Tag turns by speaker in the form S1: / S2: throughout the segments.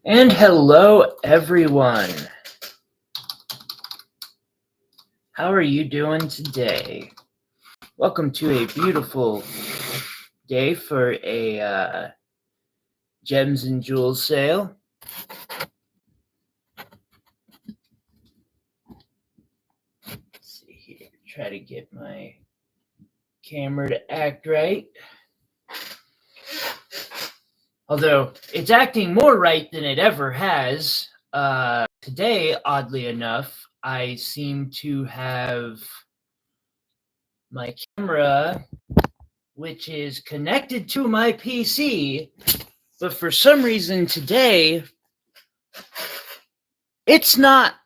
S1: And hello, everyone. How are you doing today? Welcome to a beautiful day for a gems and jewels sale. Let's see here. Try to get my camera to act right. Although it's acting more right than it ever has. Today, oddly enough, I seem to have my camera, which is connected to my PC, but for some reason today, it's not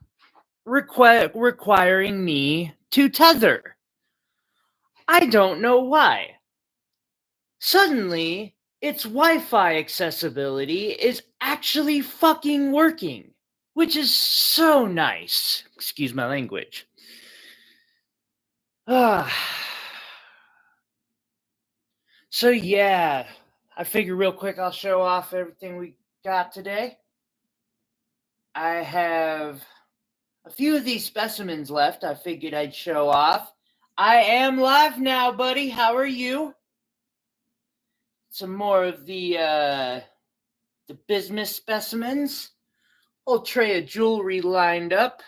S1: requiring me to tether. I don't know why. Suddenly, its Wi-Fi accessibility is actually fucking working, which is so nice. Excuse my language. So yeah, I figure real quick I'll show off everything we got today. I have a few of these specimens left I figured I'd show off. I am live now, buddy. How are you? Some more of the business specimens. Whole tray of jewelry lined up.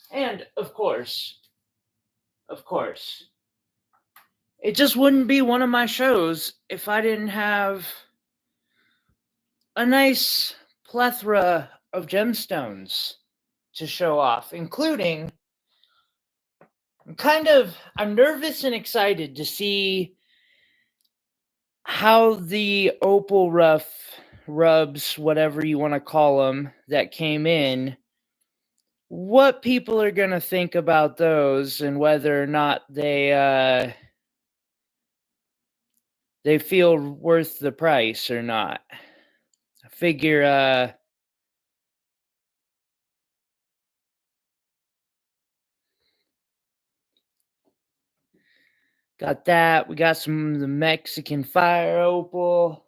S1: And of course, it just wouldn't be one of my shows if I didn't have a nice plethora of gemstones to show off, including I'm nervous and excited to see how the opal rubs, whatever you want to call them, that came in, what people are going to think about those and whether or not they feel worth the price or not. I figure got that. We got some of the Mexican fire opal.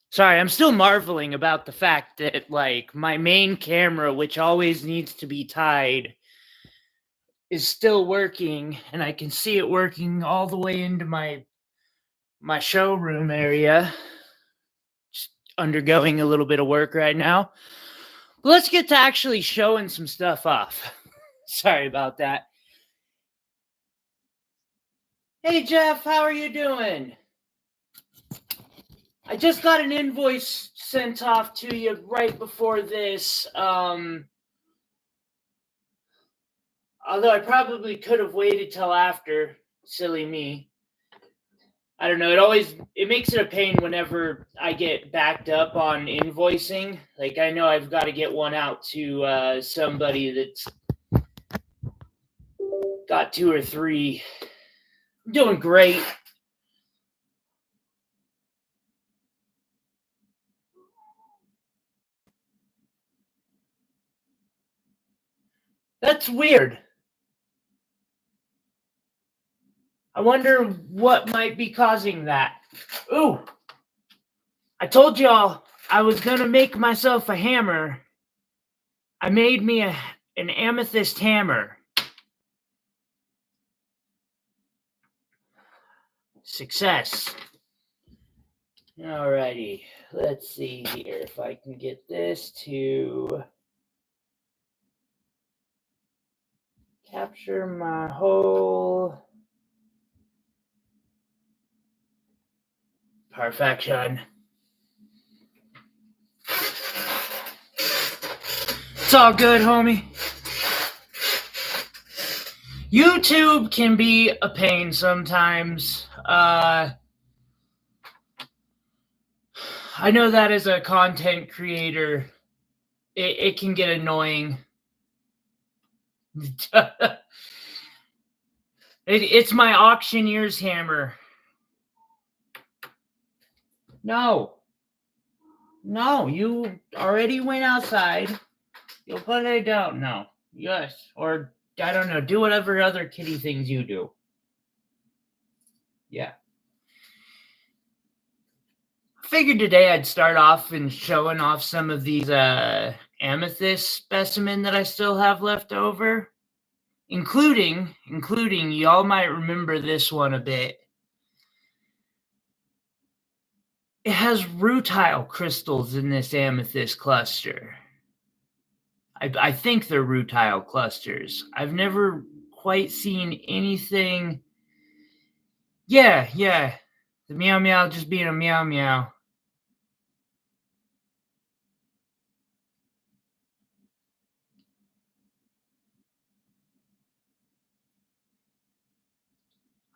S1: Sorry, I'm still marveling about the fact that, like, my main camera, which always needs to be tied, is still working, and I can see it working all the way into my showroom area. Just undergoing a little bit of work right now. But let's get to actually showing some stuff off. Sorry about that. Hey, Jeff, how are you doing? I just got an invoice sent off to you right before this. Although I probably could have waited till after. Silly me. I don't know. It makes it a pain whenever I get backed up on invoicing. Like, I know I've got to get one out to somebody that's got 2 or 3. I'm doing great. That's weird. I wonder what might be causing that. Ooh, I told y'all I was going to make myself a hammer. I made me an amethyst hammer. Success. Alrighty, let's see here if I can get this to capture my whole perfection. It's all good, homie. YouTube can be a pain sometimes. I know that as a content creator, it can get annoying. It's my auctioneer's hammer. No, you already went outside. You'll put it down. No. Yes. Or, I don't know, do whatever other kitty things you do. Yeah. figured today I'd start off and showing off some of these amethyst specimen that I still have left over, including y'all might remember this one a bit. It has rutile crystals in this amethyst cluster. I think they're rutile clusters. I've never quite seen anything. Yeah. The meow meow just being a meow meow.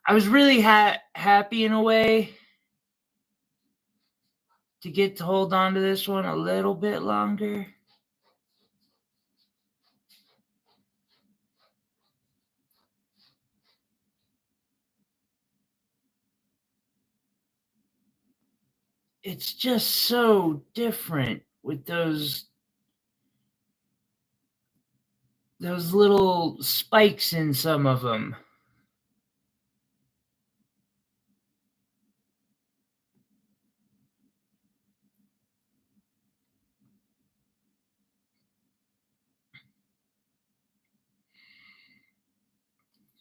S1: I was really happy in a way to get to hold on to this one a little bit longer. It's just so different with those little spikes in some of them.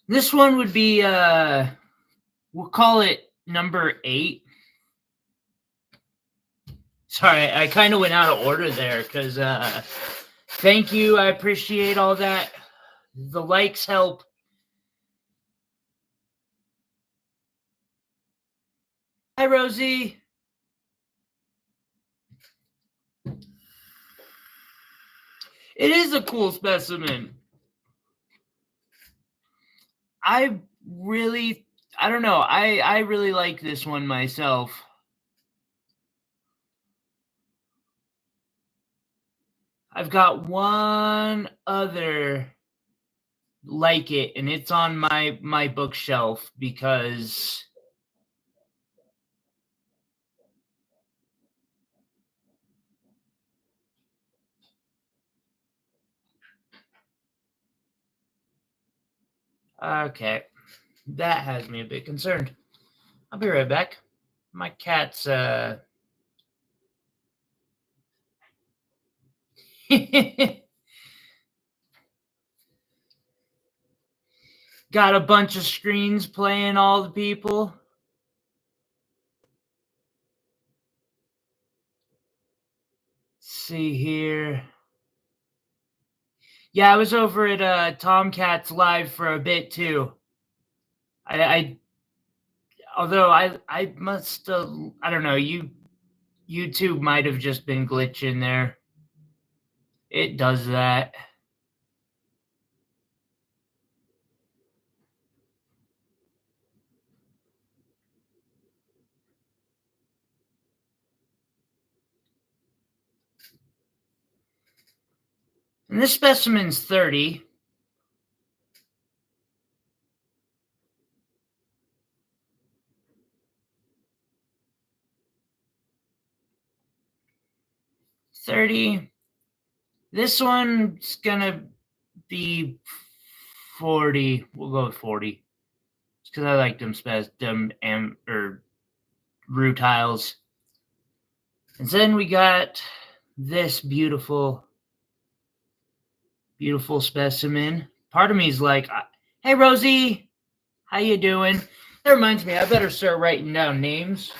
S1: This one would be we'll call it number 8. Sorry, I kind of went out of order there because thank you. I appreciate all that. The likes help. Hi, Rosie. It is a cool specimen. I don't know. I really like this one myself. I've got one other like it, and it's on my bookshelf because okay, that has me a bit concerned. I'll be right back. My cat's got a bunch of screens playing all the people. Let's see here. Yeah, I was over at Tomcats Live for a bit too. Although I must I don't know, YouTube might have just been glitching there. It does that. And this specimen's 30. This one's gonna be 40. We'll go with 40. It's because I like them rutiles. And then we got this beautiful specimen. Part of me is like, hey Rosie, how you doing? That reminds me, I better start writing down names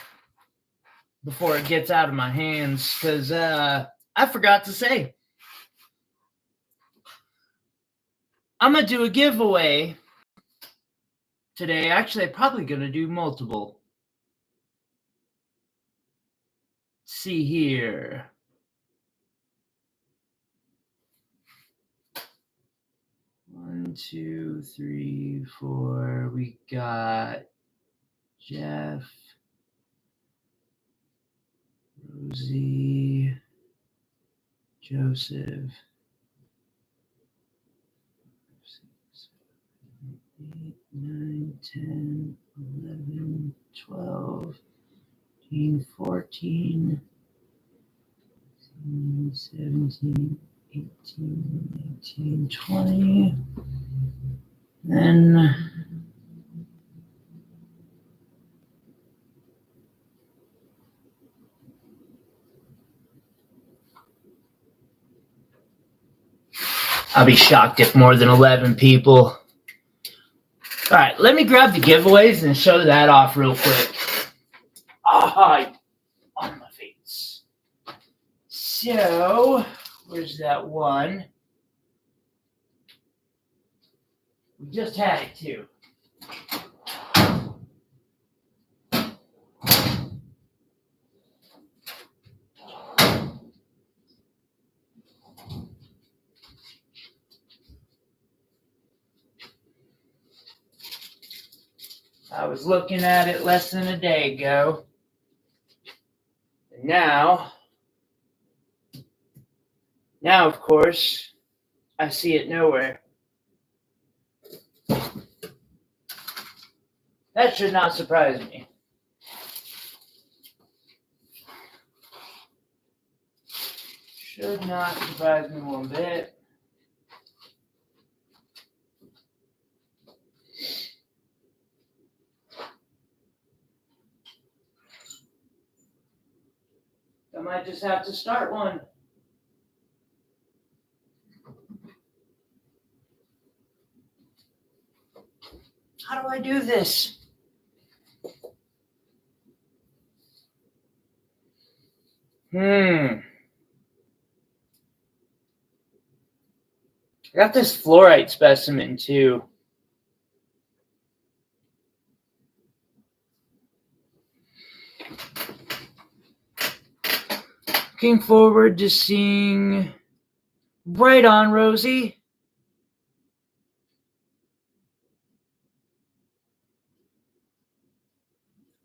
S1: before it gets out of my hands, because I forgot to say. I'm going to do a giveaway today. Actually, I'm probably going to do multiple. Let's see here. One, two, three, four. We got Jeff, Rosie, Joseph, 8, 9, 10, 11, 12, 13, 14, 17, 18, 19, 20. Then I'll be shocked if more than 11 people. All right, let me grab the giveaways and show that off real quick. On my face. So, where's that one? We just had it too. I was looking at it less than a day ago. And now, of course, I see it nowhere. That should not surprise me. Should not surprise me one bit. I might just have to start one. How do I do this? I got this fluorite specimen too. Looking forward to seeing. Right on, Rosie.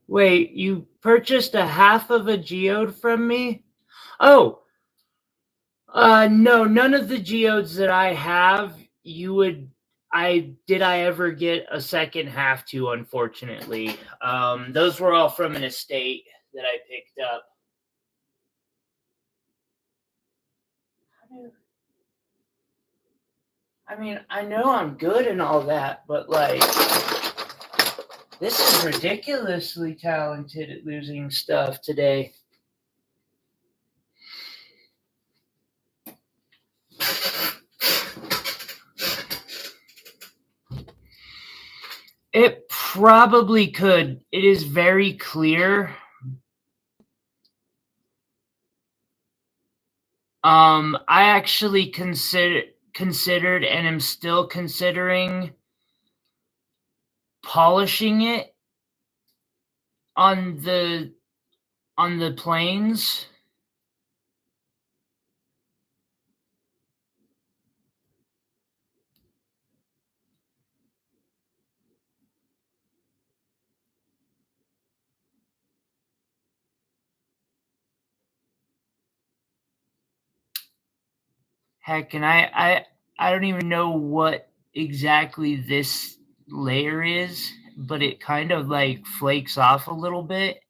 S1: Wait, you purchased a half of a geode from me? Oh, no, none of the geodes that I have, did I ever get a second half to, unfortunately. Those were all from an estate that I picked up. I mean, I know I'm good and all that, but like, this is ridiculously talented at losing stuff today. It probably could. It is very clear. I actually considered and am still considering polishing it on the planes. Heck, and I don't even know what exactly this layer is, but it kind of like flakes off a little bit.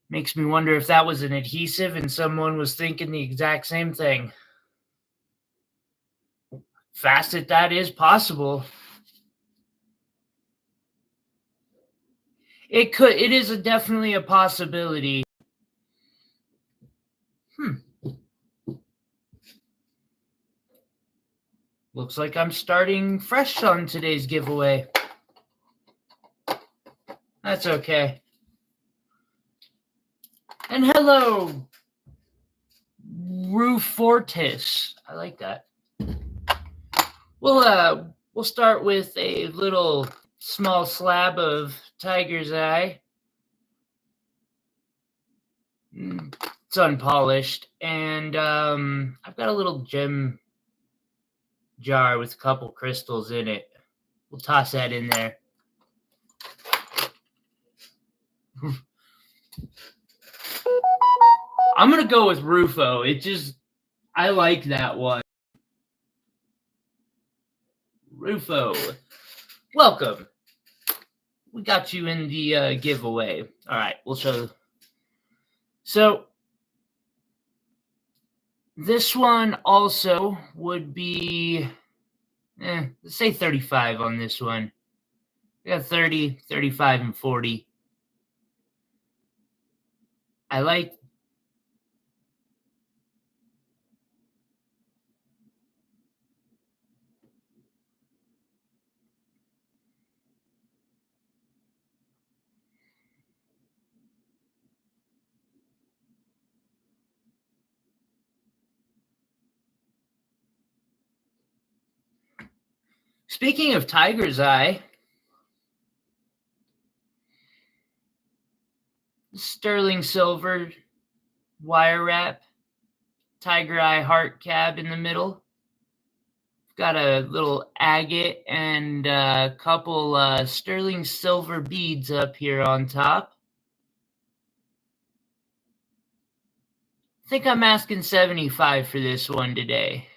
S1: Makes me wonder if that was an adhesive and someone was thinking the exact same thing. Facet, that is possible. It is definitely a possibility. Looks like I'm starting fresh on today's giveaway. That's okay. And hello, Rufortis. I like that. We'll start with a little small slab of tiger's eye. It's unpolished, and I've got a little gem jar with a couple crystals in it. We'll toss that in there. I'm gonna go with Rufo. I like that one. Rufo, welcome. We got you in the giveaway. All right, we'll show. So this one also would be, let's say 35 on this one. We got 30, 35, and 40. I like. Speaking of tiger's eye, sterling silver wire wrap, tiger eye heart cab in the middle. Got a little agate and a couple sterling silver beads up here on top. I think I'm asking 75 for this one today.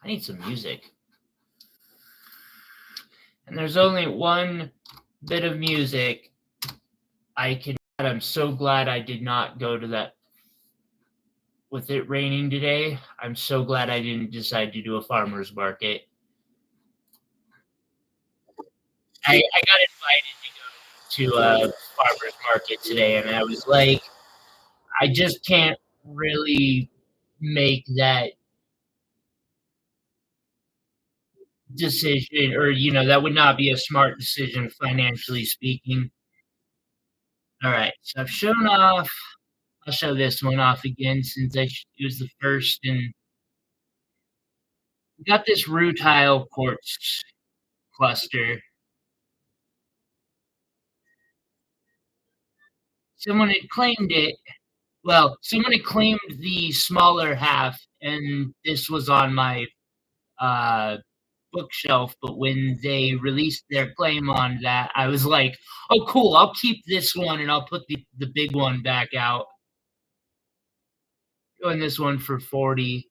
S1: I need some music. And there's only one bit of music I can. I'm so glad I did not go to that. With it raining today, I'm so glad I didn't decide to do a farmer's market. I got invited to go to a farmer's market today, and I was like, I just can't really make that decision, or that would not be a smart decision financially speaking. All right, so I've shown off. I'll show this one off again since it was the first, and we got this rutile quartz cluster. Someone had claimed it. Well, someone had claimed the smaller half, and this was on my uh, bookshelf. But when they released their claim on that, I was like, "Oh, cool! I'll keep this one, and I'll put the big one back out." Doing this one for 40.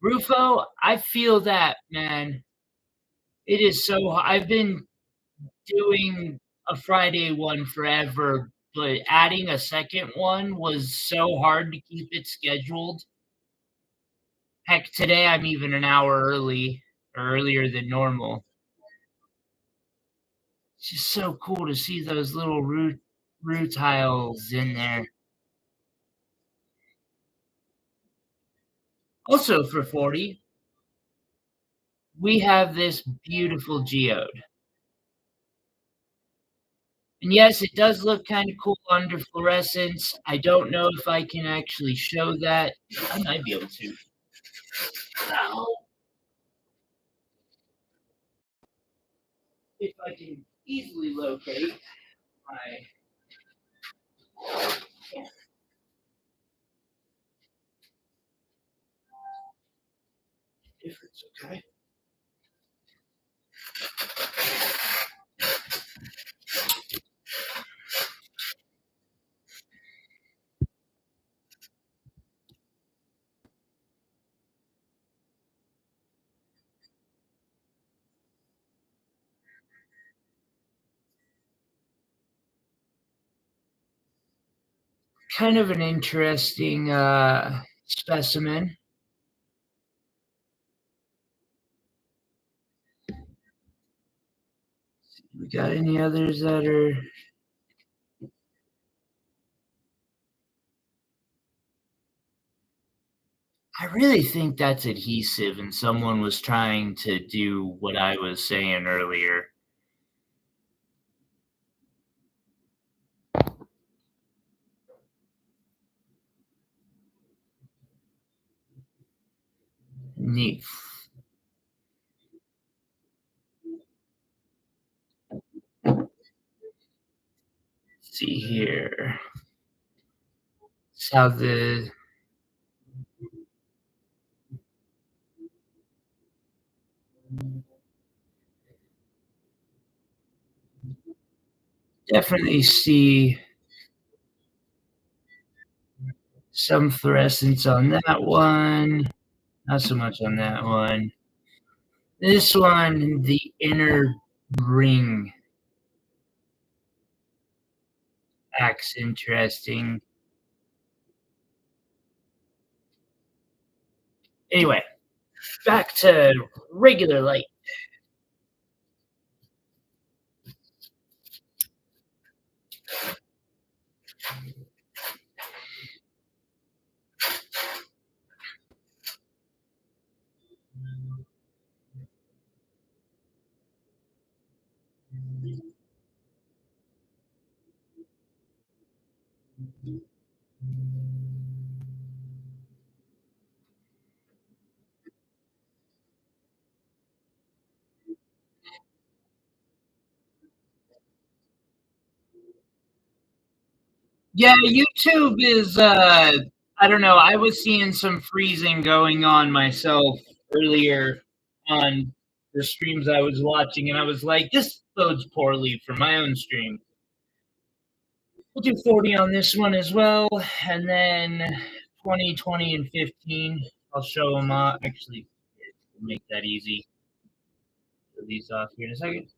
S1: Rufo, I feel that, man. It is so. I've been doing a Friday one forever, but adding a second one was so hard to keep it scheduled. Heck, today I'm even an hour early, or earlier than normal. It's just so cool to see those little rutiles in there. Also for 40, we have this beautiful geode. And yes, it does look kind of cool under fluorescence. I don't know if I can actually show that. I might be able to. Ow. If I can easily locate my difference, okay? Kind of an interesting specimen. We got any others that are? I really think that's adhesive, and someone was trying to do what I was saying earlier. Neat. Let's see here. It's how the definitely see some fluorescence on that one. Not so much on that one. This one, the inner ring acts interesting. Anyway, back to regular light. Yeah, YouTube is I don't know, I was seeing some freezing going on myself earlier on the streams I was watching, and I was like, this bodes poorly for my own stream. We'll do 40 on this one as well, and then 20, 20, and 15. I'll show them actually make that easy. Put these off here in a second.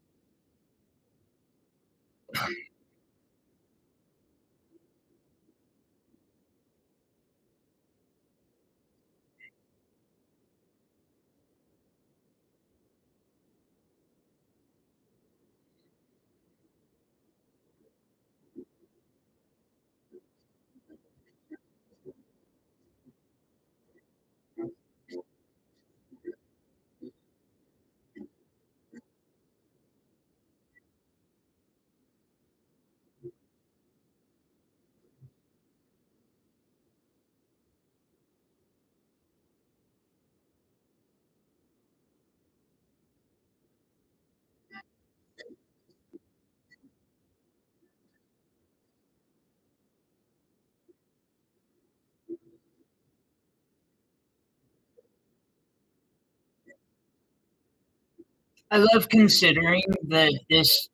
S1: I love considering that this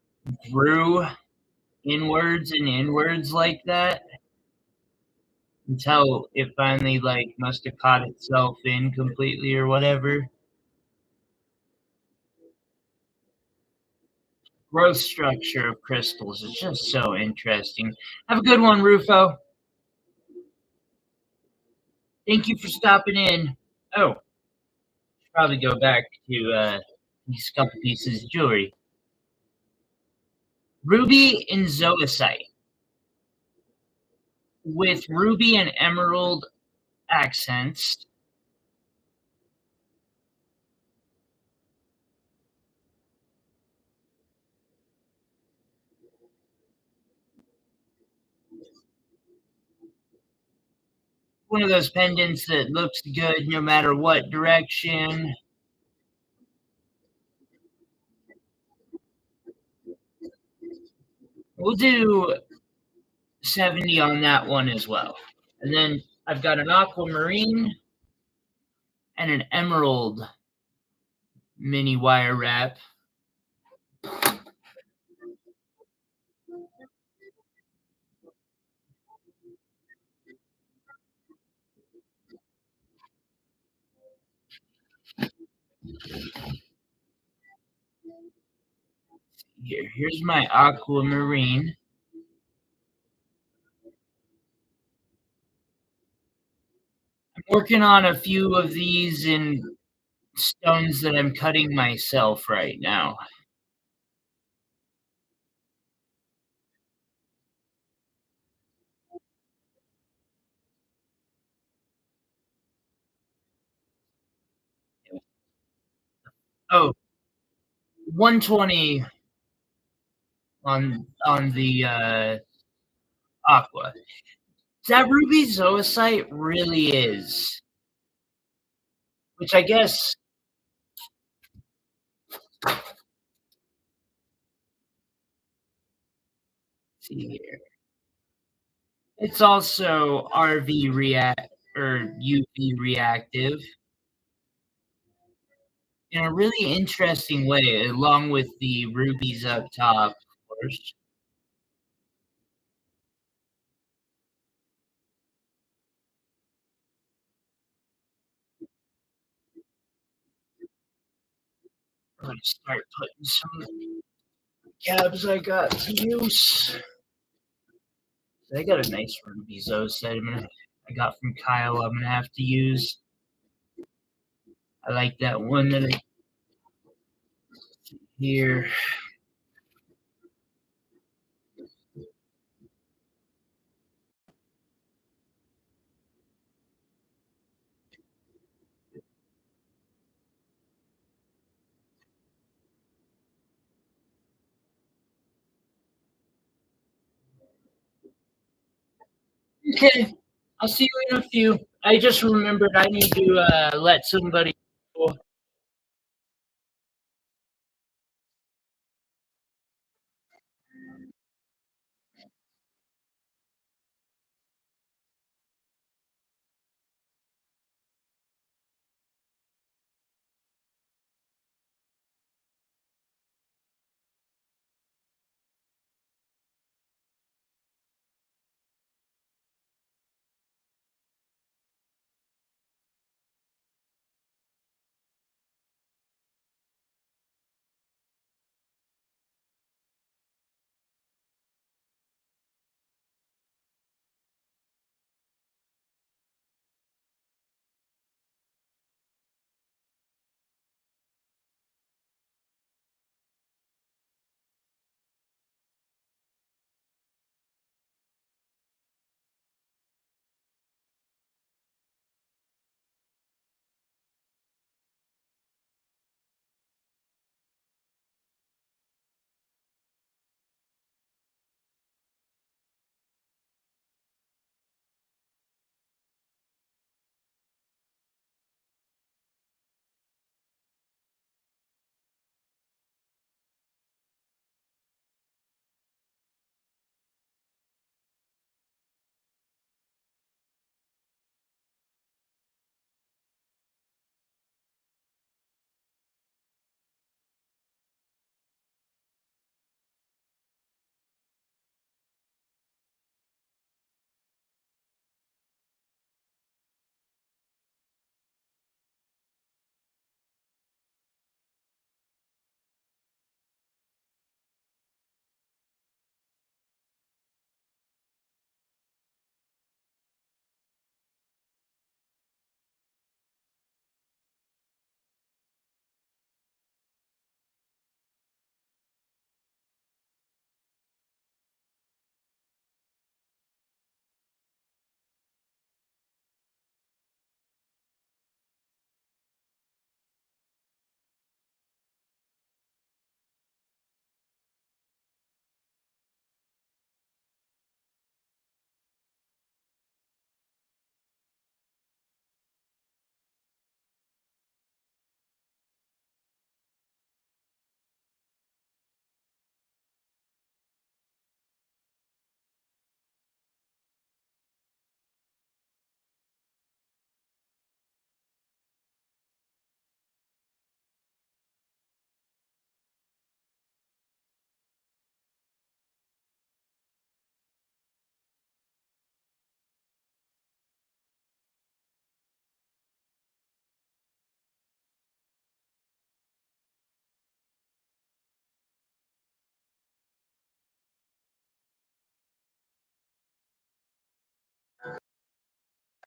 S1: grew inwards and inwards like that until it finally like must have caught itself in completely or whatever. Growth structure of crystals is just so interesting. Have a good one, Rufo. Thank you for stopping in. Oh, should probably go back to these couple pieces of jewelry. Ruby and zoisite with ruby and emerald accents. One of those pendants that looks good no matter what direction. We'll do 70 on that one as well. And then I've got an aquamarine and an emerald mini wire wrap. Here's my aquamarine. I'm working on a few of these in stones that I'm cutting myself right now. Oh, 120 on the aqua. That ruby zoisite really is, which I guess see here. It's also RV react or UV reactive in a really interesting way, along with the rubies up top, of course. I'm gonna start putting some cabs I got to use. I got a nice ruby zoisite I got from Kyle. I'm gonna have to use. I like that one that I here. Okay, I'll see you in a few. I just remembered I need to let somebody know.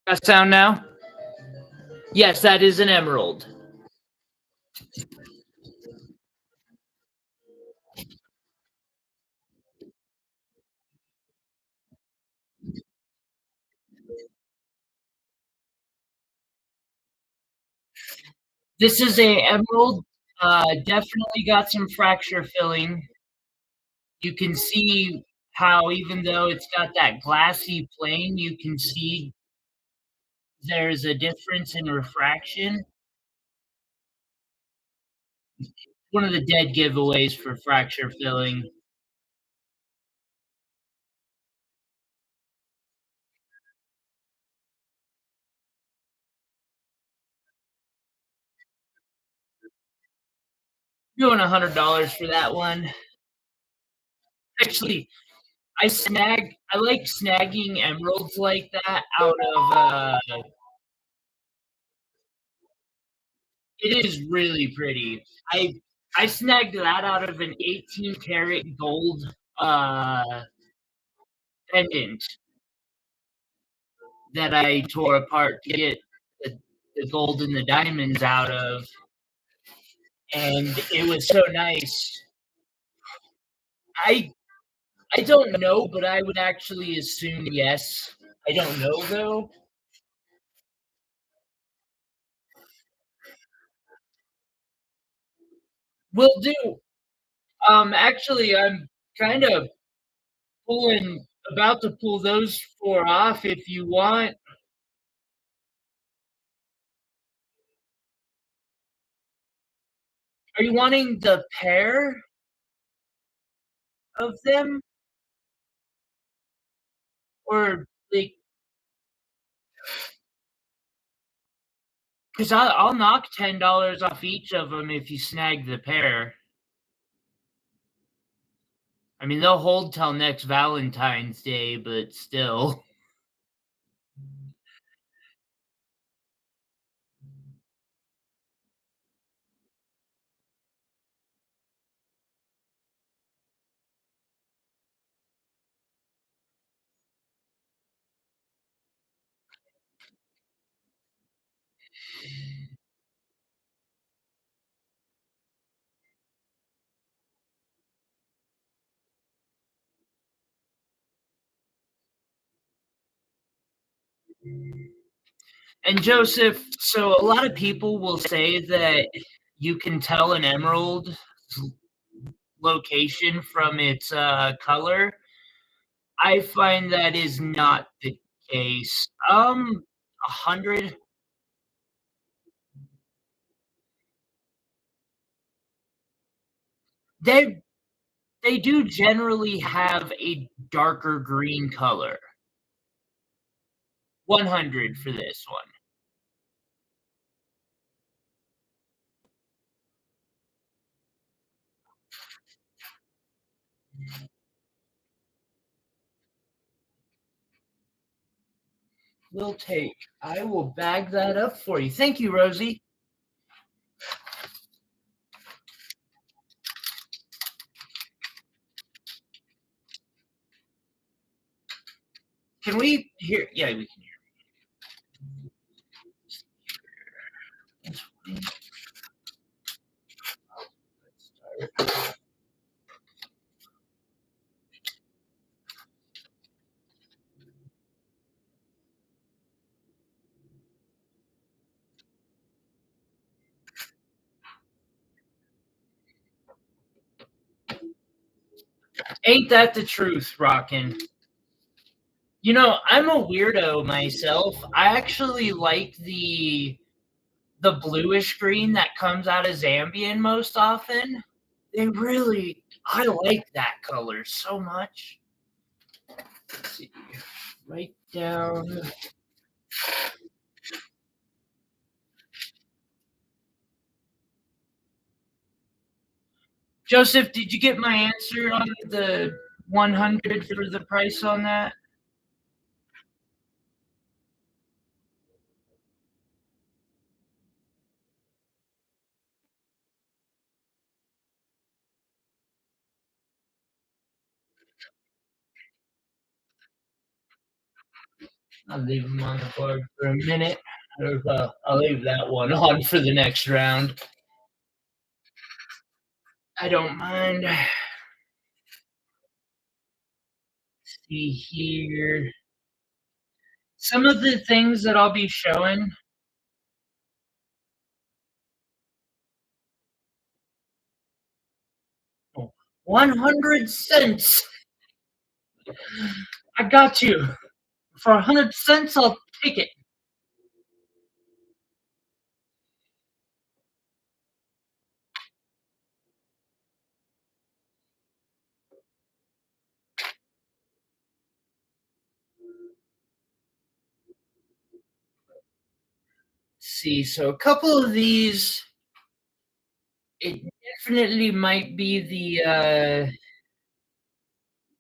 S1: Got sound now? Yes, that is an emerald. This is a emerald. Definitely got some fracture filling. You can see how even though it's got that glassy plane, you can see there's a difference in refraction. One of the dead giveaways for fracture filling. Doing $100 for that one. Actually, I like snagging emeralds like that out of it is really pretty. I snagged that out of an 18 karat gold pendant that I tore apart to get the gold and the diamonds out of, and it was so nice. I I don't know, but I would actually assume yes. I don't know though. Will do. Actually, I'm kind of pulling about to pull those four off if you want. Are you wanting the pair of them? Or like, because I'll knock $10 off each of them if you snag the pair. I mean, they'll hold till next Valentine's Day, but still. And Joseph, so a lot of people will say that you can tell an emerald location from its color. I find that is not the case. 100. They they do generally have a darker green color. 100 for this one. Will take. I will bag that up for you. Thank you, Rosie. Can we hear? Yeah, we can hear. Ain't that the truth, Rockin'? You know, I'm a weirdo myself. I actually like the bluish green that comes out of Zambian most often. They really, I like that color so much. Let's see, right down. Joseph, did you get my answer on the 100 for the price on that? I'll leave them on the board for a minute. I'll leave that one on for the next round. I don't mind. See here. Some of the things that I'll be showing. 100 cents. I got you. For 100 cents, I'll take it. See, so a couple of these, it definitely might be the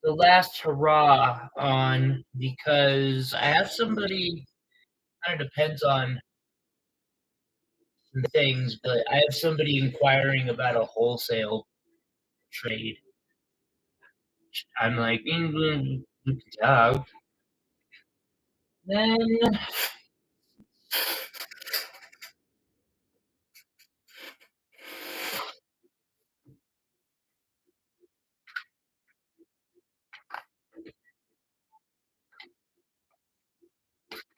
S1: last hurrah on, because I have somebody, kind of depends on some things, but I have somebody inquiring about a wholesale trade. I'm like, England, dog. Then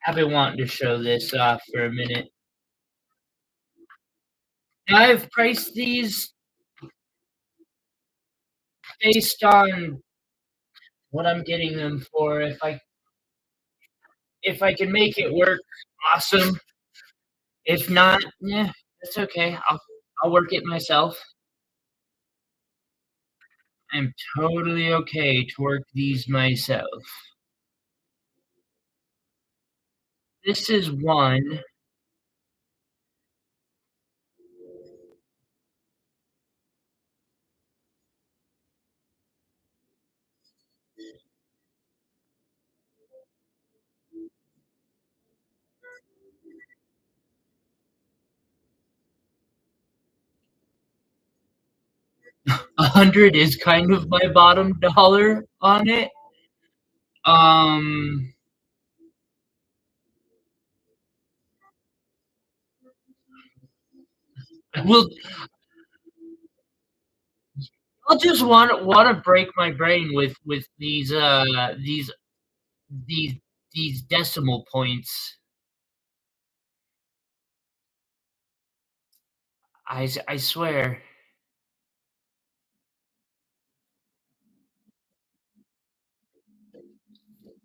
S1: I've been wanting to show this off for a minute. Now, I've priced these based on what I'm getting them for. If I can make it work, awesome. If not, yeah, that's okay. I'll work it myself. I'm totally okay to work these myself. This is one. 100 is kind of my bottom dollar on it. Um, will I'll just wanna break my brain with these these decimal points. I swear.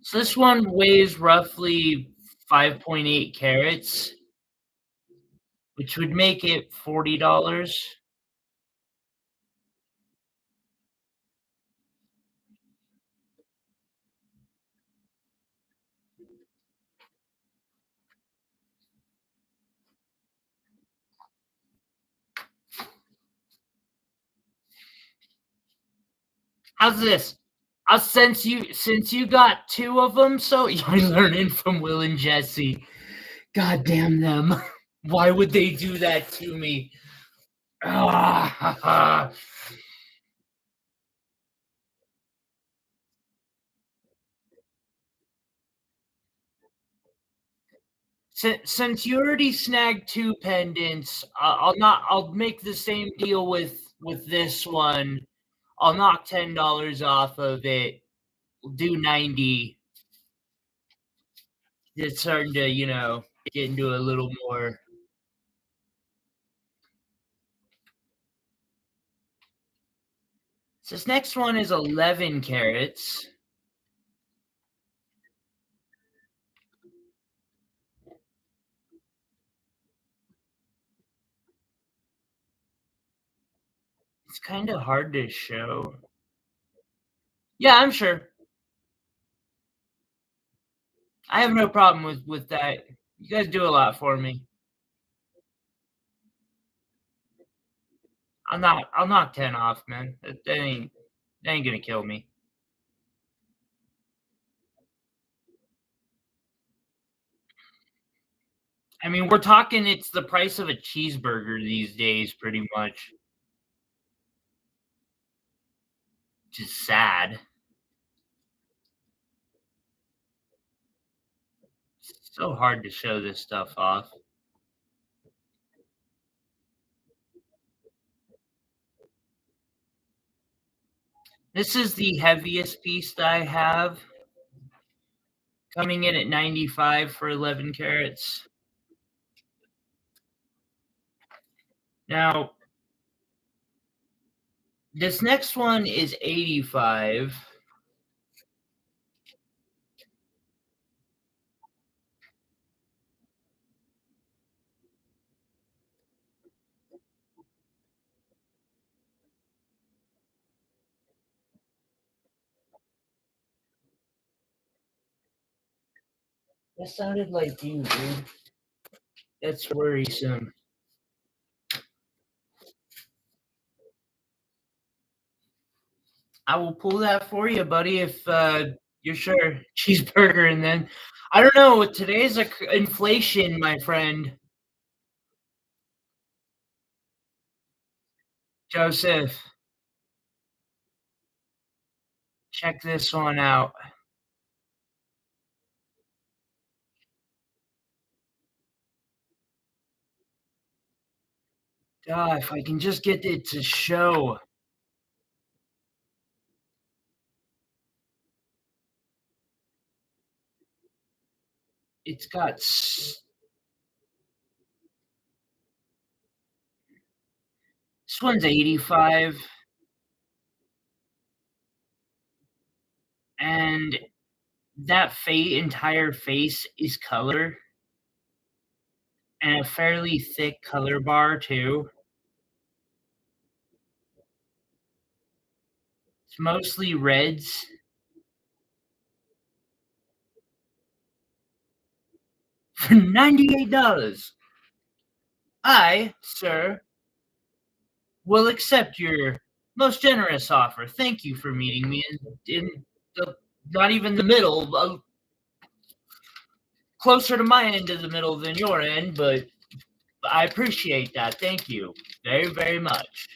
S1: So this one weighs roughly 5.8 carats, which would make it $40. How's this? Since you got two of them, so you're learning from Will and Jesse. God damn them! Why would they do that to me? Ah, since you already snagged two pendants, I'll not. I'll make the same deal with this one. I'll knock $10 off of it. Do 90. It's starting to get into a little more. So this next one is 11 carats. It's kind of hard to show. Yeah, I'm sure. I have no problem with that. You guys do a lot for me. I'll knock 10 off, man. That ain't gonna kill me. I mean, we're talking it's the price of a cheeseburger these days, pretty much. Which is sad. It's so hard to show this stuff off. This is the heaviest piece that I have, coming in at 95 for 11 carats. Now, this next one is 85. That sounded like you, dude. That's worrisome. I will pull that for you, buddy, if you're sure. Cheeseburger, and then I don't know. Today's inflation, my friend Joseph. Check this one out. God, if I can just get it to show. It's got. This one's 85. and that entire face is color, and a fairly thick color bar too. It's mostly reds for $98. I, sir, will accept your most generous offer. Thank you for meeting me in the not even the middle, closer to my end of the middle than your end, but I appreciate that. Thank you very, very much.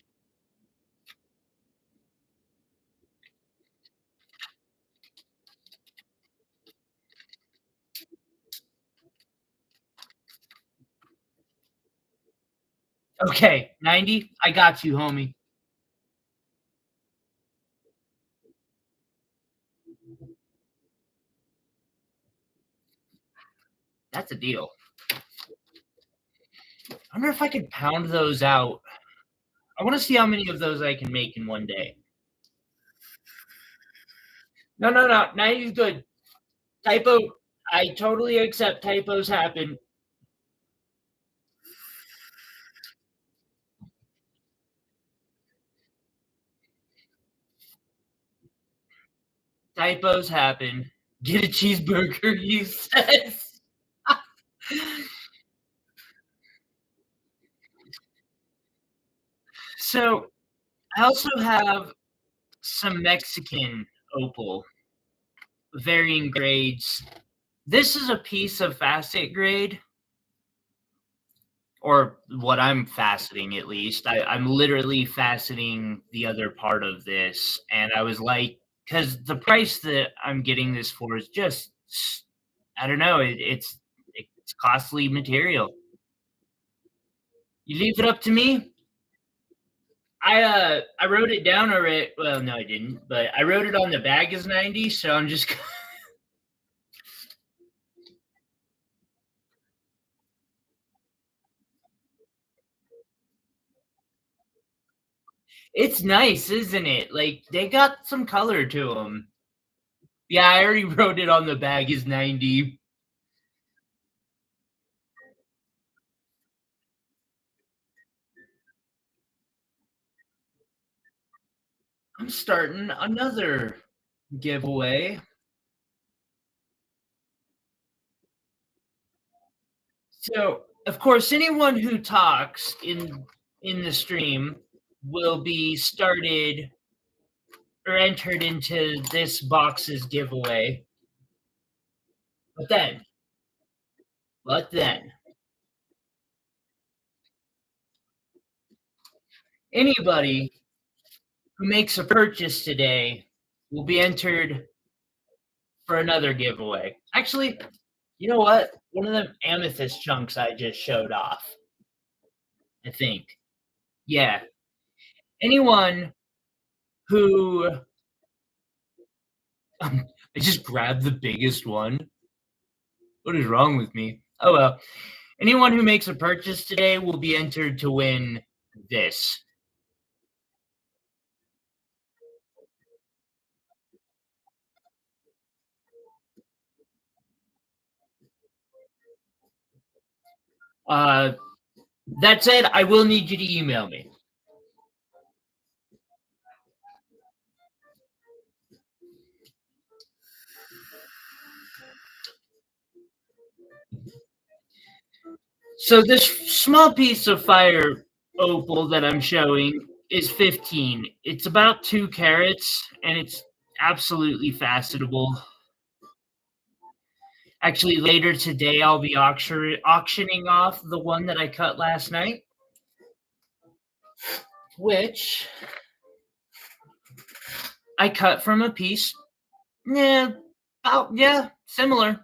S1: Okay, 90. I got you, homie. That's a deal. I wonder if I could pound those out. I want to see how many of those I can make in one day. No, no, no. 90 is good. Typo. I totally accept typos happen. Typos happen. Get a cheeseburger, you said. So I also have some Mexican opal, varying grades. This is a piece of facet grade, or what I'm faceting at least. I'm literally faceting the other part of this, and I was like, because the price that I'm getting this for is just, I don't know, it's costly material. You leave it up to me. I wrote it down already. Well, no, I didn't, but I wrote it on the bag as 90, so I'm just. It's nice, isn't it? Like they got some color to them. Yeah, I already wrote it on the bag as 90. I'm starting another giveaway. So, of course, anyone who talks in the stream will be started or entered into this box's giveaway. But then, but then, anybody who makes a purchase today will be entered for another giveaway. Actually, you know what? One of them amethyst chunks I just showed off. I think. Yeah. Anyone who I just grabbed the biggest one. What is wrong with me? Oh well. Anyone who makes a purchase today will be entered to win this. Uh, that said, I will need you to email me. So this small piece of fire opal that I'm showing is 15. It's about 2 carats, and it's absolutely facetable. Actually, later today, I'll be auctioning off the one that I cut last night, which I cut from a piece. Yeah, yeah, similar.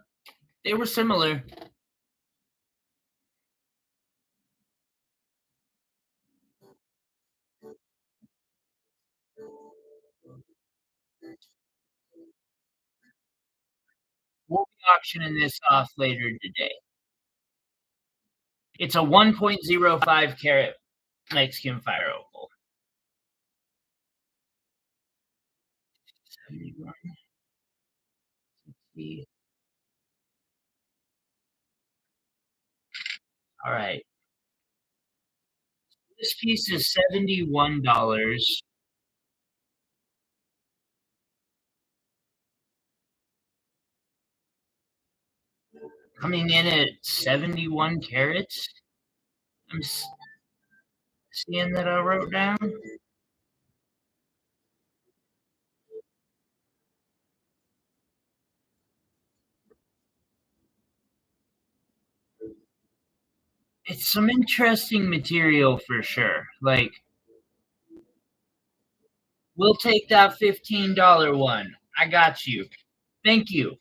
S1: They were similar. We'll be auctioning this off later today. It's a 1.05 carat Mexican fire opal. 71. All right. This piece is $71, coming in at 71 carats. I'm seeing that I wrote down. It's some interesting material for sure. Like, we'll take that $15 one. I got you. Thank you.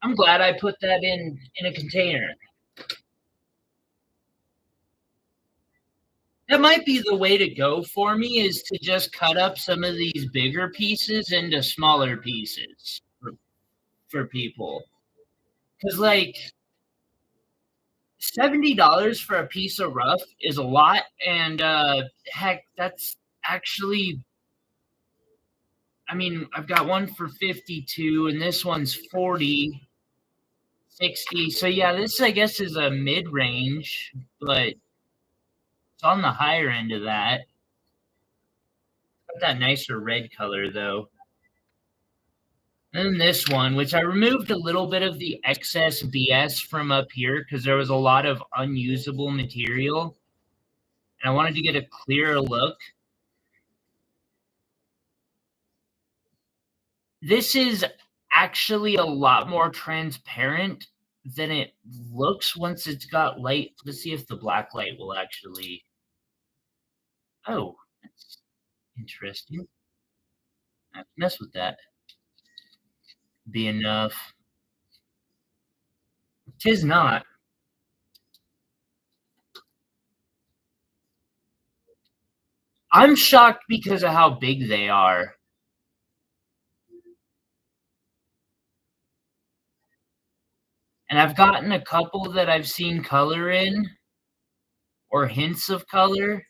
S1: I'm glad I put that in a container. That might be the way to go for me, is to just cut up some of these bigger pieces into smaller pieces for people. Because, like, $70 for a piece of rough is a lot. And heck, that's actually, I mean, I've got one for 52 and this one's 40, 60. So, yeah, this, I guess, is a mid range, but it's on the higher end of that. Got that nicer red color, though. And then this one, which I removed a little bit of the excess BS from up here because there was a lot of unusable material. And I wanted to get a clearer look. This is actually a lot more transparent than it looks once it's got light. Let's see if the black light will actually. Oh, that's interesting. I have to mess with that. Be enough. Tis not. I'm shocked because of how big they are. And I've gotten a couple that I've seen color in or hints of color.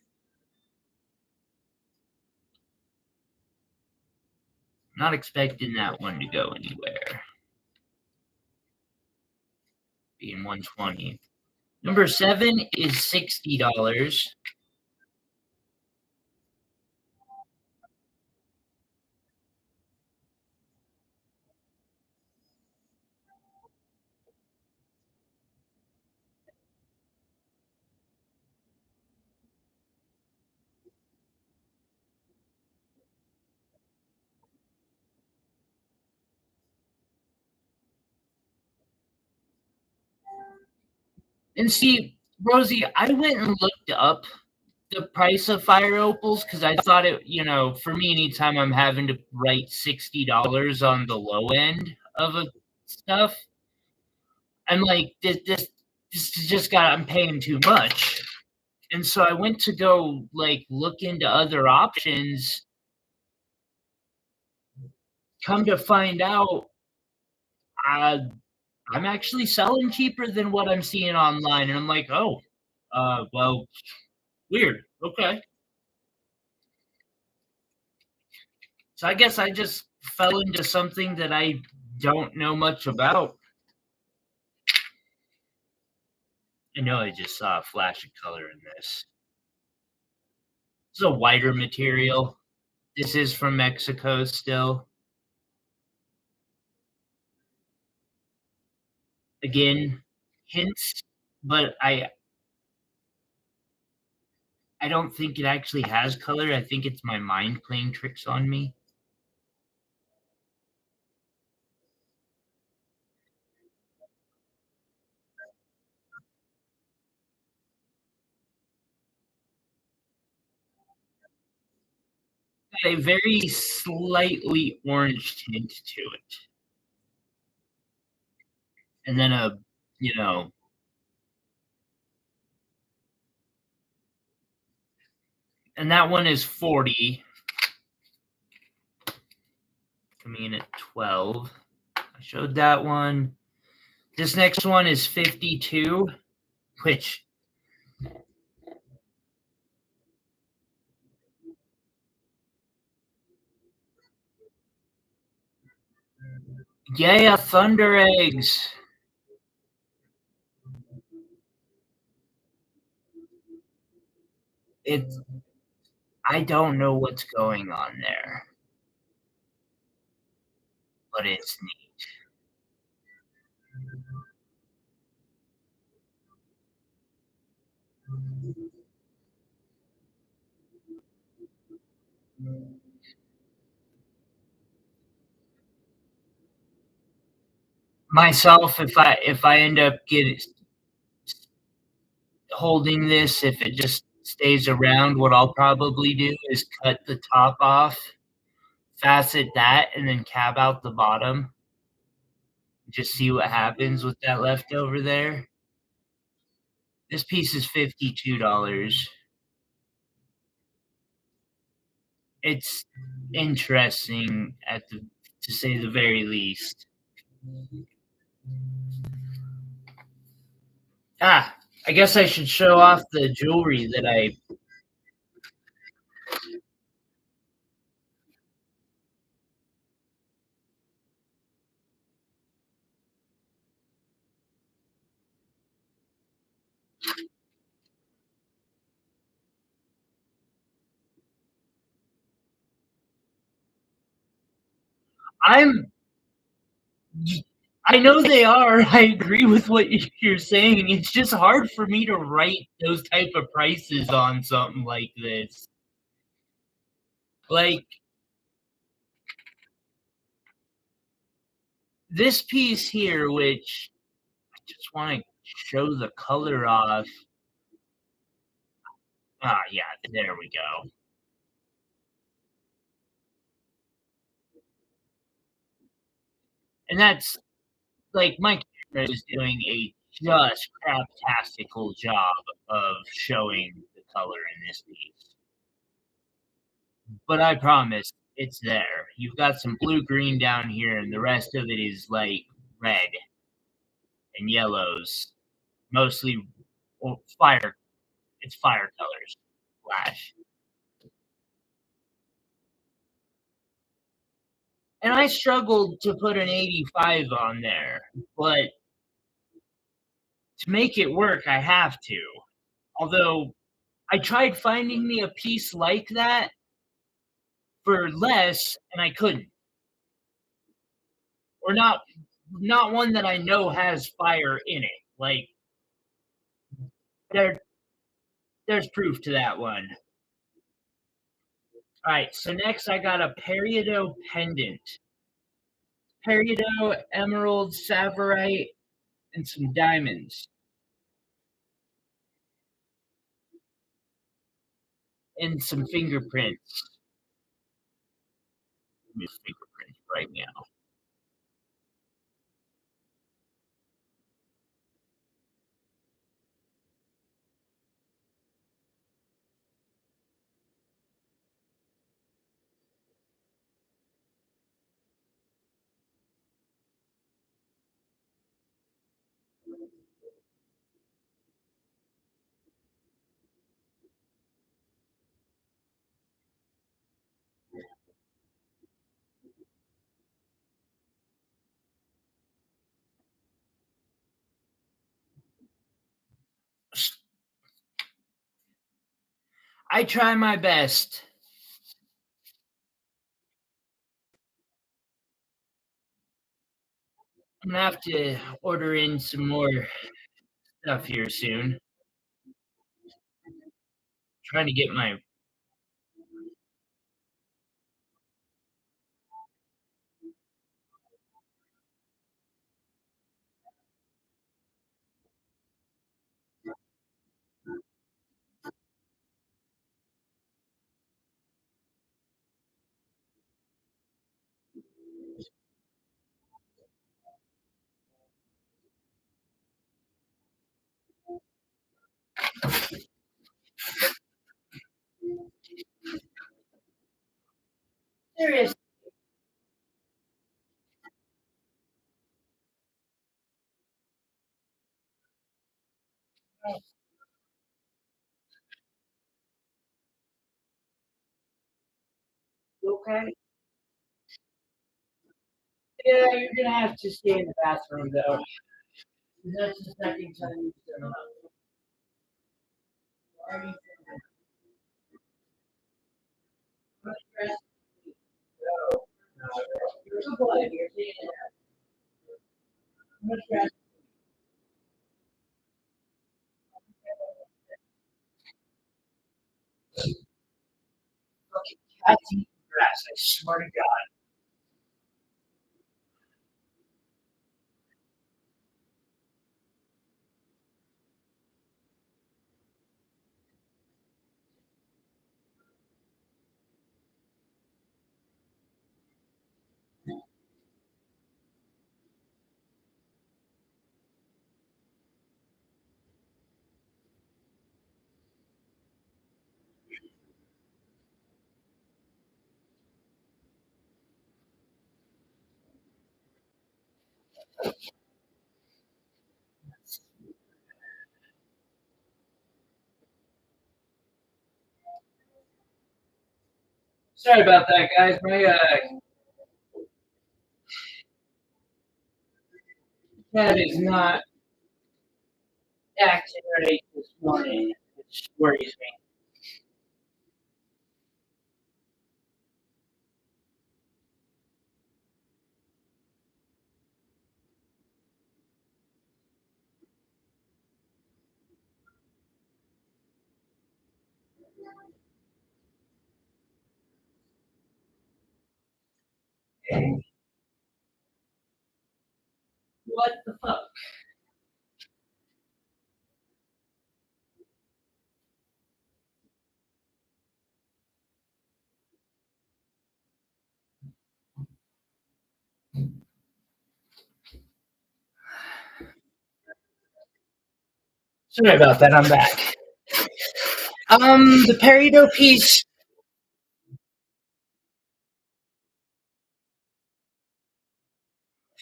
S1: Not expecting that one to go anywhere. Being 120. Number 7 is $60. And see, Rosie, I went and looked up the price of fire opals because I thought it, for me, anytime I'm having to write $60 on the low end of a stuff, I'm like, this just got, I'm paying too much. And so I went to go like look into other options. Come to find out, uh, I'm actually selling cheaper than what I'm seeing online, and I'm like, oh, well, weird. Okay, so I guess I just fell into something that I don't know much about. I know I just saw a flash of color in this. This is a whiter material. This is from Mexico still. Again, hints, but I don't think it actually has color. I think it's my mind playing tricks on me. Got a very slightly orange tint to it. And then you know, and that one is 40, coming in at 12. I showed that one. This next one is 52, which, yeah, thunder eggs. It's, I don't know what's going on there, but it's neat. Myself, if I end up getting holding this, if it just stays around, what I'll probably do is cut the top off, facet that, and then cab out the bottom. Just see what happens with that left over there. This piece is $52. It's interesting to say the very least. I guess I should show off the jewelry that I'm I know they are. I agree with what you're saying. It's just hard for me to write those type of prices on something like this. Like this piece here, which I just want to show the color off. Yeah, there we go. And that's like my camera is doing a just craptastical job of showing the color in this piece. But I promise it's there. You've got some blue green down here, and the rest of it is like red and yellows, mostly fire. It's fire colors. Flash. And I struggled to put an 85 on there, but to make it work, I have to. Although I tried finding me a piece like that for less, and I couldn't. Or not one that I know has fire in it. Like there there's proof to that one. All right, so next I got a peridot pendant. Peridot, emerald, sapphire, and some diamonds. And some fingerprints. Fingerprints right now. I try my best. I'm gonna have to order in some more stuff here soon. Trying to get my Okay. Yeah, you're gonna have to stay in the bathroom though. That's the second time you've done that. Fucking cats eating grass, I swear to God. Sorry about that, guys. My cat is not acting right this morning, which worries me. What the fuck? Sorry about that. I'm back. The peridot piece,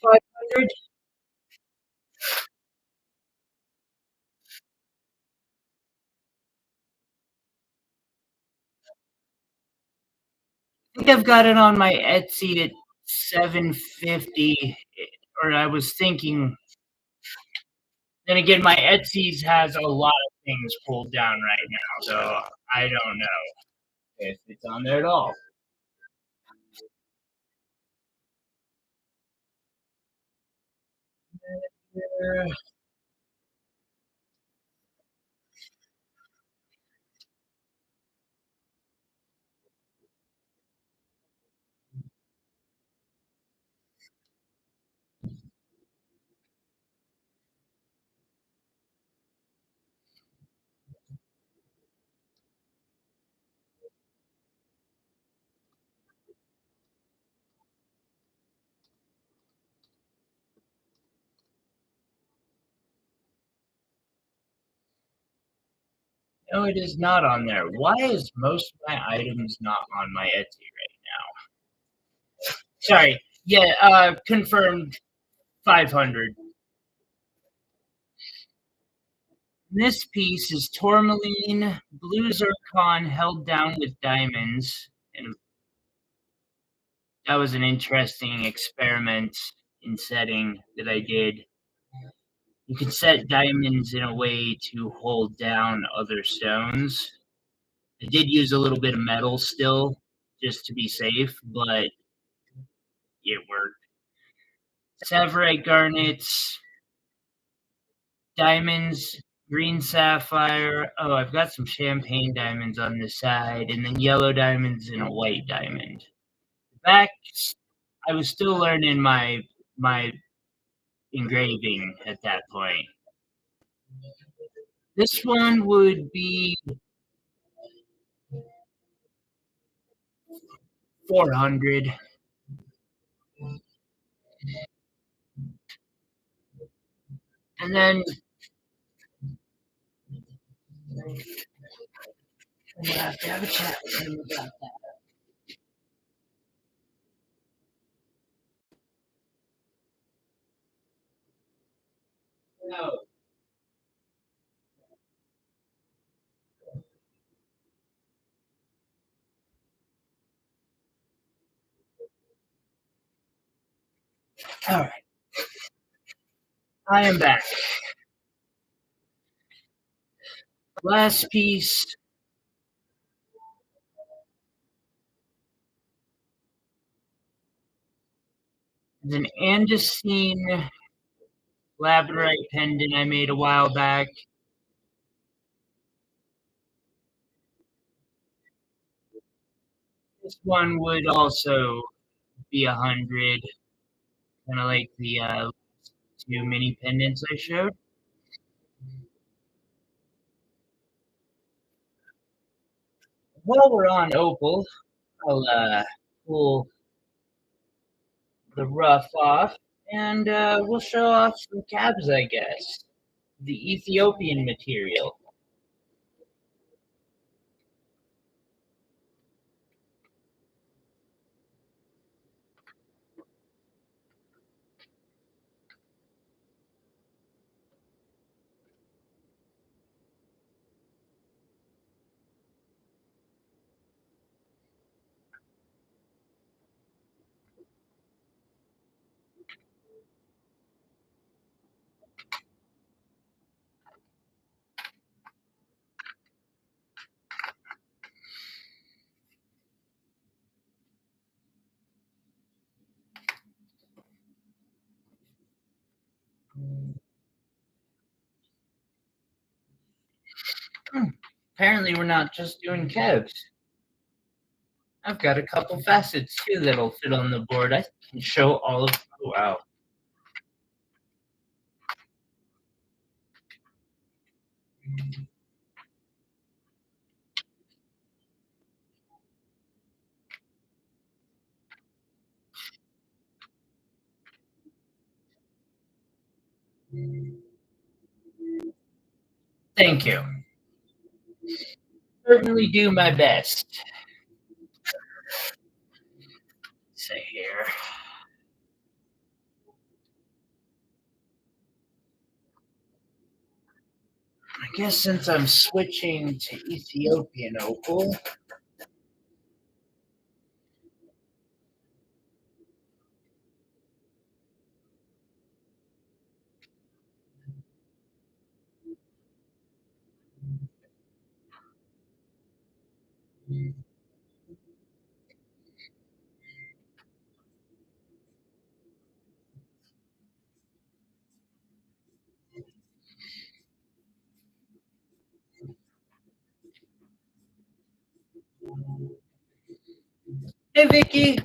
S1: 500. I think I've got it on my Etsy at 750, or I was thinking. Then again, my Etsy's has a lot of things pulled down right now, so I don't know if it's on there at all. No, it is not on there. Why is most of my items not on my Etsy right now? Sorry. Yeah, confirmed 500. This piece is tourmaline, blue zircon held down with diamonds, and that was an interesting experiment in setting that I did. You can set diamonds in a way to hold down other stones. I did use a little bit of metal still, just to be safe, but it worked. Savorite garnets, diamonds, green sapphire. Oh, I've got some champagne diamonds on the side, and then yellow diamonds and a white diamond. Back, I was still learning my engraving at that point. This one would be 400. And then I'm gonna have to have a chat with him about that. No. All right, I am back. Last piece is an andesine labradorite pendant I made a while back. This one would also be 100, kind of like the two mini pendants I showed. While we're on opal, I'll pull the rough off, and we'll show off some cabs, I guess. The Ethiopian material. Apparently, we're not just doing cabs. I've got a couple facets too that'll fit on the board. I can show all of. Oh, wow. Thank you. Certainly do my best. Say here. I guess since I'm switching to Ethiopian opal, hey Vicky.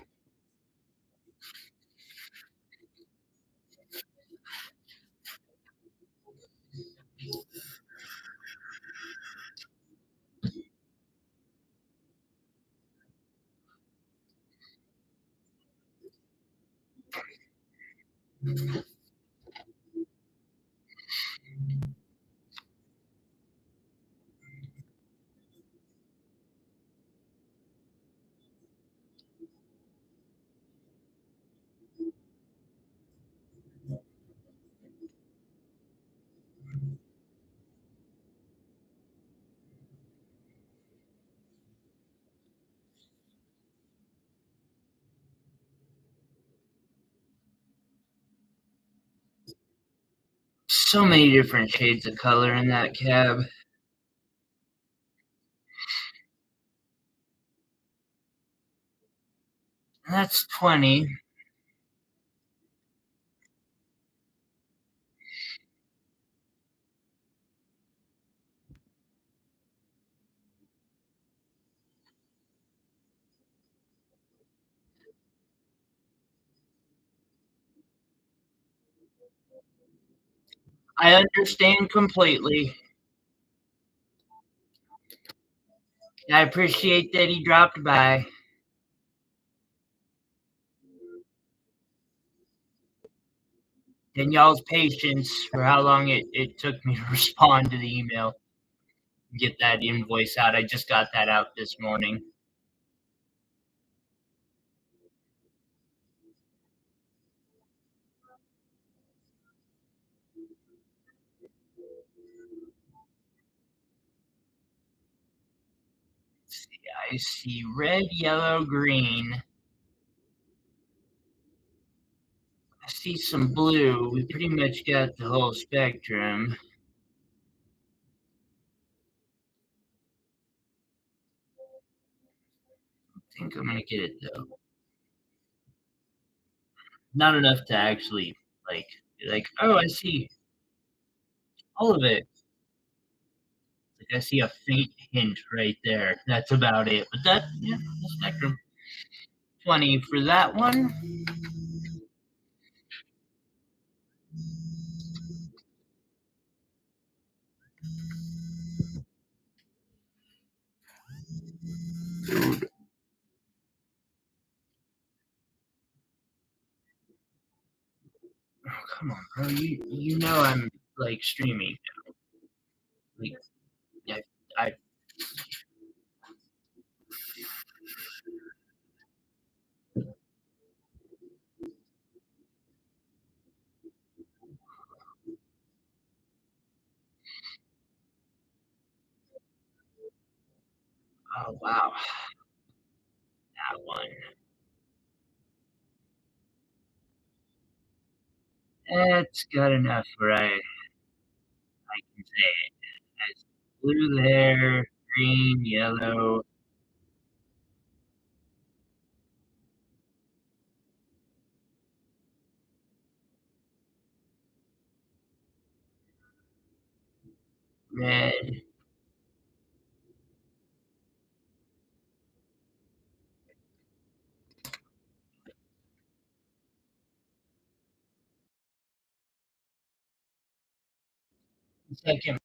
S1: So many different shades of color in that cab. That's 20. I understand completely. I appreciate that he dropped by. And y'all's patience for how long it took me to respond to the email, get that invoice out. I just got that out this morning. Let's see, I see red, yellow, green. I see some blue. We pretty much got the whole spectrum. I think I'm gonna get it though. Not enough to actually be like, oh, I see all of it. Like I see a faint hint right there. That's about it. But that, yeah, the spectrum. 20 for that one. Oh, come on, bro. You know I'm like streaming. Like I, I oh wow. That one. It's got enough where I can say it. Has blue there, green, yellow. Red. Second.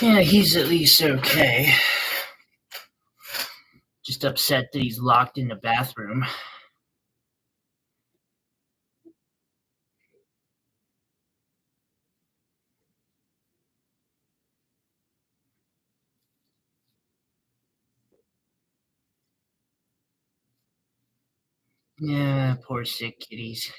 S1: Yeah, he's at least okay. Just upset that he's locked in the bathroom. Yeah, poor sick kitties.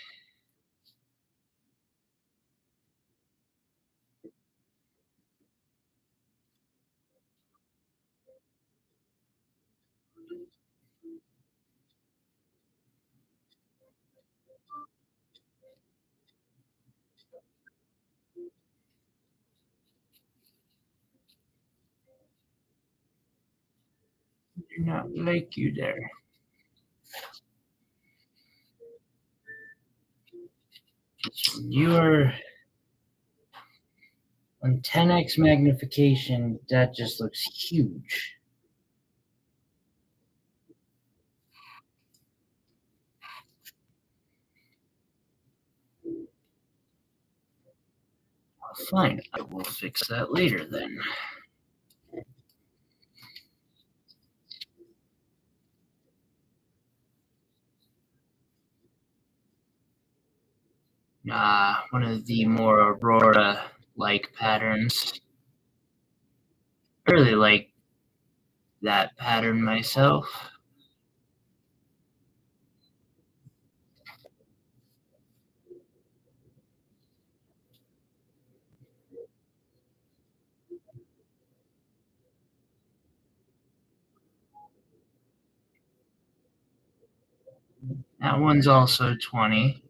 S1: Do not like you there. You're on 10x magnification. That just looks huge. Fine, I will fix that later then. One of the more Aurora-like patterns. I really like that pattern myself. That one's also 20.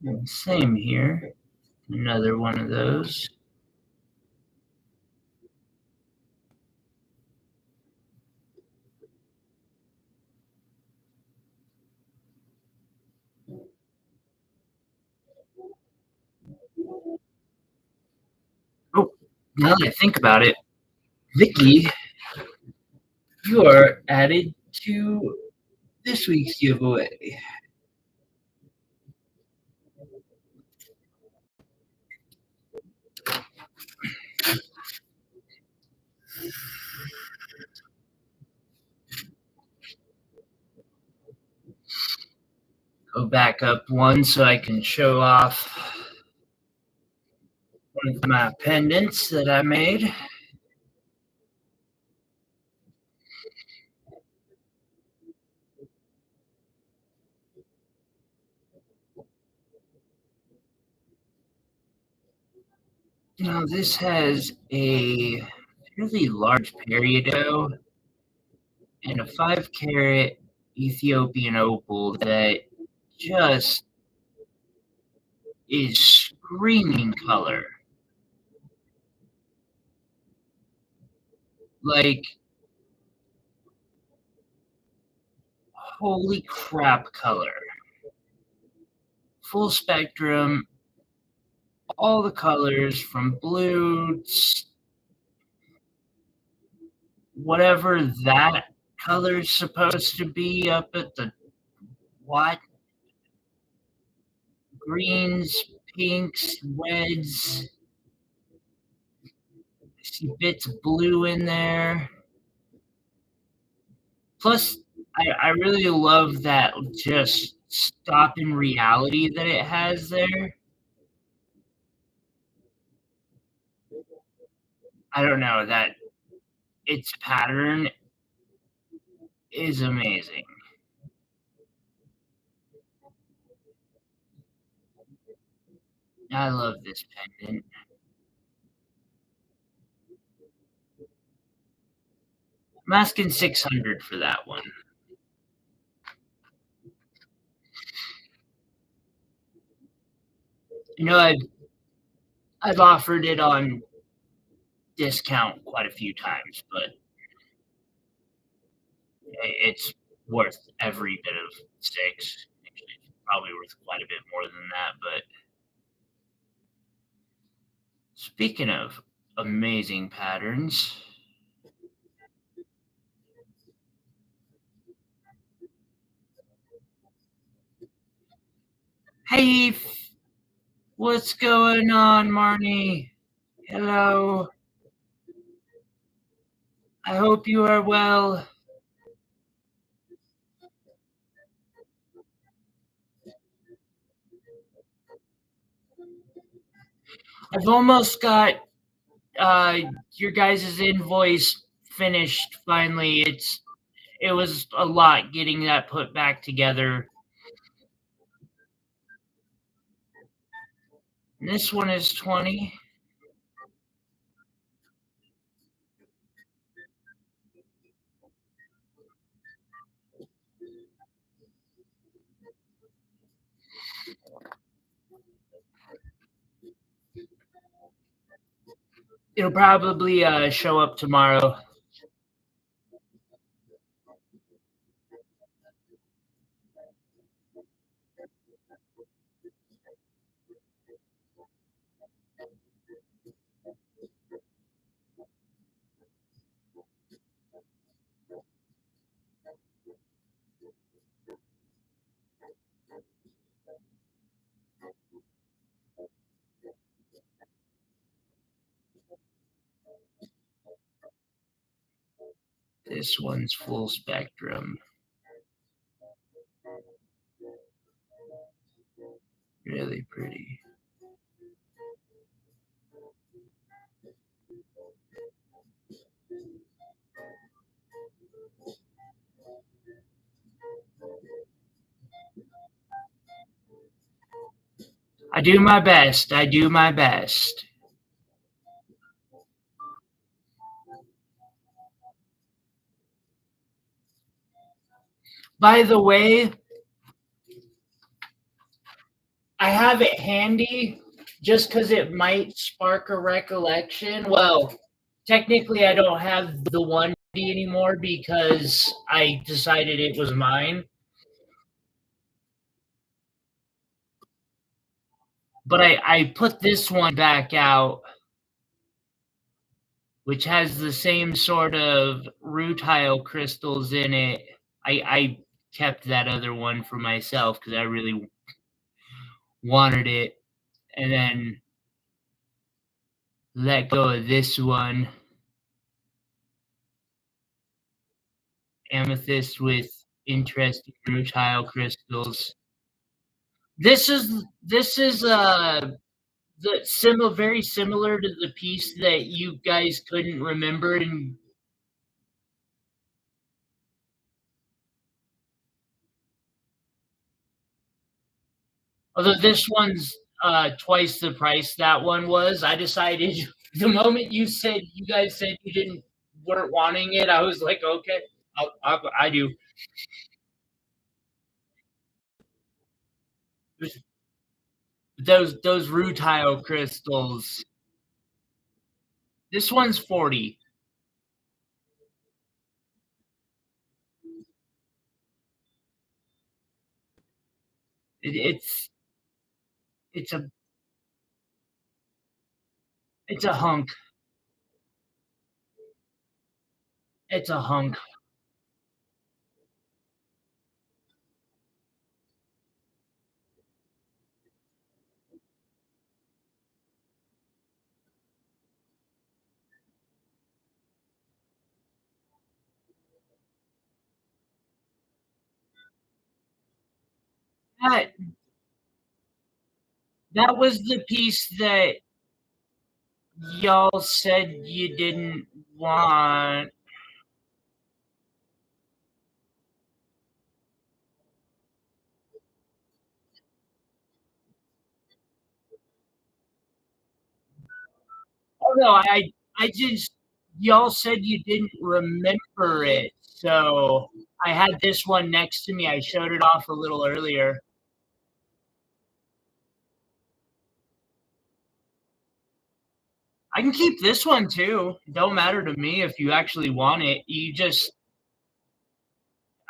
S1: And same here. Another one of those. Oh, now that I think about it, Vicky, you are added to this week's giveaway. Go back up one so I can show off one of my pendants that I made. Now this has a fairly large peridot and a 5 carat Ethiopian opal that just is screaming color. Like, holy crap color. Full spectrum, all the colors from blue, whatever that color's supposed to be up at the what? Greens, pinks, reds. I see bits of blue in there. Plus, I really love that just stop in reality that it has there. I don't know, that its pattern is amazing. I love this pendant. I'm asking 600 for that one. You know, I've offered it on discount quite a few times, but it's worth every bit of six. Actually, it's probably worth quite a bit more than that. But speaking of amazing patterns, hey, what's going on, Marnie? Hello. I hope you are well. I've almost got uh, your guys' invoice finished finally. It was a lot getting that put back together. And this one is 20. It'll probably show up tomorrow. This one's full spectrum. Really pretty. I do my best. I do my best. By the way, I have it handy just because it might spark a recollection. Well, technically, I don't have the 1D anymore because I decided it was mine. But I put this one back out, which has the same sort of rutile crystals in it. I kept that other one for myself because I really wanted it, and then let go of this one, amethyst with interesting rutile crystals. This is the very similar to the piece that you guys couldn't remember, and although this one's twice the price that one was. I decided the moment you guys said you didn't weren't wanting it, I was like, okay, I do. Those rutile crystals. This one's 40. It's it's a it's a hunk. It's a hunk. That that was the piece that y'all said you didn't want. Oh no, I just y'all said you didn't remember it, so I had this one next to me. I showed it off a little earlier. I can keep this one too. Don't matter to me if you actually want it. You just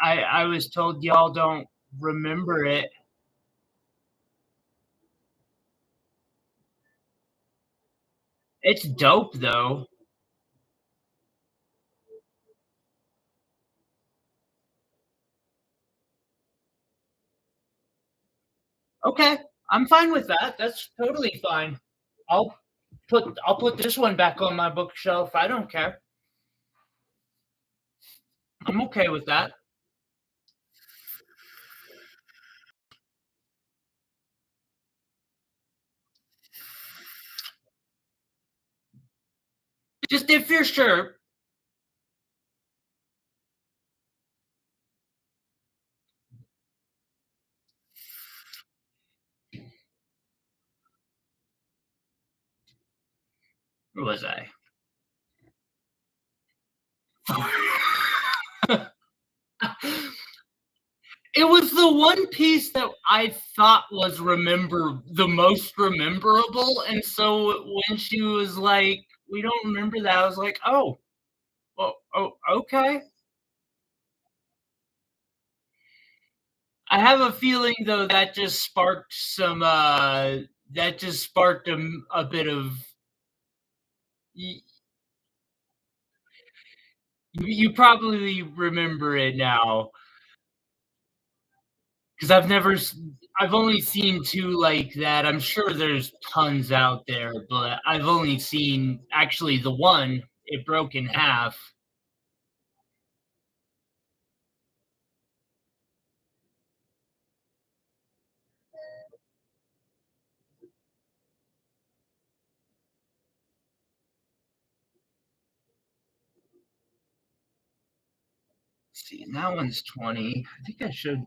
S1: I was told y'all don't remember it. It's dope though. Okay, I'm fine with that. That's totally fine. I'll I'll put this one back on my bookshelf. I don't care. I'm okay with that. Just if you're sure. Where was I? It was the one piece that I thought was the most rememberable, and so when she was like, "We don't remember that," I was like, "Oh, okay." I have a feeling though that just sparked a bit of you, you probably remember it now because I've only seen two like that. I'm sure there's tons out there, but I've only seen actually the one. It broke in half. Let's see, and that one's 20. I think I should.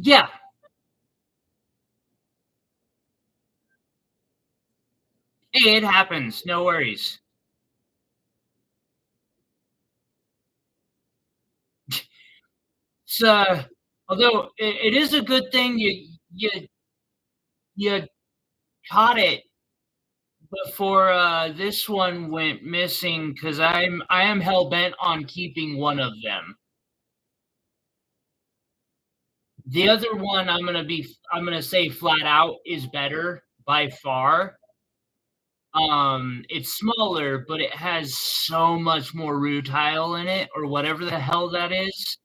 S1: Yeah, hey, it happens. No worries. It's, although it is a good thing you caught it before this one went missing because I am hell bent on keeping one of them. The other one I'm gonna say flat out is better by far. It's smaller, but it has so much more rutile in it, or whatever the hell that is.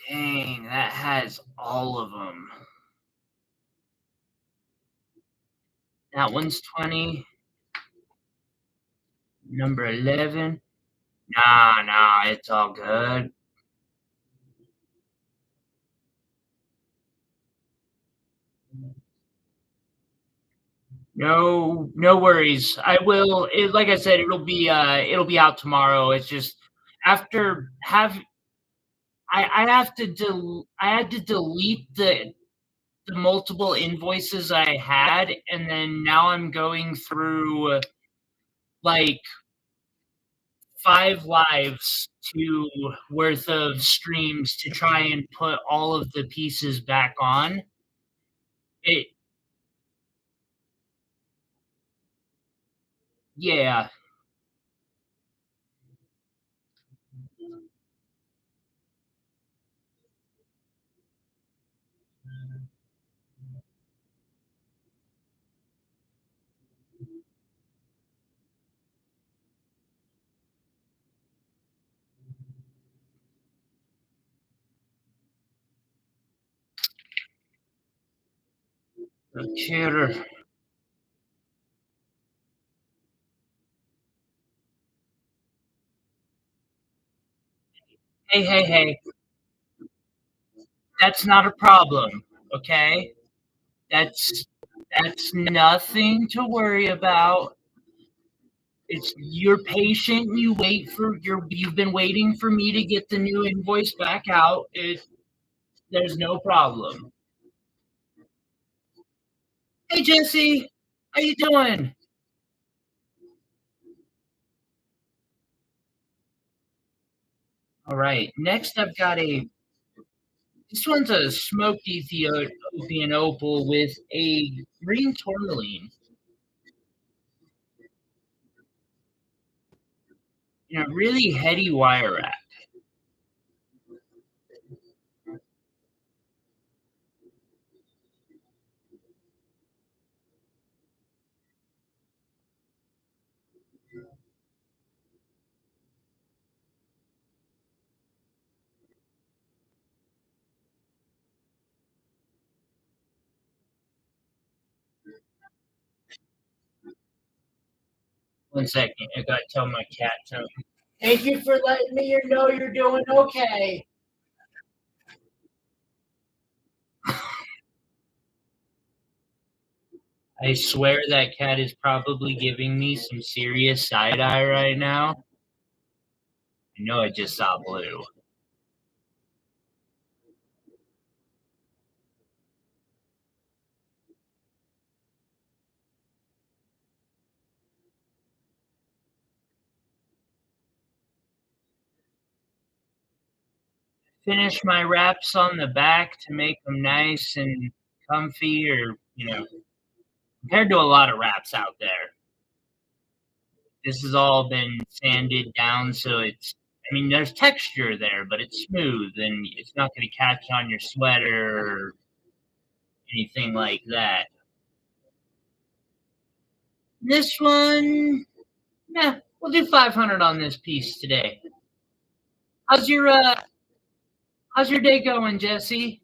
S1: Dang, that has all of them. That one's 20. Number 11. Nah, nah, it's all good. No, no worries. I will. Like I said, it'll be out tomorrow. It's just after have I have to I had to delete the multiple invoices I had, and then now I'm going through like 5 lives to worth of streams to try and put all of the pieces back on. It Yeah, computer. Hey, hey, hey. That's not a problem, okay? That's that's nothing to worry about. It's you're patient, you've been waiting for me to get the new invoice back out. There's no problem. Hey Jesse, how you doing? All right. Next I've got a this one's a smoked Ethiopian opal with a green tourmaline and a really heady wire wrap. 1 second, I gotta tell my cat something. Thank you for letting me know you're doing okay. I swear that cat is probably giving me some serious side eye right now. I know I just saw blue. Finish my wraps on the back to make them nice and comfy, or, compared to a lot of wraps out there. This has all been sanded down, so I mean, there's texture there, but it's smooth and it's not going to catch on your sweater or anything like that. This one, yeah, we'll do 500 on this piece today. How's your uh how's your day going, Jesse?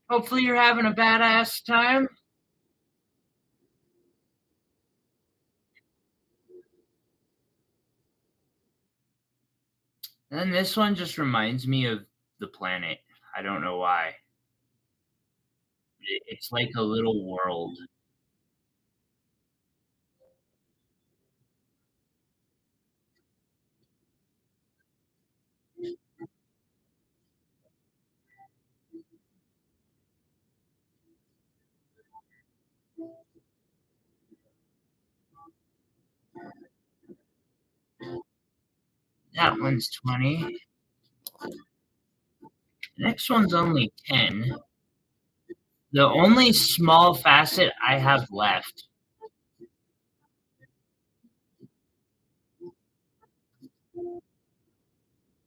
S1: Hopefully you're having a badass time. And this one just reminds me of the planet. I don't know why. It's like a little world. That one's 20. The next one's only 10. The only small facet I have left.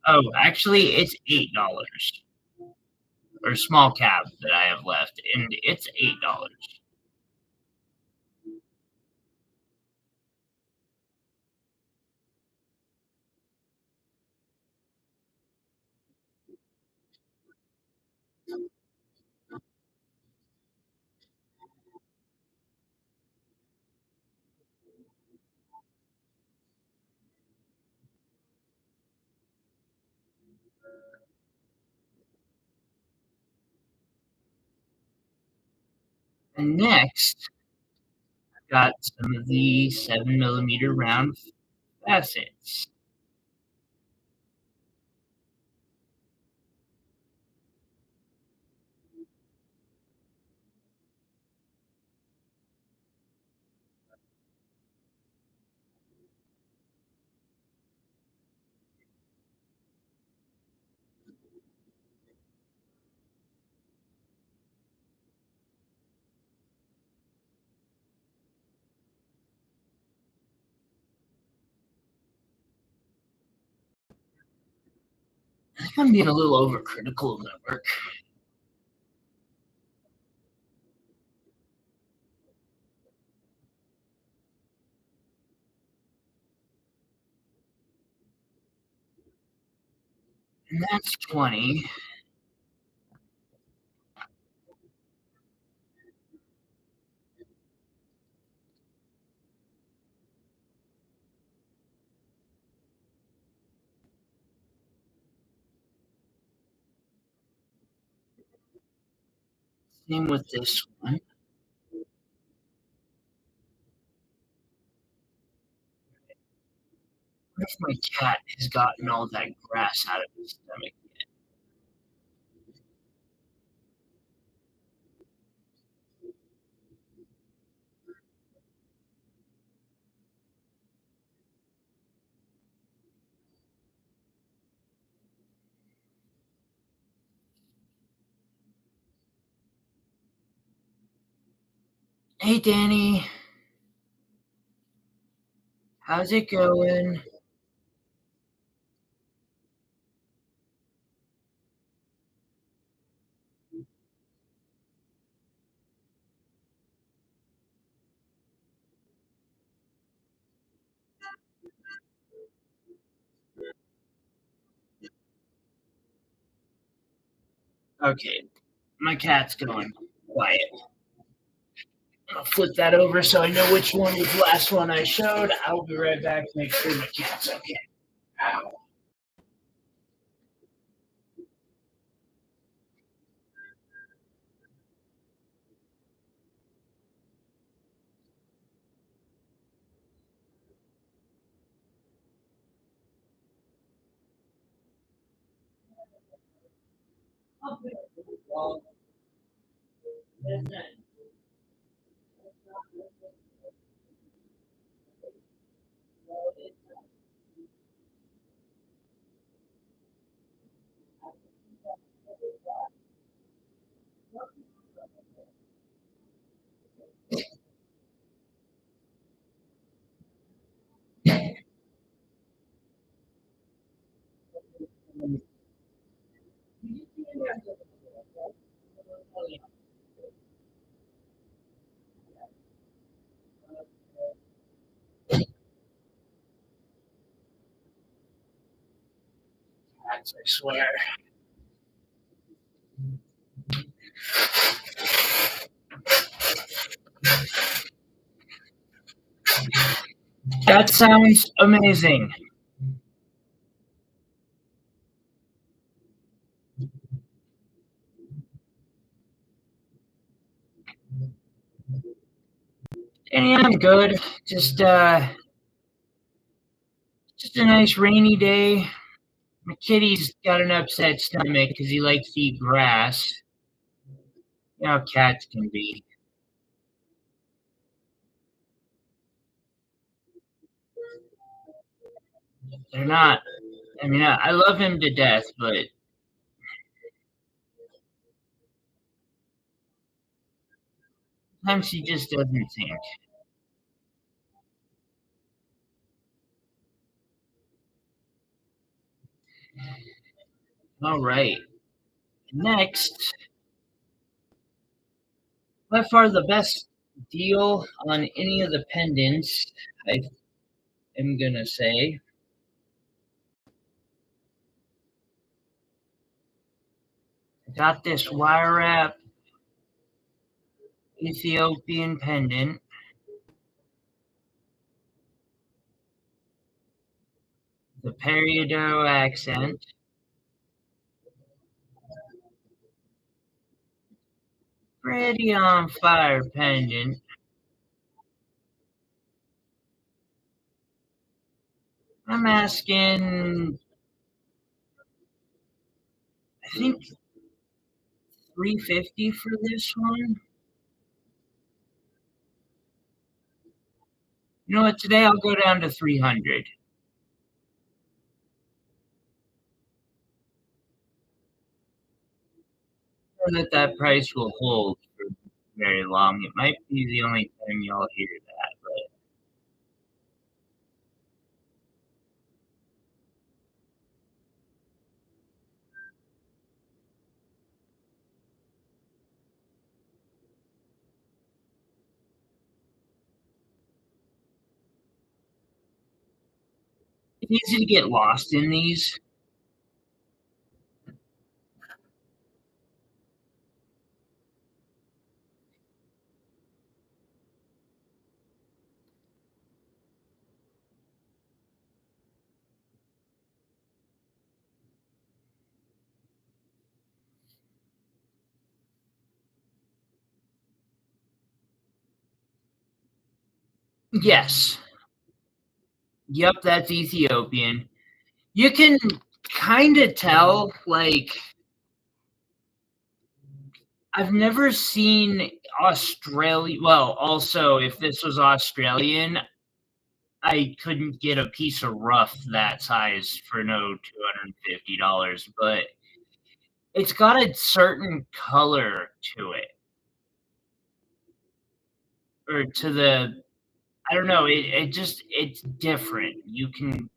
S1: Oh, actually, it's $8 or small cap that I have left, and it's $8. And next, I've got some of the 7 millimeter round facets. I think I'm being a little overcritical of my work. And that's 20. Same with this one. What if my cat has gotten all that grass out of his stomach? Hey, Danny, how's it going? Okay, my cat's going quiet. I'll flip that over so I know which one was the last one I showed. I'll be right back to make sure my cat's okay. Ow. Cats, I swear. That sounds amazing. Yeah, I'm good. Just a nice rainy day. My kitty's got an upset stomach because he likes to eat grass. You know how cats can be. They're not. I mean, I love him to death, but sometimes he just doesn't think. All right. Next, by far the best deal on any of the pendants, I am gonna say. I got this wire wrap Ethiopian pendant, the peridot accent, pretty on fire pendant. I'm asking, I think 350 for this one. You know what? Today I'll go down to 300. Know that price will hold for very long. It might be the only time y'all hear that, but it's easy to get lost in these. Yes. Yep, that's Ethiopian. You can kind of tell, like, I've never seen Australia. Well, also, if this was Australian, I couldn't get a piece of rough that size for no $250, but it's got a certain color to it, or to the, I don't know, it's different. You can,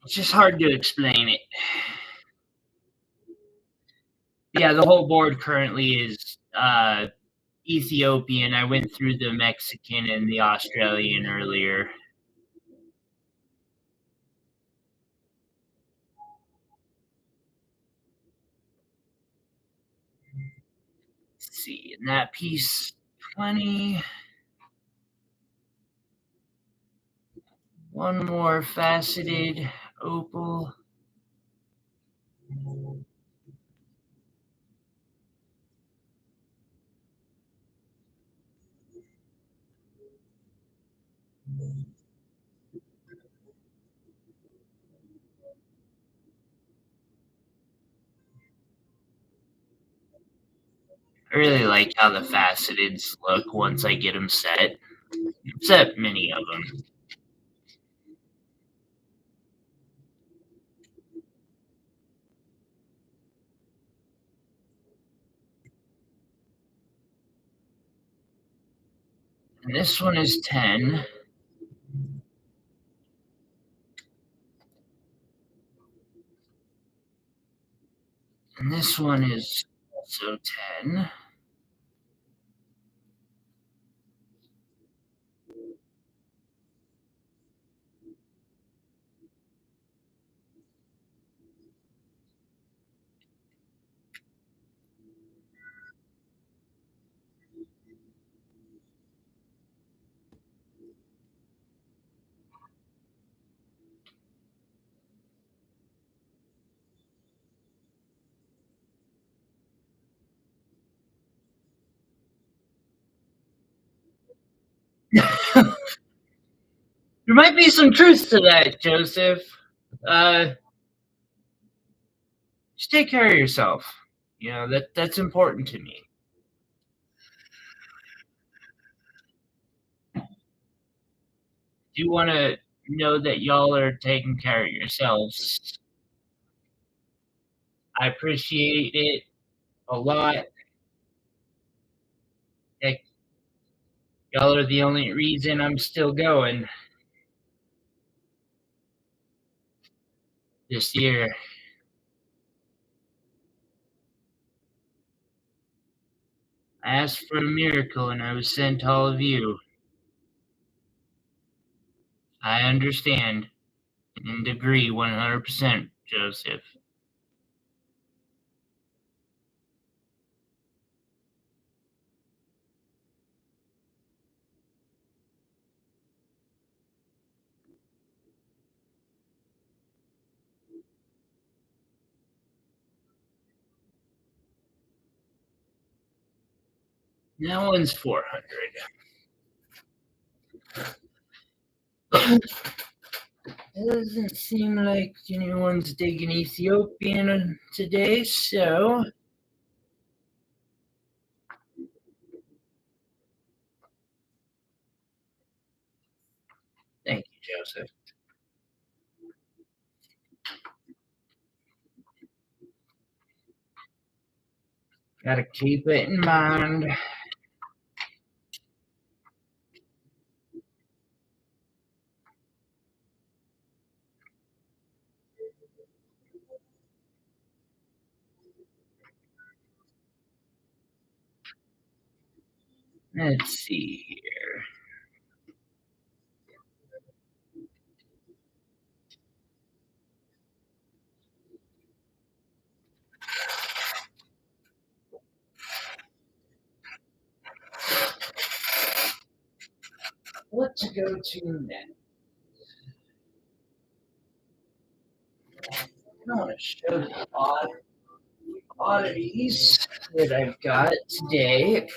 S1: it's just hard to explain it. Yeah, the whole board currently is Ethiopian. I went through the Mexican and the Australian earlier. Let's see, in that piece, 20. One more faceted opal. I really like how the faceteds look once I get them set. Set many of them. And this one is 10. And this one is also 10. There might be some truth to that, Joseph. Uh, just take care of yourself. You know, that's important to me. Do want to know that y'all are taking care of yourselves. I appreciate it a lot. Heck, y'all are the only reason I'm still going this year. I asked for a miracle and I was sent to all of you. I understand and agree 100%, Joseph. That one's 400. It doesn't seem like anyone's digging Ethiopian today, so thank you, Joseph. Gotta keep it in mind. Let's see here. What to go to next? I want to show the oddities that I've got today.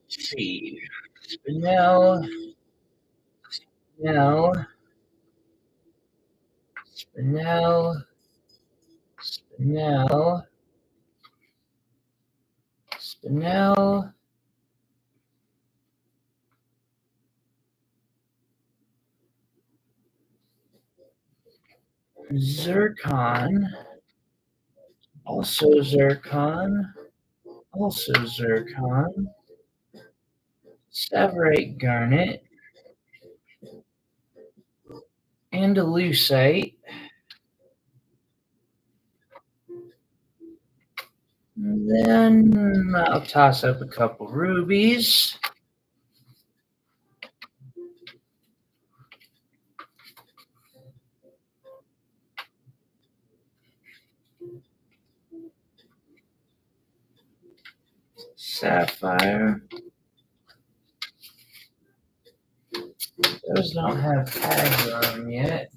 S1: Let's see. Spinel, Spinel, Spinel, Spinel, Spinel, Zircon, also Zircon, also Zircon, Sapphire garnet, Andalusite. Then I'll toss up a couple rubies. Sapphire. Those don't have tags on them yet.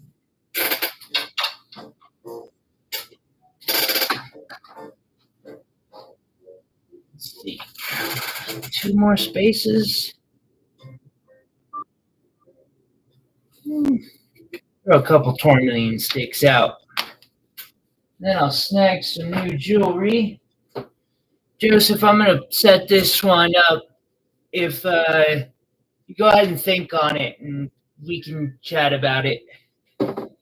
S1: Let's see. 2 more spaces. Throw a couple tourmaline sticks out. Then I'll snag some new jewelry. Joseph, I'm going to set this one up. If you go ahead and think on it, and we can chat about it. Let's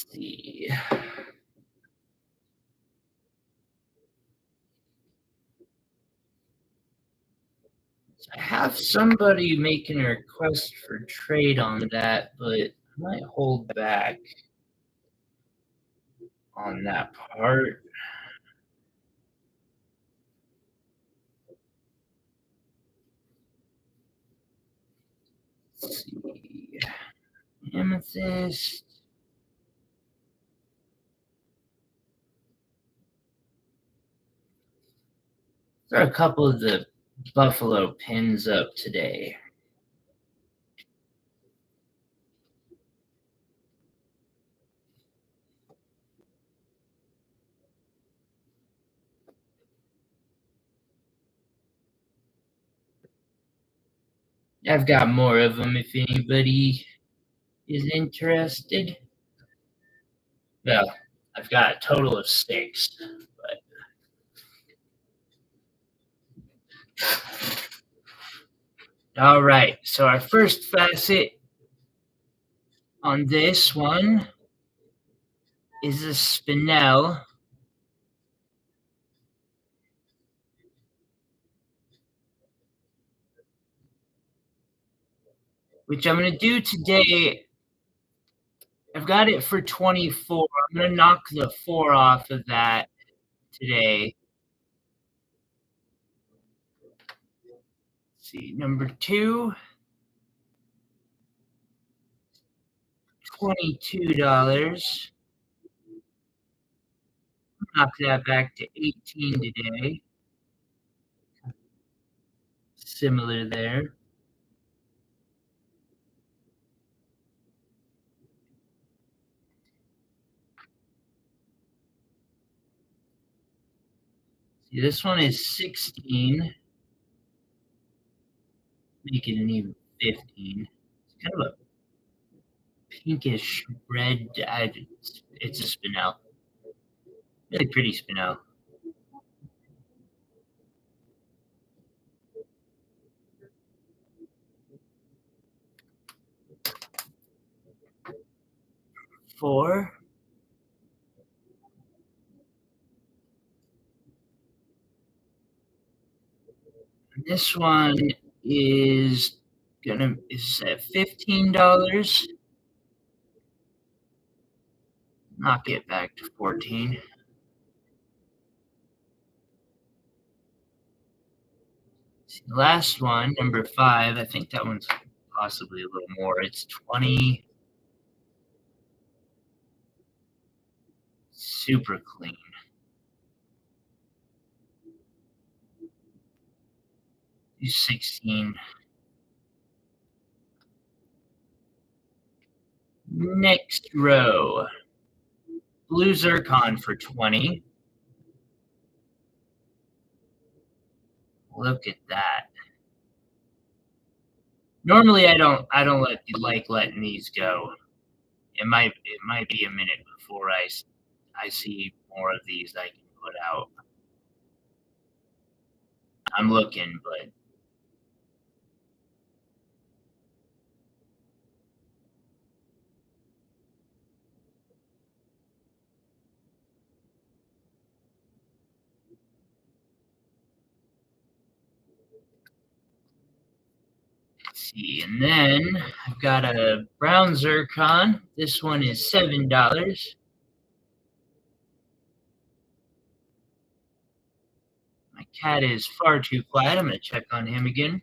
S1: see. I have somebody making a request for trade on that, but I might hold back on that part. Let's see. Amethyst. There are a couple of the buffalo pins up today. I've got more of them if anybody is interested. Well, I've got a total of 6, but all right. So our first facet on this one is a spinel, which I'm going to do today. I've got it for 24. I'm going to knock the 4 off of that today. Let's see, number 2, $22. Knock that back to 18 today. Similar there. See, this one is 16. Make it an even 15. It's kind of a pinkish red. It's a spinel. Really pretty spinel. Four. This one is at $15. Knock it back to 14. See, the last one, number 5, I think that one's possibly a little more. It's 20. Super clean. Use 16. Next row. Blue Zircon for 20. Look at that. Normally I don't like letting these go. It might be a minute before I see more of these I can put out. I'm looking, but let's see. And then I've got a brown Zircon. This one is $7. My cat is far too quiet. I'm going to check on him again.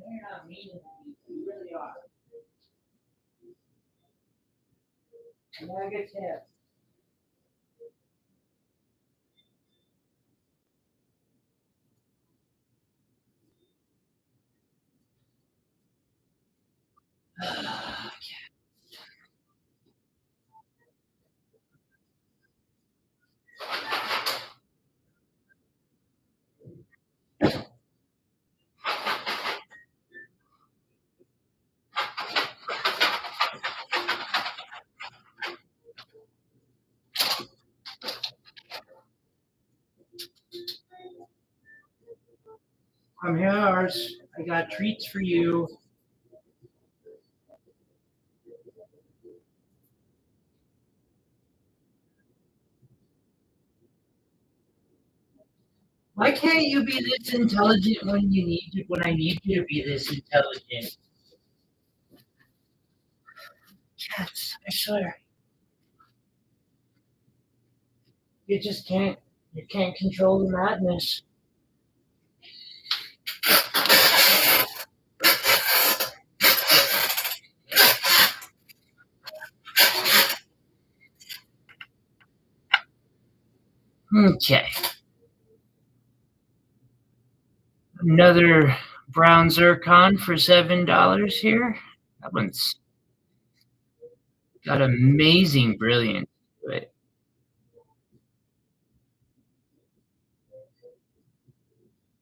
S1: You're not mean to me. You really are. Negative. Come here, ours. I got treats for you. Why can't you be this intelligent when when I need you to be this intelligent? Cats, I swear. You just can't control the madness. Okay. Another brown zircon for $7 here. That one's got amazing brilliance to it.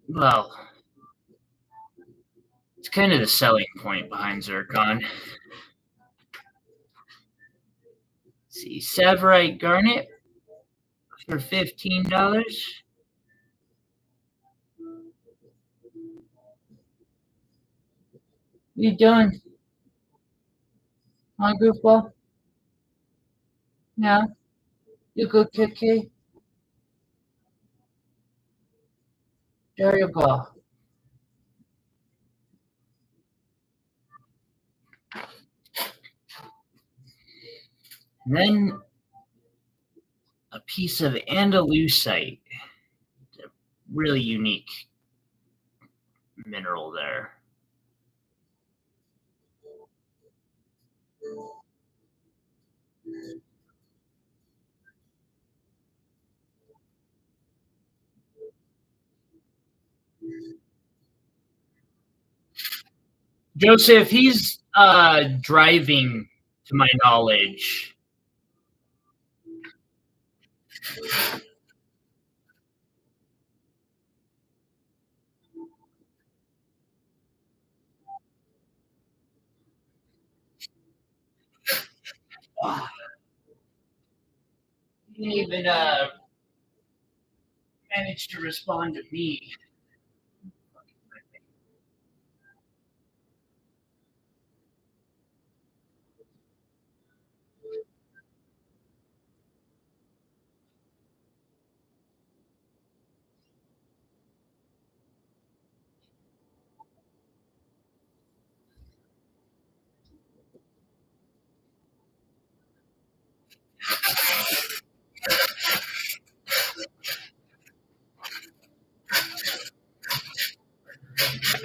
S1: Well, it's kind of the selling point behind zircon. Let's see, Savorite garnet for $15. What you doing? On goofball? Yeah. You go Kiki? There you go. And then a piece of andalusite. A really unique mineral there. Joseph, he's driving to my knowledge. Oh, he didn't even manage to respond to me.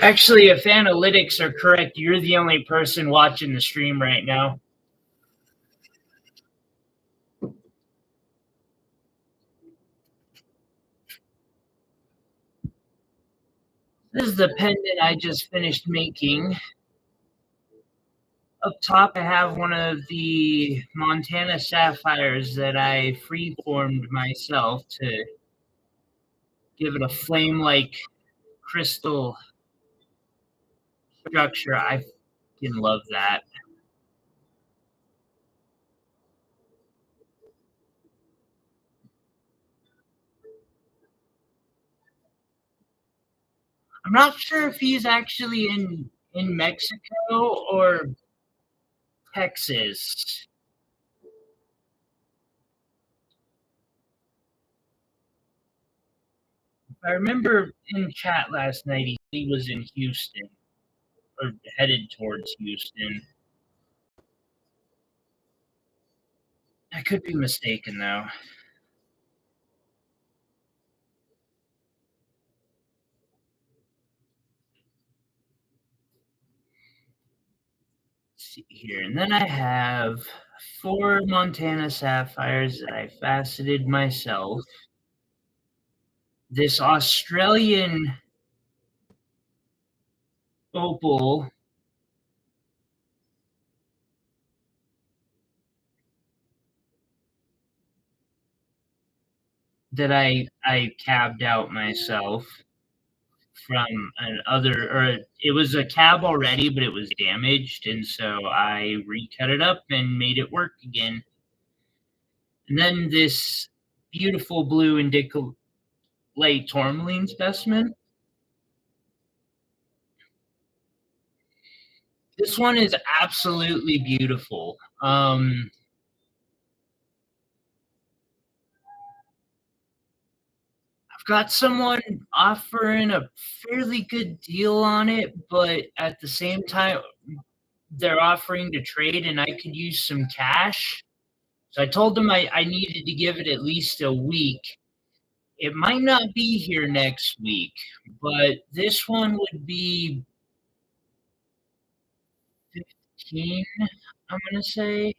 S1: Actually, if analytics are correct, you're the only person watching the stream right now. This is the pendant I just finished making. Up top, I have one of the Montana Sapphires that I free-formed myself to give it a flame-like crystal structure. I fucking love that. I'm not sure if he's actually in Mexico or Texas. I remember in chat last night he was in Houston or headed towards Houston. I could be mistaken though. Let's see here, and then I have 4 Montana Sapphires that I faceted myself. This Australian opal that I cabbed out myself from an other, or it was a cab already, but it was damaged, and so I recut it up and made it work again. And then this beautiful blue indicolite tourmaline specimen. This one is absolutely beautiful. I've got someone offering a fairly good deal on it, but at the same time, they're offering to trade and I could use some cash. So I told them I needed to give it at least a week. It might not be here next week, but this one would be 15, I'm going to say,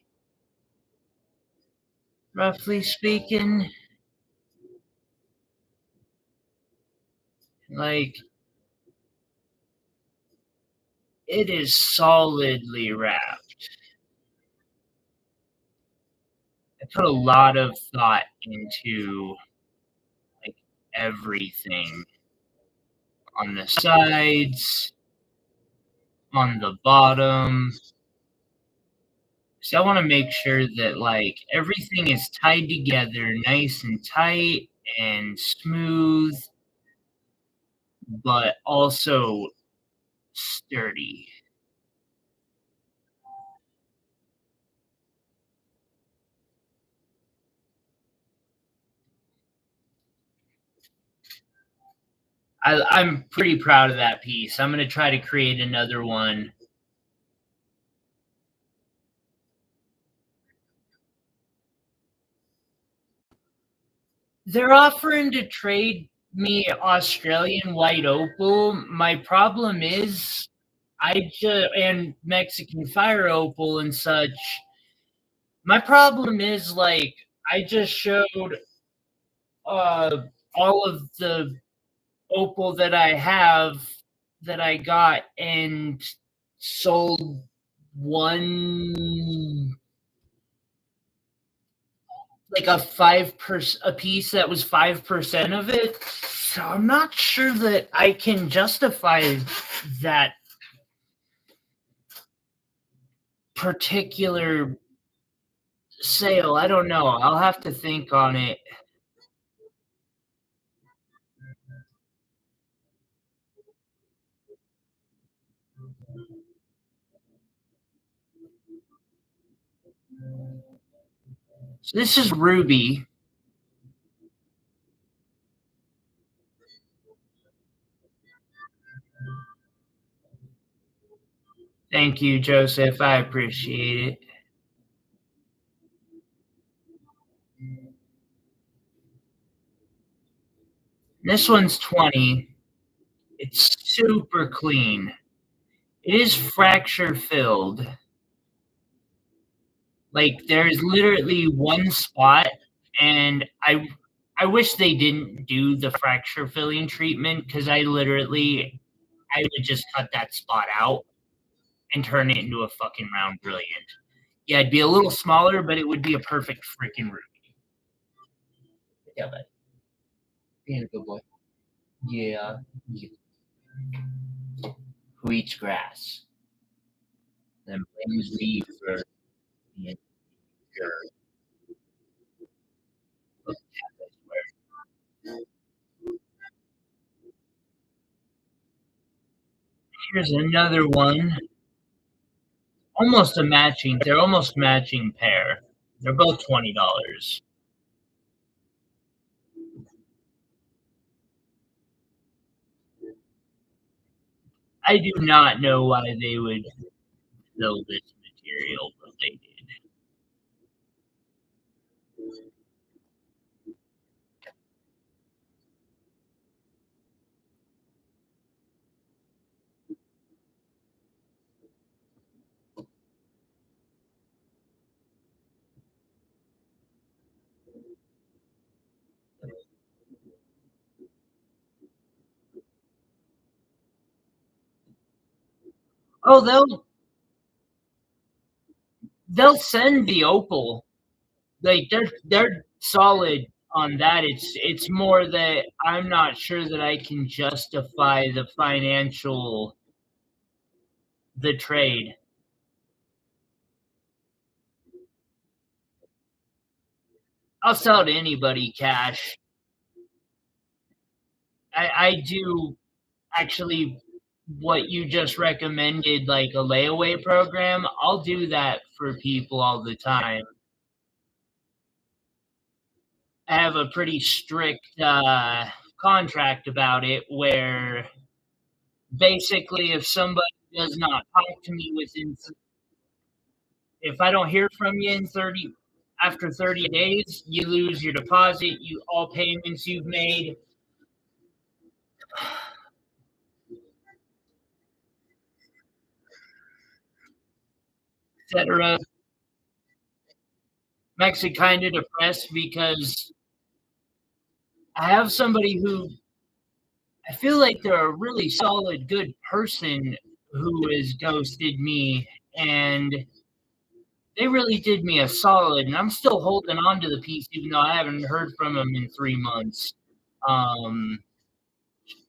S1: roughly speaking. Like, it is solidly wrapped. I put a lot of thought into like everything on the sides, on the bottom. So I want to make sure that like everything is tied together nice and tight and smooth, but also sturdy. I'm pretty proud of that piece. I'm going to try to create another one. They're offering to trade me Australian white opal. My problem is I just and Mexican fire opal and such. My problem is like I just showed uh all of the opal that I have that I got and sold one like a 5% a piece that was 5% of it. So I'm not sure that I can justify that particular sale. I don't know. I'll have to think on it. So this is ruby. Thank you, Joseph. I appreciate it. This one's 20. It's super clean. It is fracture filled. Like there's literally one spot, and I wish they didn't do the fracture filling treatment because I would just cut that spot out and turn it into a fucking round brilliant. Yeah, it'd be a little smaller, but it would be a perfect freaking ruby. Yeah, but being a good boy. Yeah. Who eats grass? Then blames me for being sure. Here's another one. Almost a matching. They're almost matching pair. They're both $20. I do not know why they would sell this material, but they did. Oh, they'll send the opal. Like they're solid on that. It's more that I'm not sure that I can justify the trade. I'll sell to anybody cash. I do actually what you just recommended, like a layaway program. I'll do that for people all the time. I have a pretty strict contract about it where basically if somebody does not talk to me if I don't hear from you in 30 after 30 days, you lose your deposit, you all payments you've made, etc. I'm actually kind of depressed because I have somebody who I feel like they're a really solid, good person who has ghosted me, and they really did me a solid. And I'm still holding on to the piece, even though I haven't heard from them in 3 months. Um,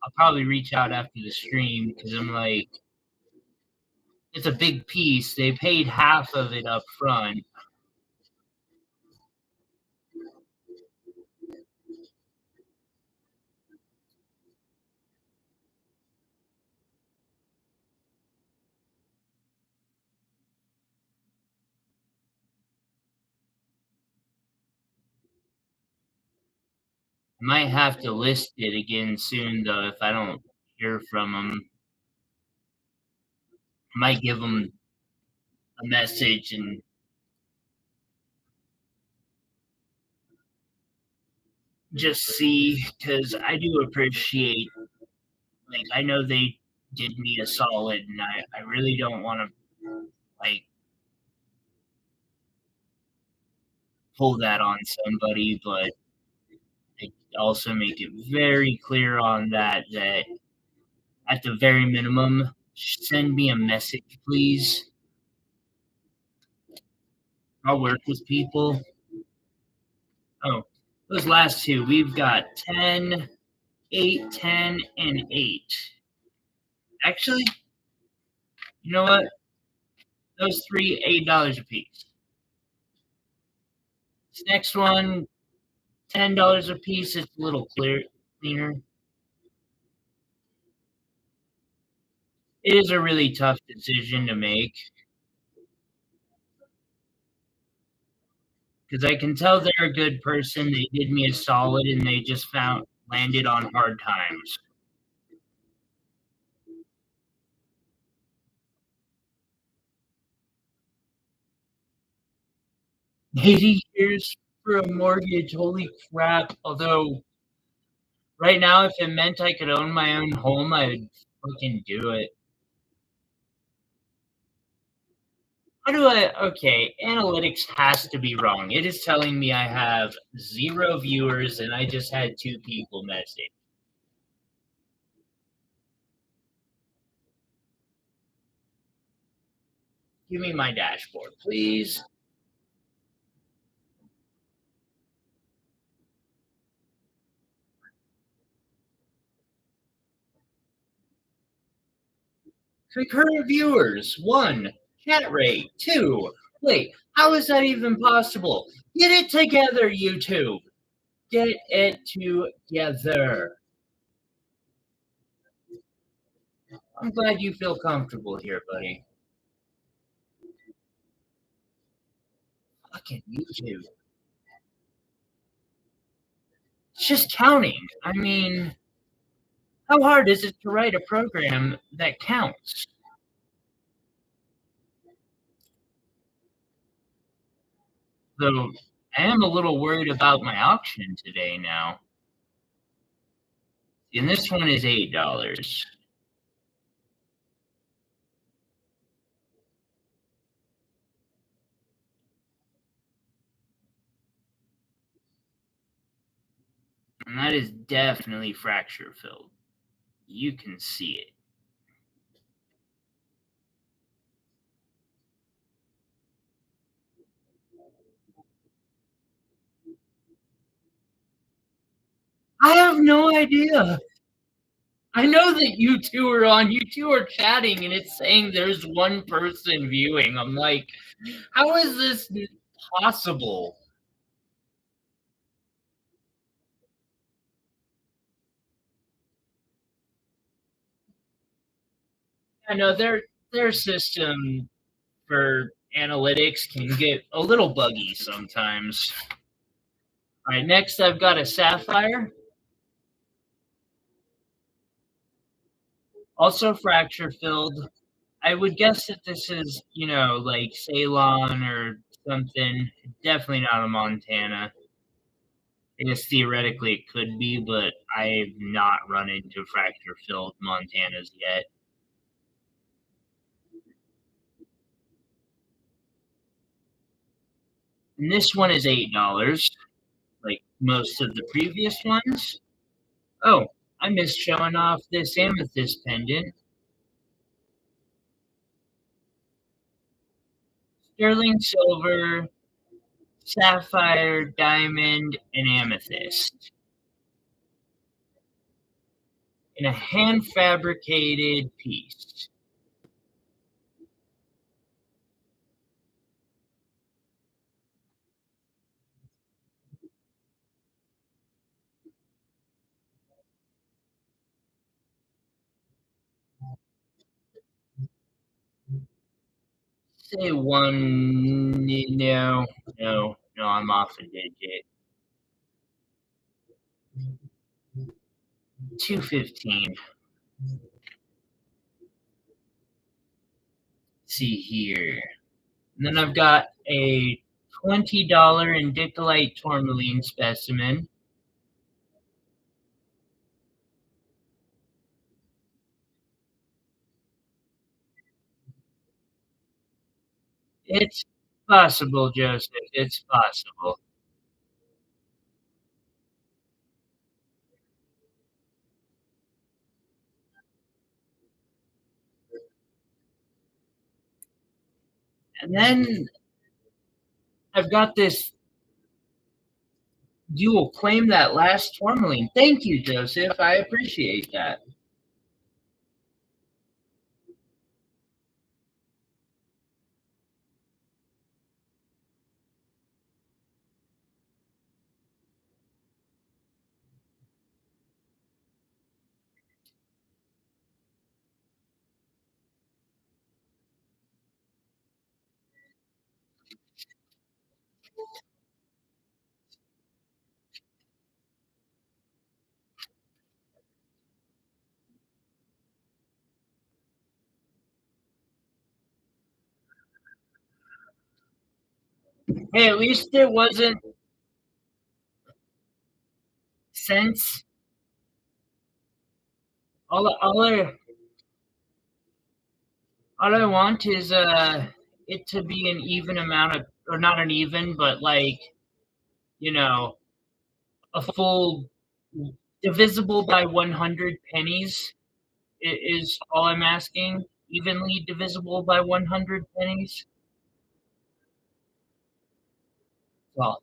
S1: I'll probably reach out after the stream because I'm like, it's a big piece. They paid half of it up front. I might have to list it again soon, though, if I don't hear from them. I might give them a message and just see, because I do appreciate, like, I know they did me a solid, and I really don't want to, like, pull that on somebody, but I also make it very clear on that at the very minimum, send me a message, please. I'll work with people. Oh, those last two, we've got 10, 8, 10, and 8. Actually, you know what? Those three, $8 a piece. This next one, $10 a piece. It's a little cleaner. It is a really tough decision to make because I can tell they're a good person. They did me a solid, and they just landed on hard times. $80 for a mortgage. Holy crap. Although, right now, if it meant I could own my own home, I would fucking do it. How do I? Okay, analytics has to be wrong. It is telling me I have 0 viewers and I just had 2 people message. Give me my dashboard, please. Concurrent viewers, 1. Chat rate, 2. Wait, how is that even possible? Get it together, YouTube. Get it together. I'm glad you feel comfortable here, buddy. Fucking YouTube. It's just counting. I mean, how hard is it to write a program that counts? So I am a little worried about my auction today now. And this one is $8. And that is definitely fracture filled. You can see it. I have no idea. I know that you two are on. You two are chatting, and it's saying there's one person viewing. I'm like, how is this possible? I know their system for analytics can get a little buggy sometimes. All right, next I've got a sapphire. Also fracture filled. I would guess that this is, like Ceylon or something. Definitely not a Montana. I guess theoretically it could be, but I've not run into fracture filled Montanas yet. And this one is $8, like most of the previous ones. Oh, I miss showing off this amethyst pendant. Sterling silver, sapphire, diamond, and amethyst in a hand fabricated piece. Say one. No, no, I'm off a digit. 215. See here. And then I've got a $20 indicolite tourmaline specimen. It's possible, Joseph. It's possible. And then I've got this. You will claim that last tourmaline. Thank you, Joseph. I appreciate that. Hey, at least it wasn't since all I want is it to be an even amount of, or not an even, but like, you know, a full divisible by 100 pennies is all I'm asking. Evenly divisible by 100 pennies. Well,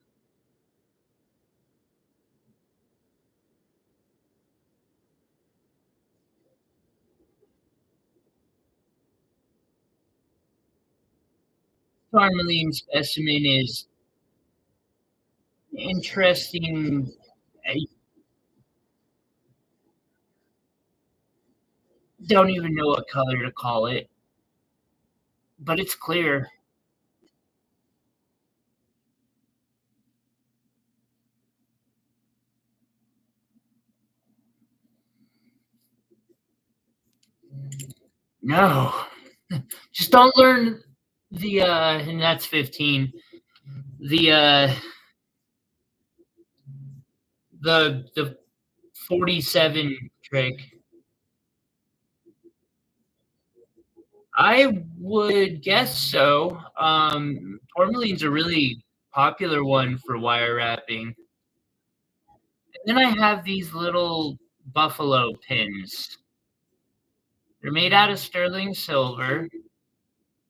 S1: tourmaline specimen is interesting. I don't even know what color to call it, but it's clear. No, just don't learn the and that's 15. The the 47 trick. I would guess so. Tourmaline's a really popular one for wire wrapping. And then I have these little buffalo pins. They're made out of sterling silver.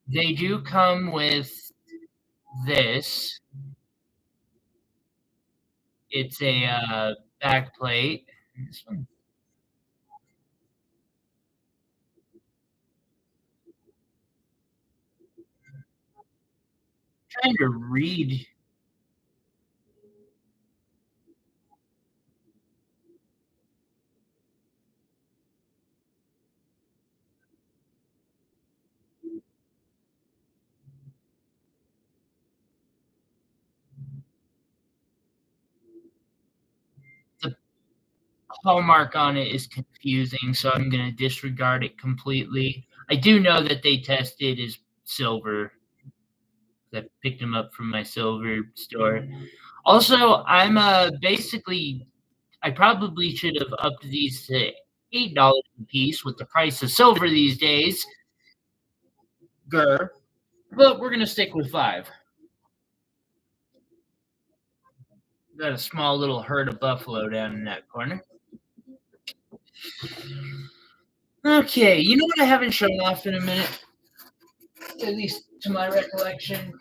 S1: They do come with this. It's a back plate. This one, trying to read the hallmark on it is confusing, so I'm going to disregard it completely. I do know that they tested as silver. I picked them up from my silver store. Also, I'm basically, I probably should have upped these to $8 a piece with the price of silver these days. Grr. But we're gonna stick with 5. Got a small little herd of buffalo down in that corner. Okay, you know what I haven't shown off in a minute? At least to my recollection,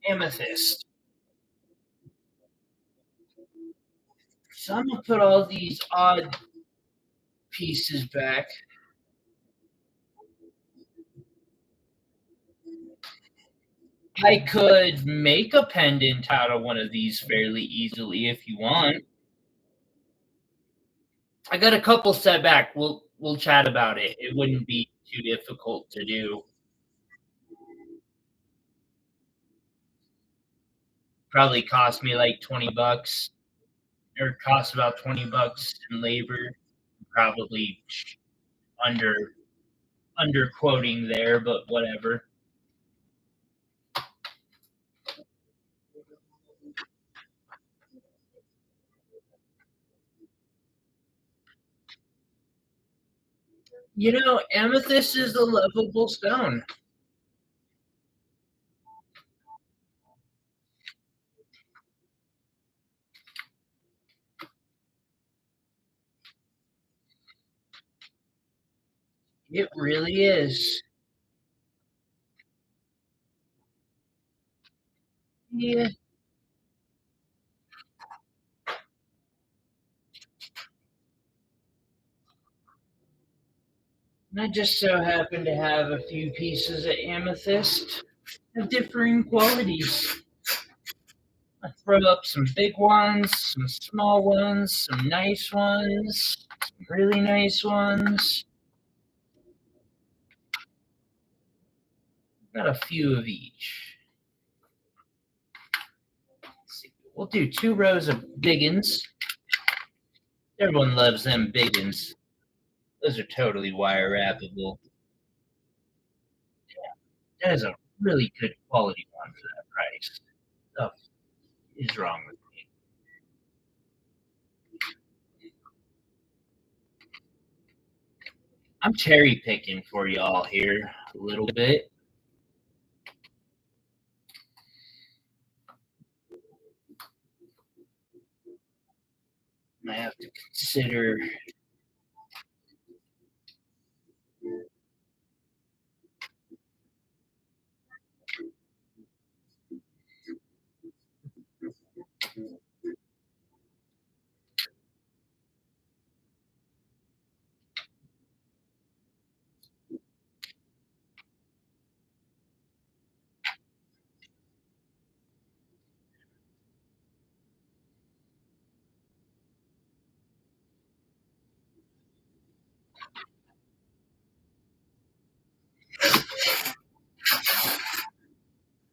S1: amethyst. So I'm gonna put all these odd pieces back. I could make a pendant out of one of these fairly easily if you want. I got a couple set back. We'll chat about it. It wouldn't be too difficult to do. Probably cost me like $20, or cost about $20 in labor. Probably under under quoting there, but whatever. You know, amethyst is a lovable stone. It really is. Yeah. And I just so happen to have a few pieces of amethyst of differing qualities. I throw up some big ones, some small ones, some nice ones, some really nice ones. Got a few of each. Let's see. We'll do 2 rows of biggins. Everyone loves them biggins. Those are totally wire wrappable. That is a really good quality one for that price. Stuff is wrong with me. I'm cherry picking for y'all here a little bit. I have to consider.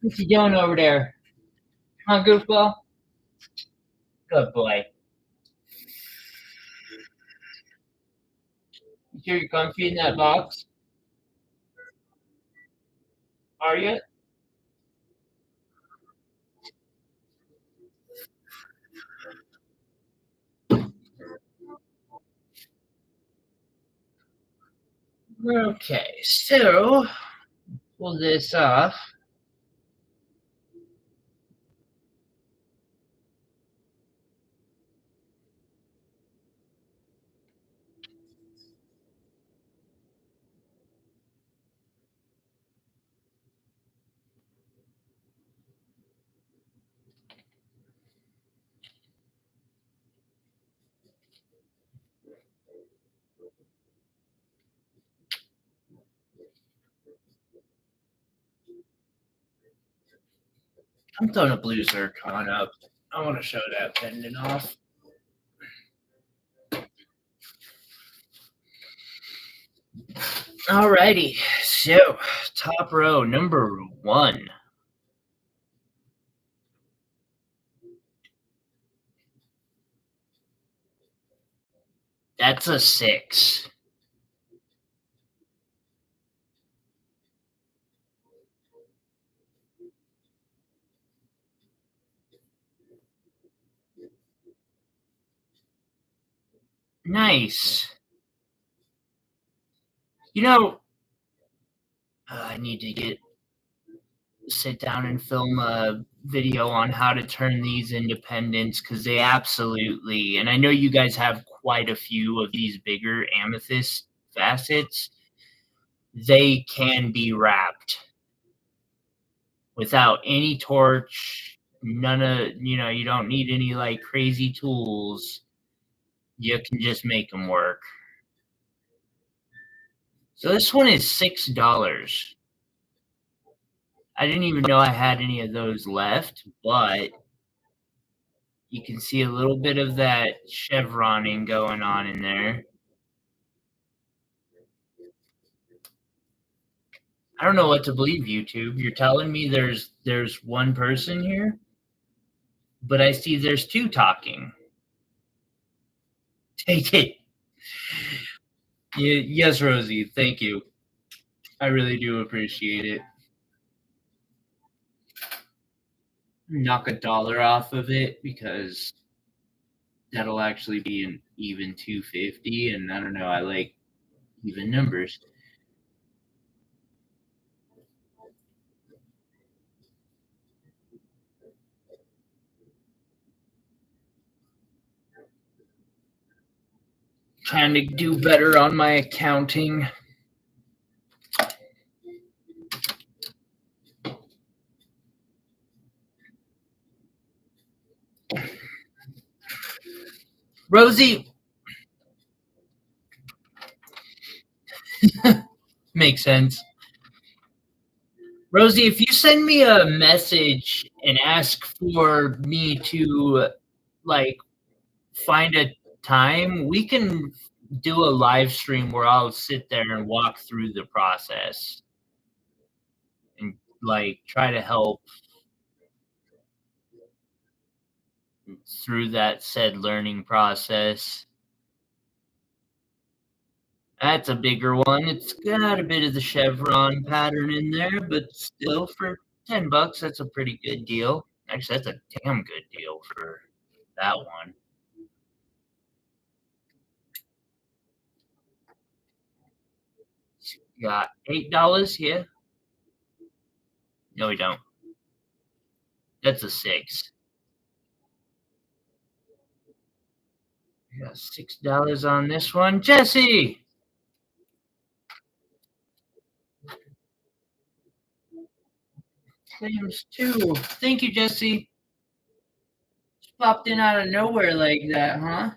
S1: What you doing over there? Huh, goofball? Good boy. You sure you're comfy in that box? Are you? Okay, so pull this off. I'm throwing a blue zircon up. I want to show that pendant off. Alrighty, so top row number 1. That's a 6. Nice. You know, I need to get sit down and film a video on how to turn these into pendants because they absolutely, and I know you guys have quite a few of these bigger amethyst facets, they can be wrapped without any torch, none of, you don't need any like crazy tools. You can just make them work. So this one is $6. I didn't even know I had any of those left, but you can see a little bit of that chevroning going on in there. I don't know what to believe, YouTube. You're telling me there's one person here, but I see there's two talking. Take it. Yes, Rosie. Thank you. I really do appreciate it. Knock $1 off of it because that'll actually be an even 250, and I don't know. I like even numbers. Trying to do better on my accounting. Rosie, makes sense. Rosie, if you send me a message and ask for me to like find a time, we can do a live stream where I'll sit there and walk through the process and like try to help through that said learning process. That's a bigger one. It's got a bit of the chevron pattern in there, but still for $10, that's a pretty good deal. Actually, that's a damn good deal for that one. You got $8, yeah? No, we don't. That's a 6. We got $6 on this one. Jesse! Claims 2. Thank you, Jesse. Just popped in out of nowhere like that, huh?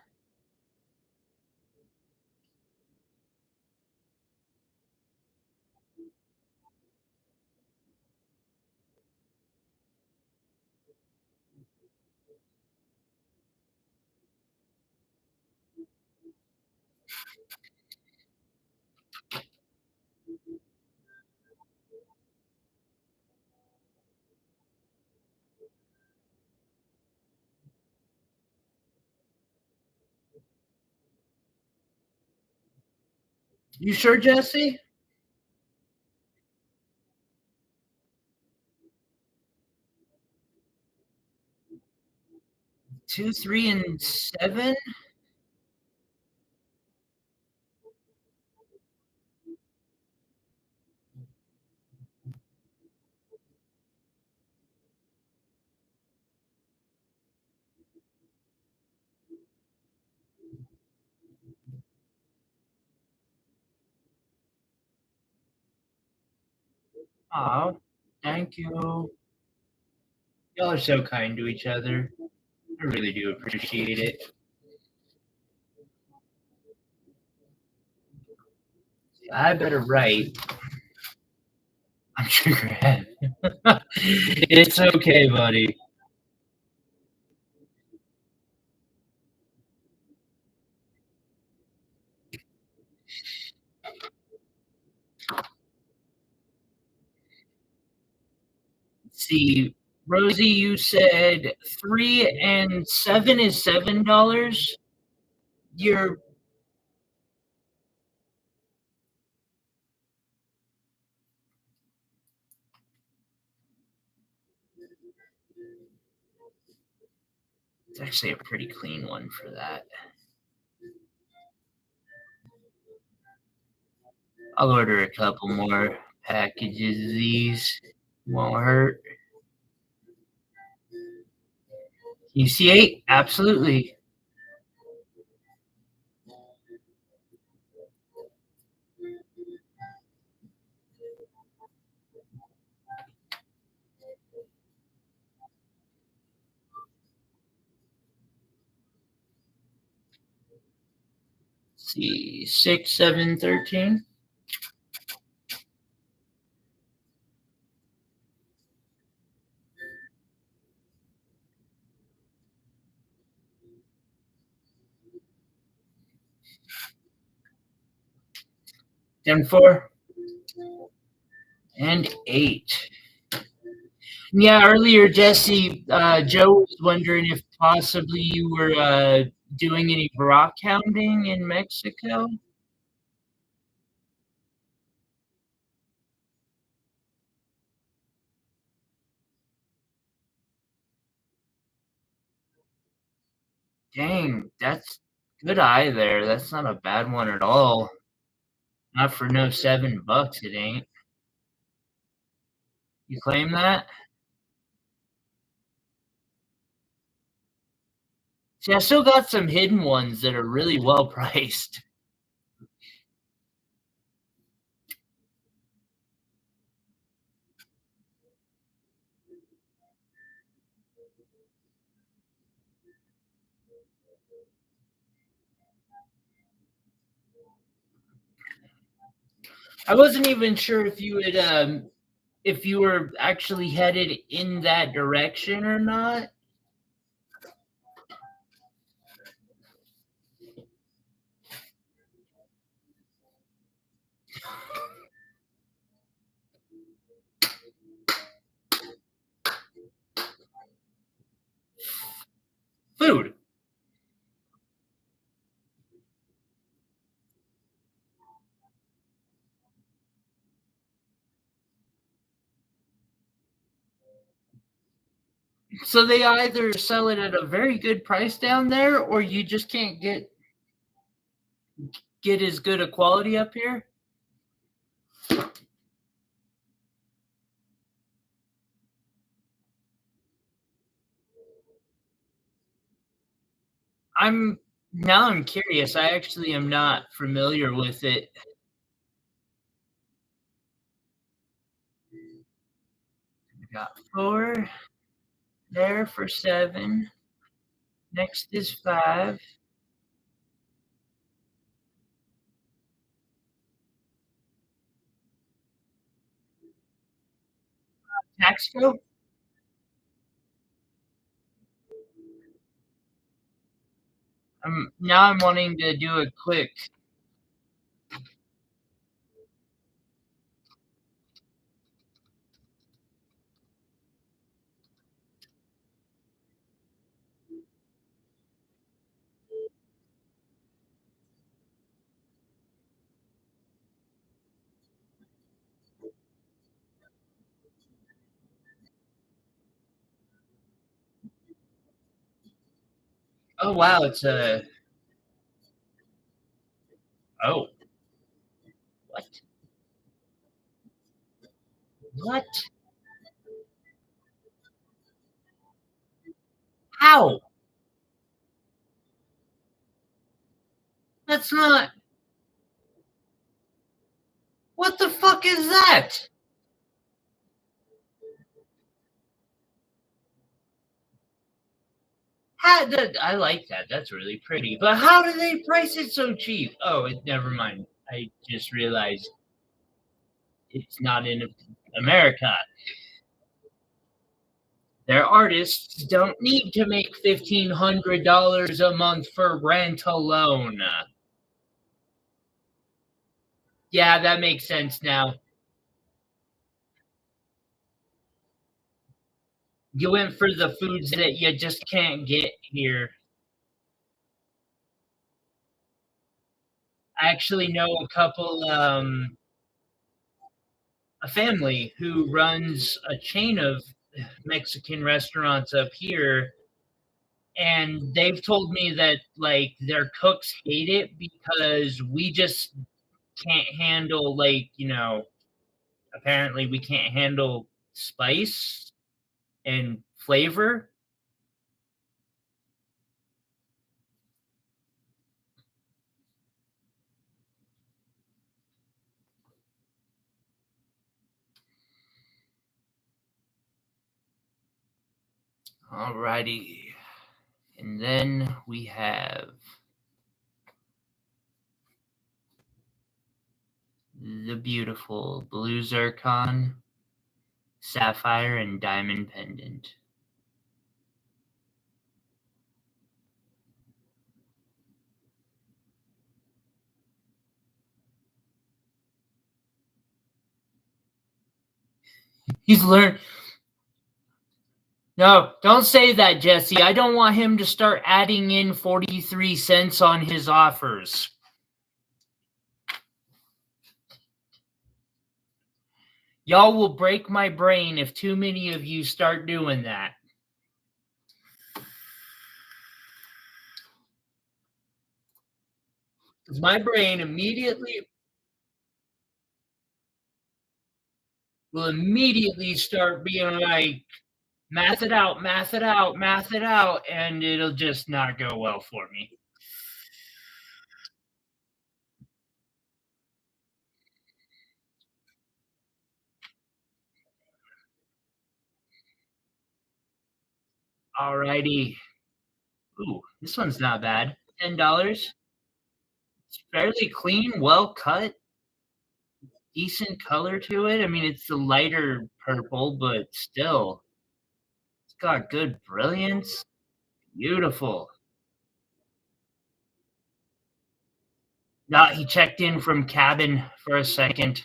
S1: You sure, Jesse? 2, 3, and 7? Oh, thank you. Y'all are so kind to each other. I really do appreciate it. I better write. I'm triggerhead. It's okay, buddy. See, Rosie, you said 3 and 7 is $7. You're it's actually a pretty clean one for that. I'll order a couple more packages of these. Won't hurt. UC8, absolutely. Let's see, 6, 7, 13. 10, 4, and 8. Yeah, earlier, Jesse, Joe was wondering if possibly you were doing any rock hounding in Mexico. Dang, that's good eye there. That's not a bad one at all. Not for no $7, it ain't. You claim that? See, I still got some hidden ones that are really well priced. I wasn't even sure if you were actually headed in that direction or not. Food. So they either sell it at a very good price down there, or you just can't get as good a quality up here. I'm curious. I actually am not familiar with it. I got 4 there for 7. Next is 5. Taxco. I'm wanting to do a quick. Oh wow, it's a. Oh, what? What? How? That's not. What the fuck is that? I like that. That's really pretty. But how do they price it so cheap? Oh, never mind. I just realized it's not in America. Their artists don't need to make $1,500 a month for rent alone. Yeah, that makes sense now. You went for the foods that you just can't get here. I actually know a family who runs a chain of Mexican restaurants up here, and they've told me that like their cooks hate it because we just can't handle apparently we can't handle spice and flavor. Alrighty. And then we have the beautiful blue zircon, sapphire, and diamond pendant. He's learned. No, don't say that, Jesse. I don't want him to start adding in 43 cents on his offers. Y'all will break my brain if too many of you start doing that. Because my brain will immediately start being like, math it out, math it out, math it out, and it'll just not go well for me. Alrighty. Ooh, this one's not bad. $10. It's fairly clean, well cut, decent color to it. I mean, it's a lighter purple, but still, it's got good brilliance. Beautiful. He checked in from cabin for a second.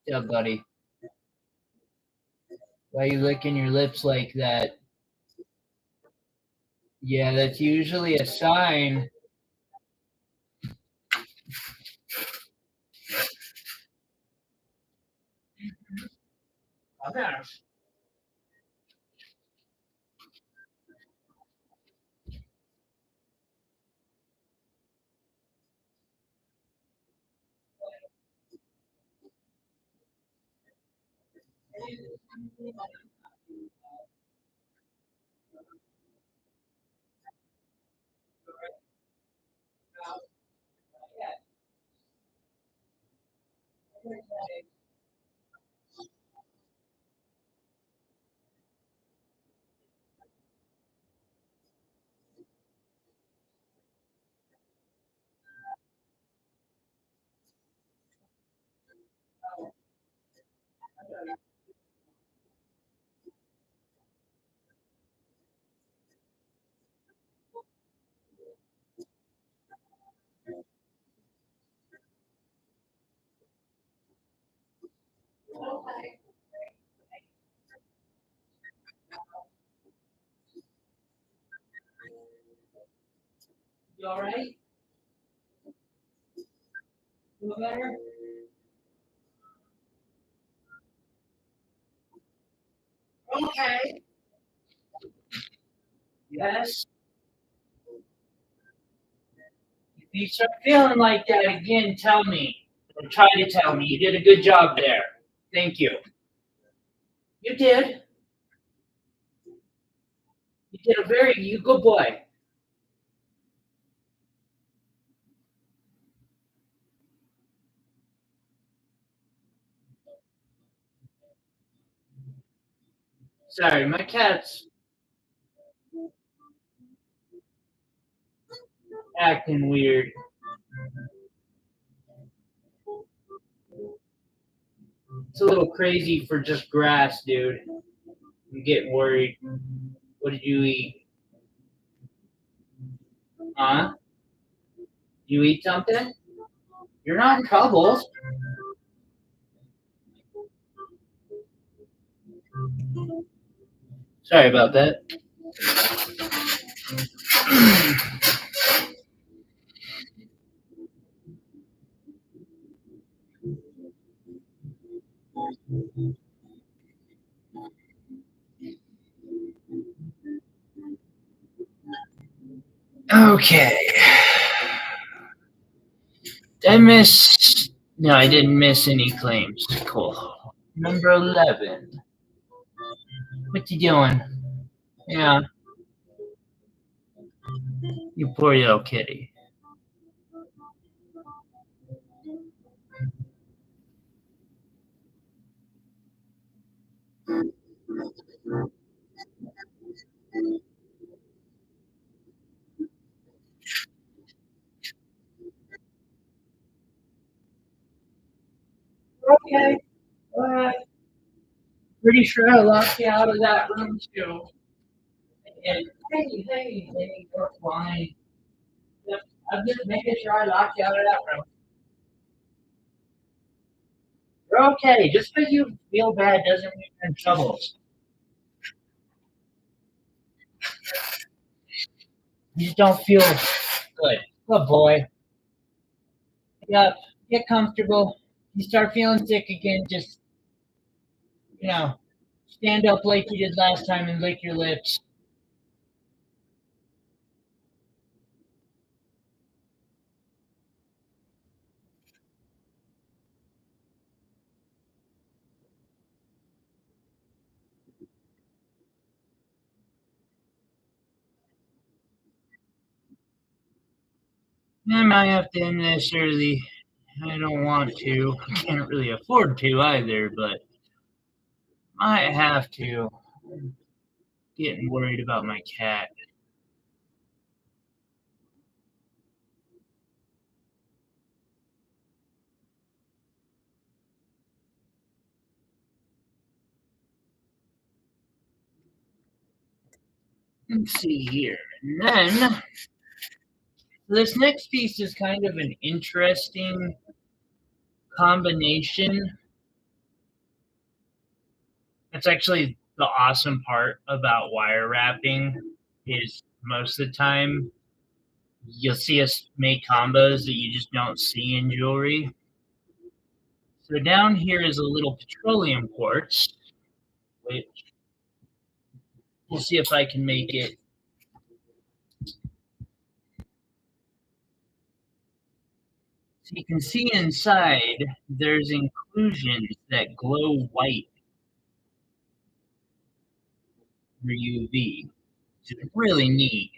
S1: Yeah, buddy. Why are you licking your lips like that? Yeah, that's usually a sign. Okay. You all right? Feel better? Okay. Yes. If you start feeling like that again, tell me. Or try to tell me. You did a good job there. Thank you. You did. You did a you good boy. Sorry, my cat's acting weird. It's a little crazy for just grass, dude. I'm getting worried. What did you eat? Huh? You eat something? You're not in trouble. Sorry about that. Okay. Did I miss? No, I didn't miss any claims. Cool. Number 11. What you doing? Yeah, you poor little kitty. Okay. Pretty sure I locked you out of that room too. And hey, you're fine. Yep, I'm just making sure I locked you out of that room. You're okay. Just because you feel bad doesn't mean you're in trouble. You just don't feel good. Good boy. Yep. Get comfortable. You start feeling sick again, just, you know, stand up like you did last time and lick your lips. I might have to end this early. I don't want to. I can't really afford to either, but might have to. I'm getting worried about my cat. Let's see here. And then this next piece is kind of an interesting combination. That's actually the awesome part about wire wrapping is most of the time you'll see us make combos that you just don't see in jewelry. So down here is a little petroleum quartz, which we'll see if I can make it. So you can see inside there's inclusions that glow white for UV. Which is really neat.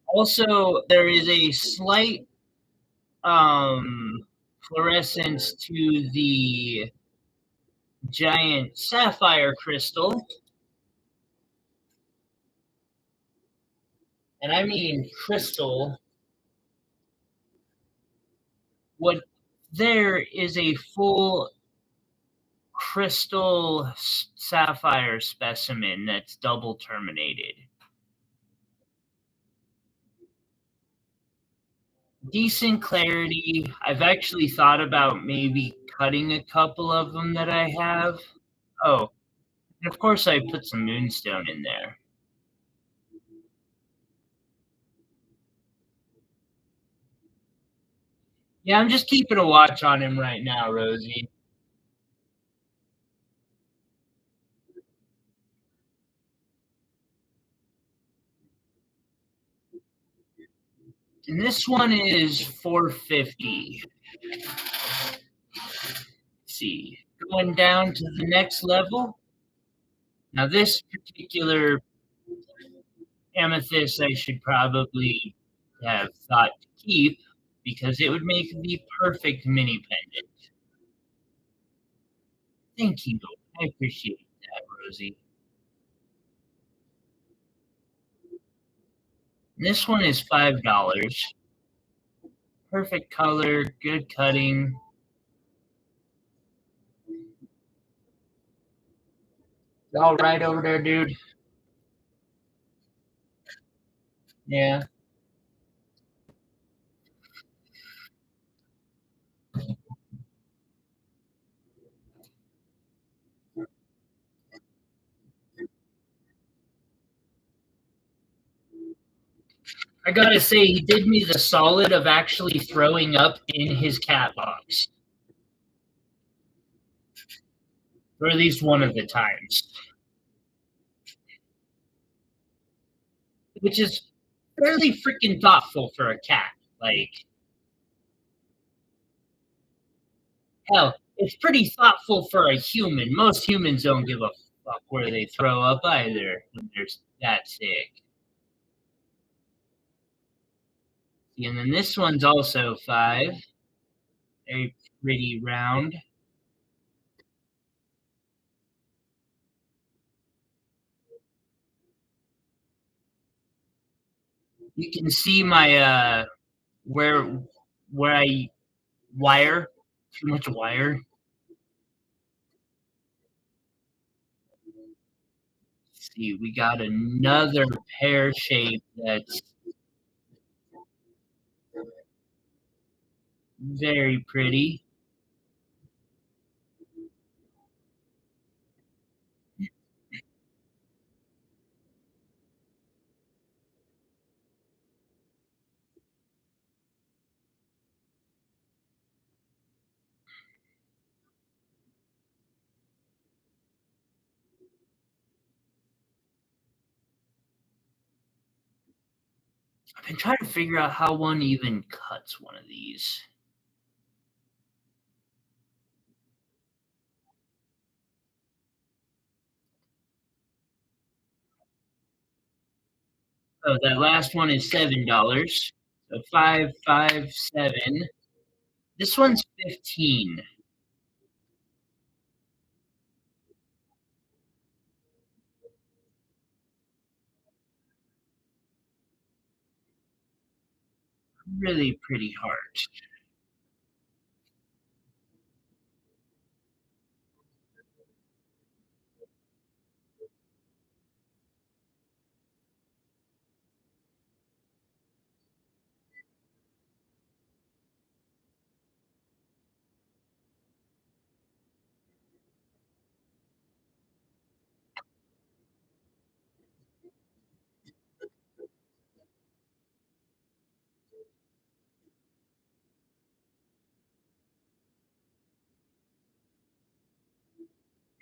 S1: Also, there is a slight fluorescence to the giant sapphire crystal. And I mean crystal. What there is a full crystal sapphire specimen that's double terminated. Decent clarity. I've actually thought about maybe cutting a couple of them that I have. Oh, and of course I put some moonstone in there. Yeah, I'm just keeping a watch on him right now, Rosie. And this one is 450. Let's see. Going down to the next level. Now this particular amethyst I should probably have thought to keep because it would make the perfect mini pendant. Thank you. I appreciate that, Rosie. And this one is $5. Perfect color, good cutting. All right over there, dude. Yeah. I gotta say, he did me the solid of actually throwing up in his cat box. Or at least one of the times. Which is fairly freaking thoughtful for a cat. Like, hell, it's pretty thoughtful for a human. Most humans don't give a fuck where they throw up either when they're that sick. And then this one's also 5. Very pretty round. You can see my where I wire too much wire. Let's see, we got another pear shape that's very pretty. I've been trying to figure out how one even cuts one of these. Oh, that last one is $7. So 5, 5, 7. This one's 15. Really pretty heart.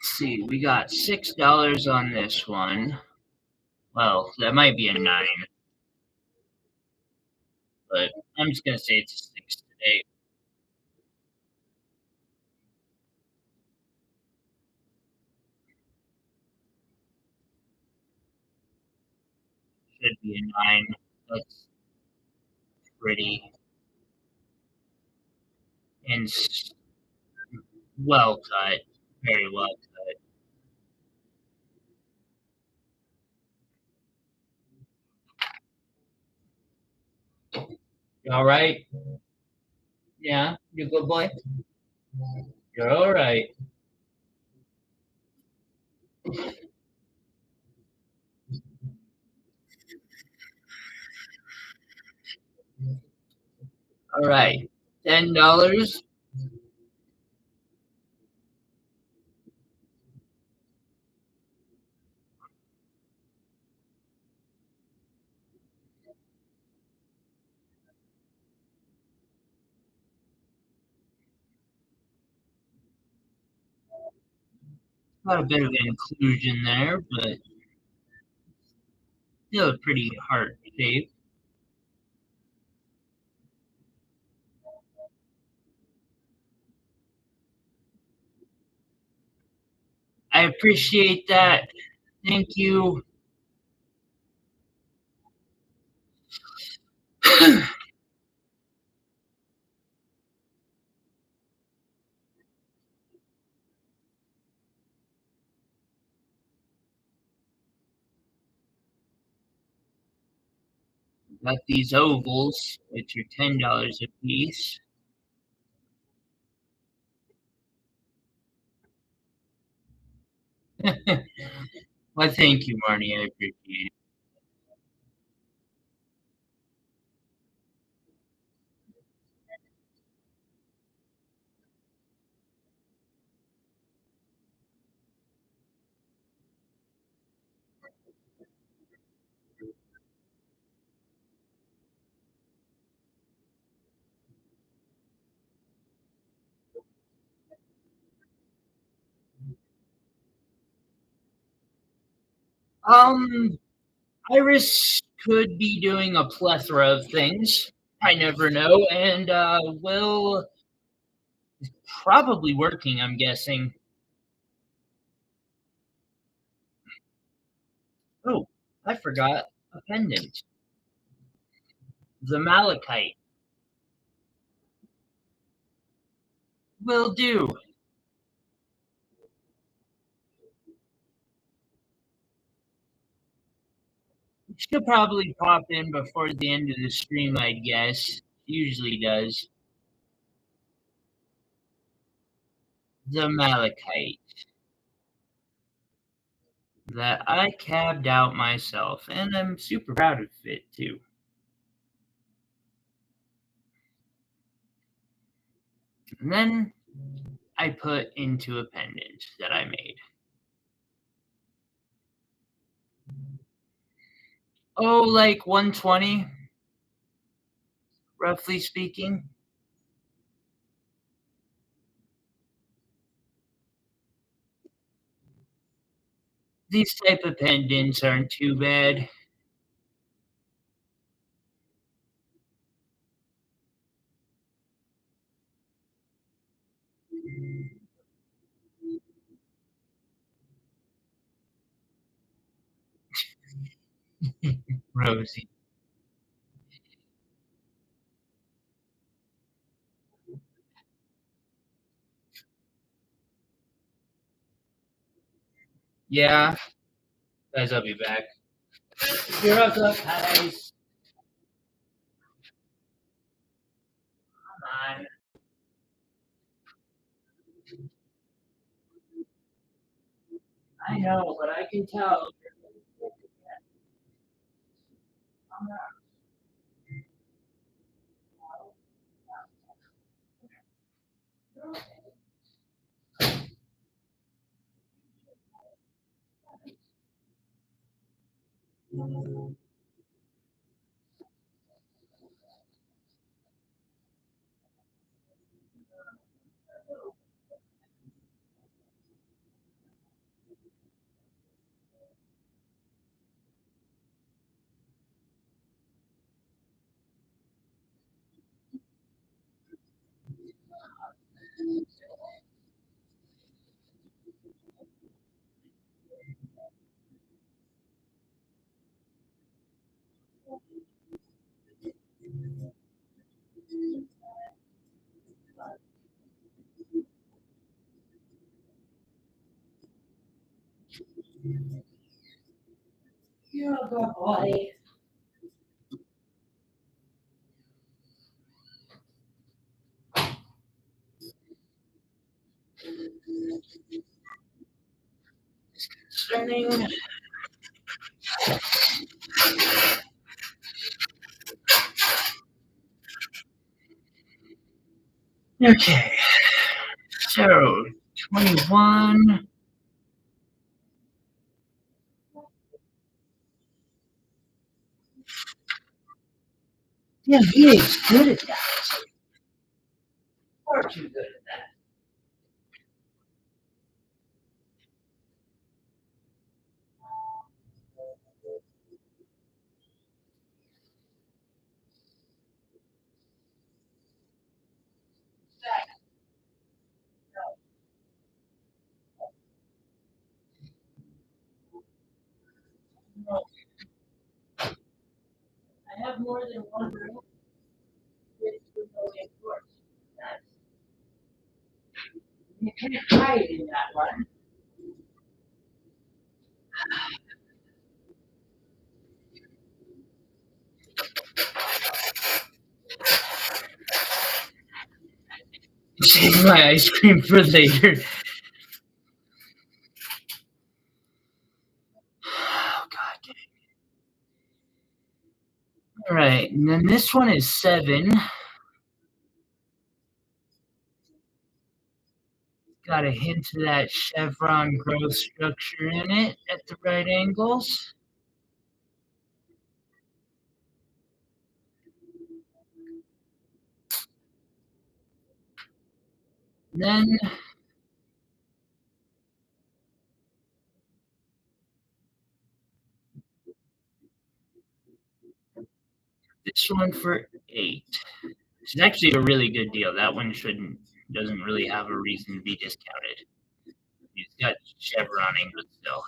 S1: Let's see, we got $6 on this one. Well, that might be a 9, but I'm just gonna say it's a 6 today. Should be a 9. That's pretty and well cut, very well cut. You all right? Yeah, you good boy. You're all right. All right, $10. Got a bit of inclusion there, but still a pretty heart shape. I appreciate that. Thank you. Got these ovals, which are $10 a piece. Well, thank you, Marnie. I appreciate it. Um, I respect could be doing a plethora of things. I never know, and Will probably working, I'm guessing. Oh, I forgot a pendant. The malachite. Will do. She'll probably pop in before the end of the stream, I'd guess. Usually does. The malachite that I cabbed out myself, and I'm super proud of it too. And then I put into a pendant that I made. Oh, like 120, roughly speaking. These type of pendants aren't too bad. Rosie. Yeah, guys, I'll be back. You're up, guys. Come on. I know, but I can tell. You're a good boy. Concerning. Okay. So, 21. Yeah, he is good at that. Far too good at that. No, I have more than one room with Petroleum quartz. You can't hide in that one. Save my ice cream for later. Oh, God. All right, and then this one is 7. Got a hint of that chevron growth structure in it at the right angles. Then one for 8. It's actually a really good deal. That one doesn't really have a reason to be discounted. It's got chevroning, but still.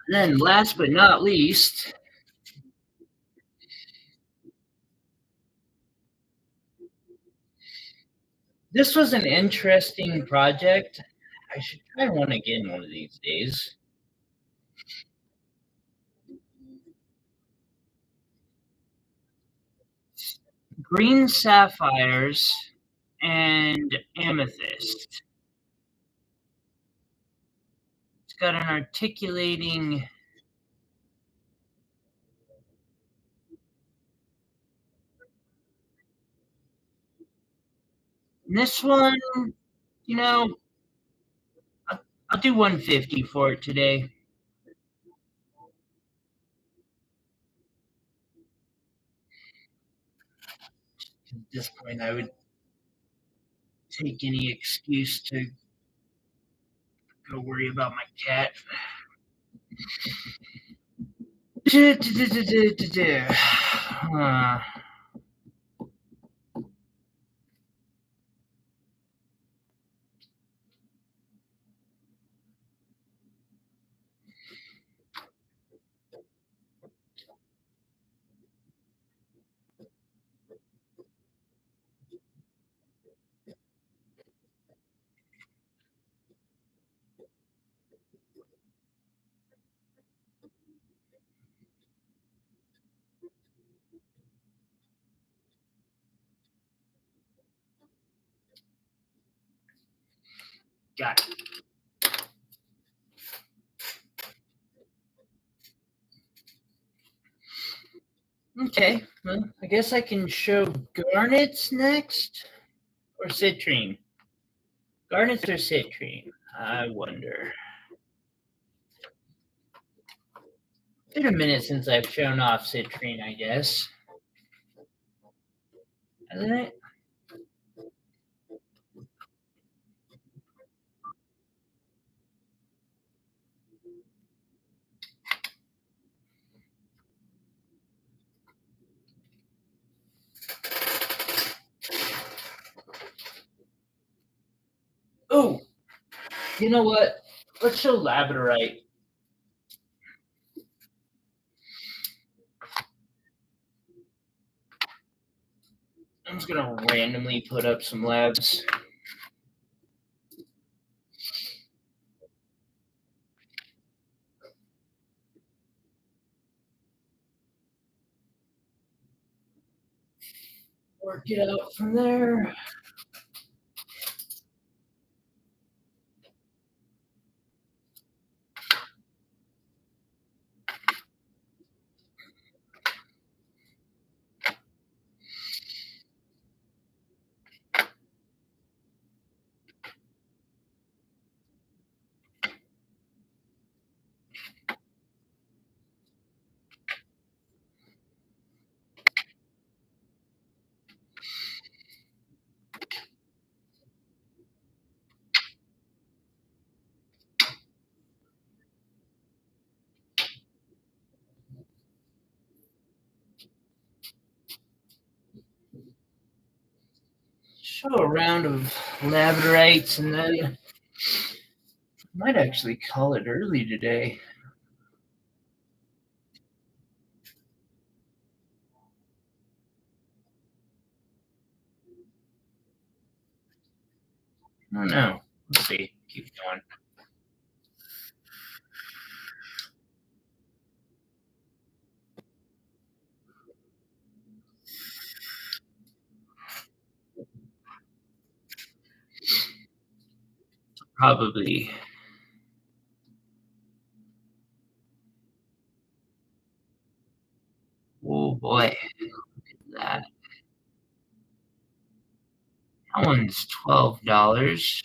S1: And then last but not least, this was an interesting project. I should try one again one of these days. Green sapphires and amethyst. It's got an articulating. This one, you know, I'll do 150 for it today. At this point, I would take any excuse to go worry about my cat. Got it. Okay, well, I guess I can show garnets next, or citrine. Garnets or citrine? I wonder. It's been a minute since I've shown off citrine, I guess. Hasn't it? Oh, you know what? Let's show Labradorite. I'm just gonna randomly put up some labs. Work it out from there. Show a round of labradorites, and then I might actually call it early today. I don't know. Let's see. Keep going. Probably. Oh boy, that that one's $12.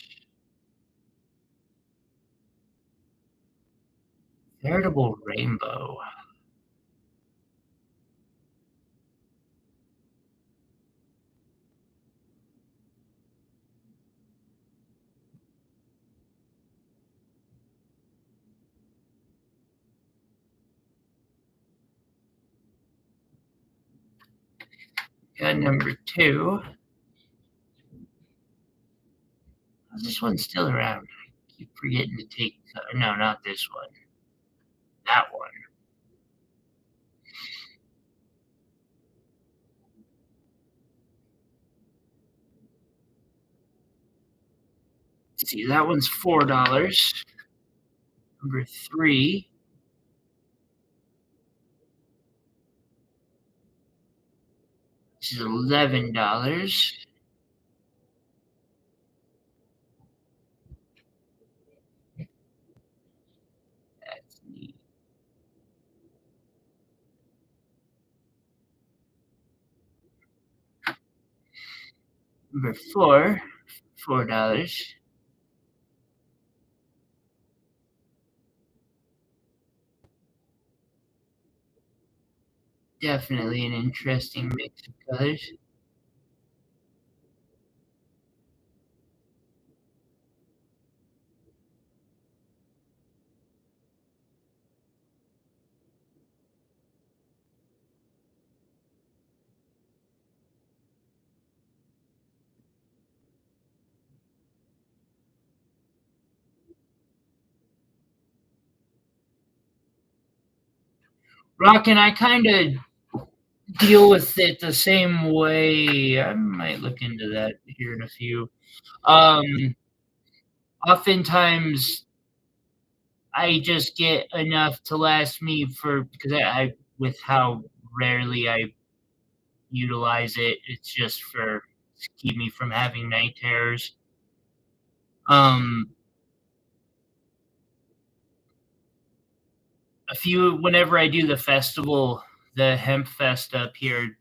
S1: Veritable rainbow. Got number 2. This one's still around. I keep forgetting to take. No, not this one. That one. Let's see, that one's $4. Number 3. This is $11. That's neat. Number 4, $4. Definitely an interesting mix of colors. Rock and I kind of deal with it the same way. I might look into that here in a few. Oftentimes I just get enough to last me for because I with how rarely I utilize it, it's just for to keep me from having night terrors. Um, a few whenever I do the festival, the hemp fest up here,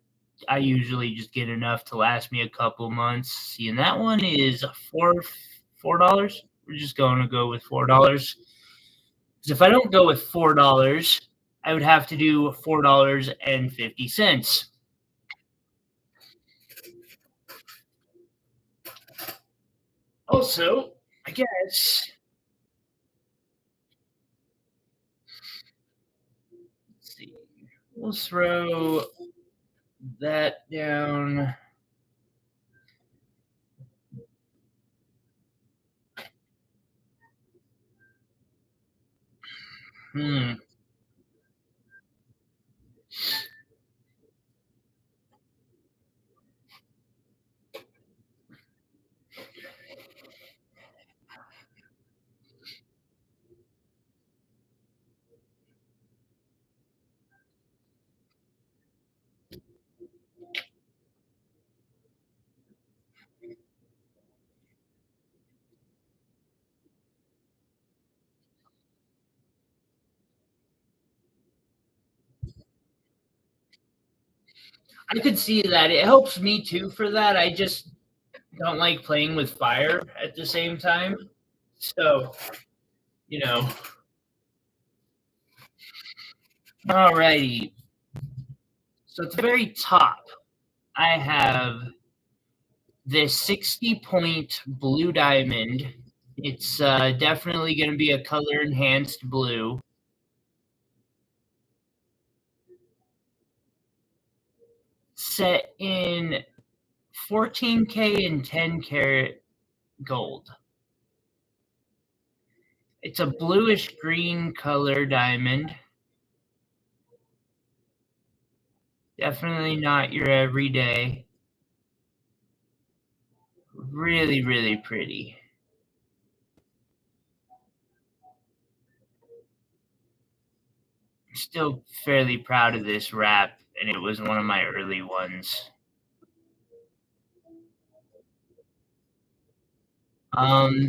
S1: I usually just get enough to last me a couple months. See, and that one is $4. We're just going to go with $4 because if I don't go with $4, I would have to do $4.50. Also, I guess let's see. We'll throw that down. Hmm. I could see that. It helps me too for that. I just don't like playing with fire at the same time. So, you know. Alrighty. So at the very top, I have this 60-point blue diamond. It's definitely going to be a color enhanced blue. Set in 14K and 10 karat gold. It's a bluish green color diamond. Definitely not your everyday. Really, really pretty. Still fairly proud of this wrap, and it was one of my early ones.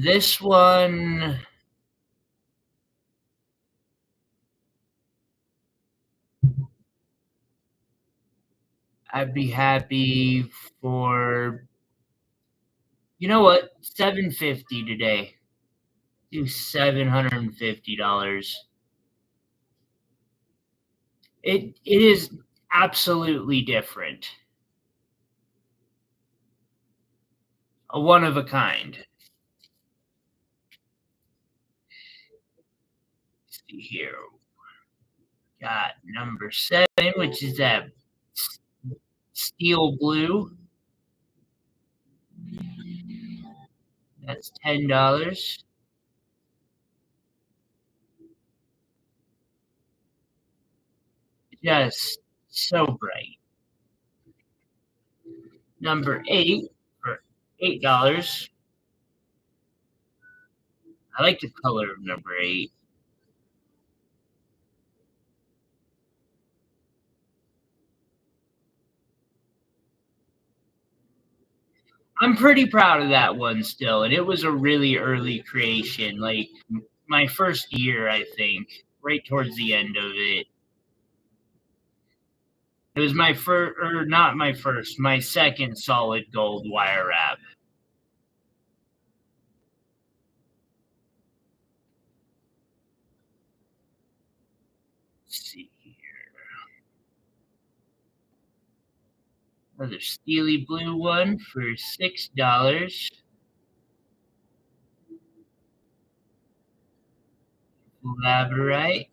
S1: This one, I'd be happy for, you know what, 750 today. Do $750. It is absolutely different. A one of a kind. Let's see here. Got number 7, which is that Steel blue, that's $10. Just so bright. Number 8 for $8. I like the color of number 8. I'm pretty proud of that one still, and it was a really early creation, like my first year, I think, right towards the end of it. It was my first, or not my first, my second solid gold wire wrap. Let's see here. Another steely blue one for $6. Labradorite.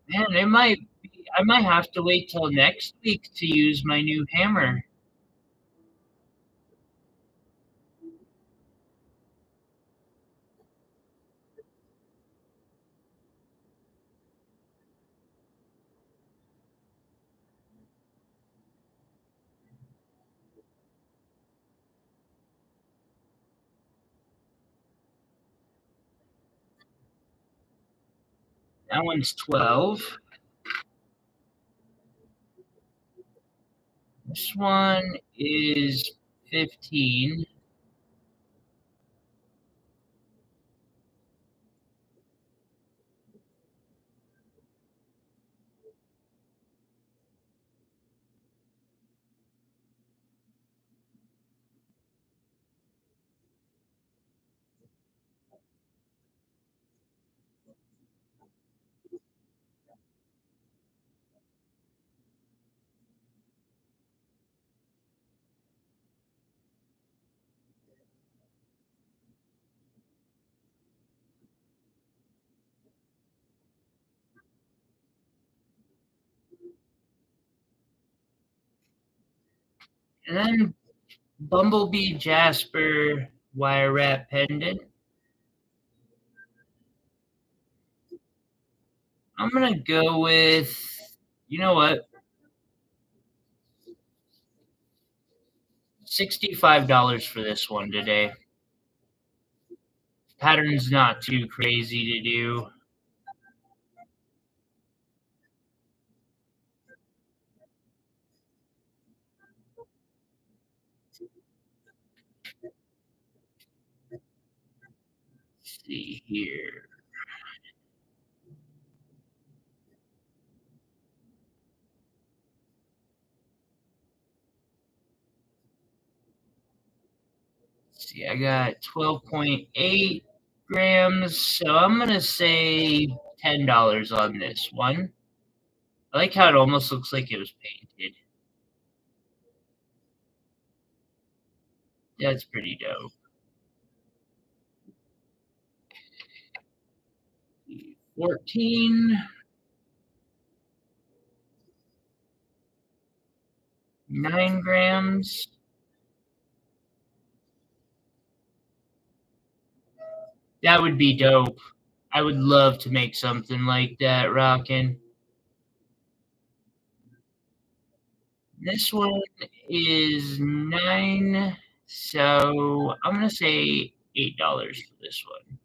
S1: Man, I might have to wait till next week to use my new hammer. That one's 12. This one is 15. And then Bumblebee Jasper wire wrap pendant. I'm gonna go with, you know what, $65 for this one today. Pattern's not too crazy to do. Let's see here. Let's see, I got 12.8 grams, so I'm gonna say $10 on this one. I like how it almost looks like it was painted. That's pretty dope. 14, 9 grams. That would be dope. I would love to make something like that, rockin'. This one is 9, so I'm gonna say $8 for this one.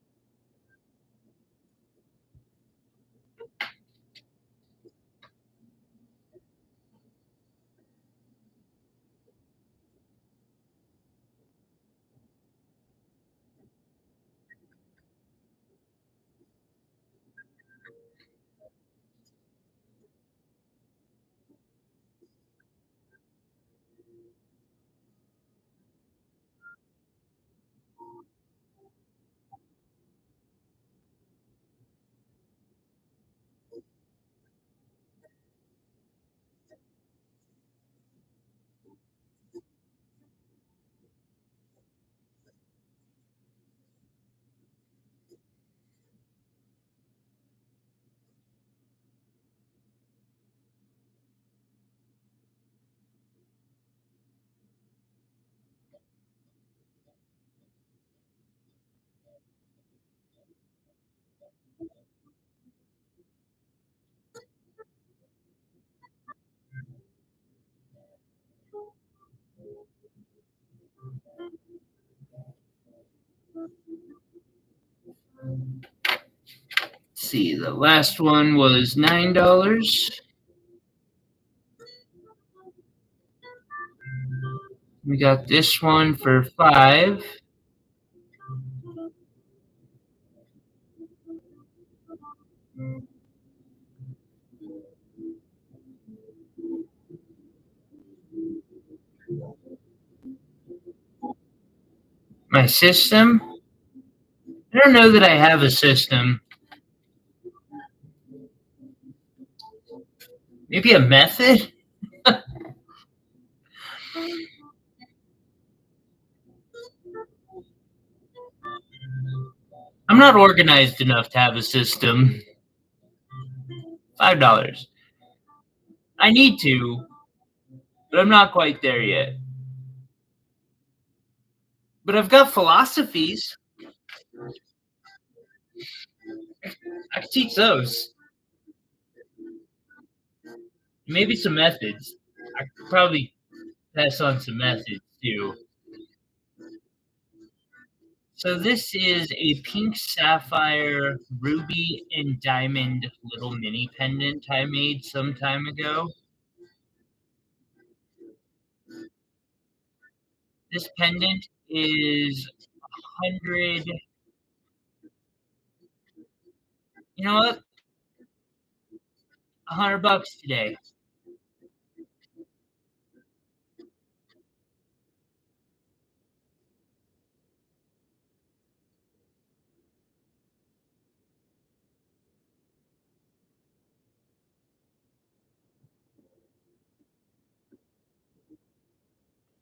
S1: see. The last one was $9. We got this one for $5. My system? I don't know that I have a system. Maybe a method? I'm not organized enough to have a system. $5. I need to, but I'm not quite there yet. But I've got philosophies. I can teach those. Maybe some methods. I could probably pass on some methods too. So this is a pink sapphire, ruby, and diamond little mini pendant I made some time ago. This pendant is 100. You know what? $100 today.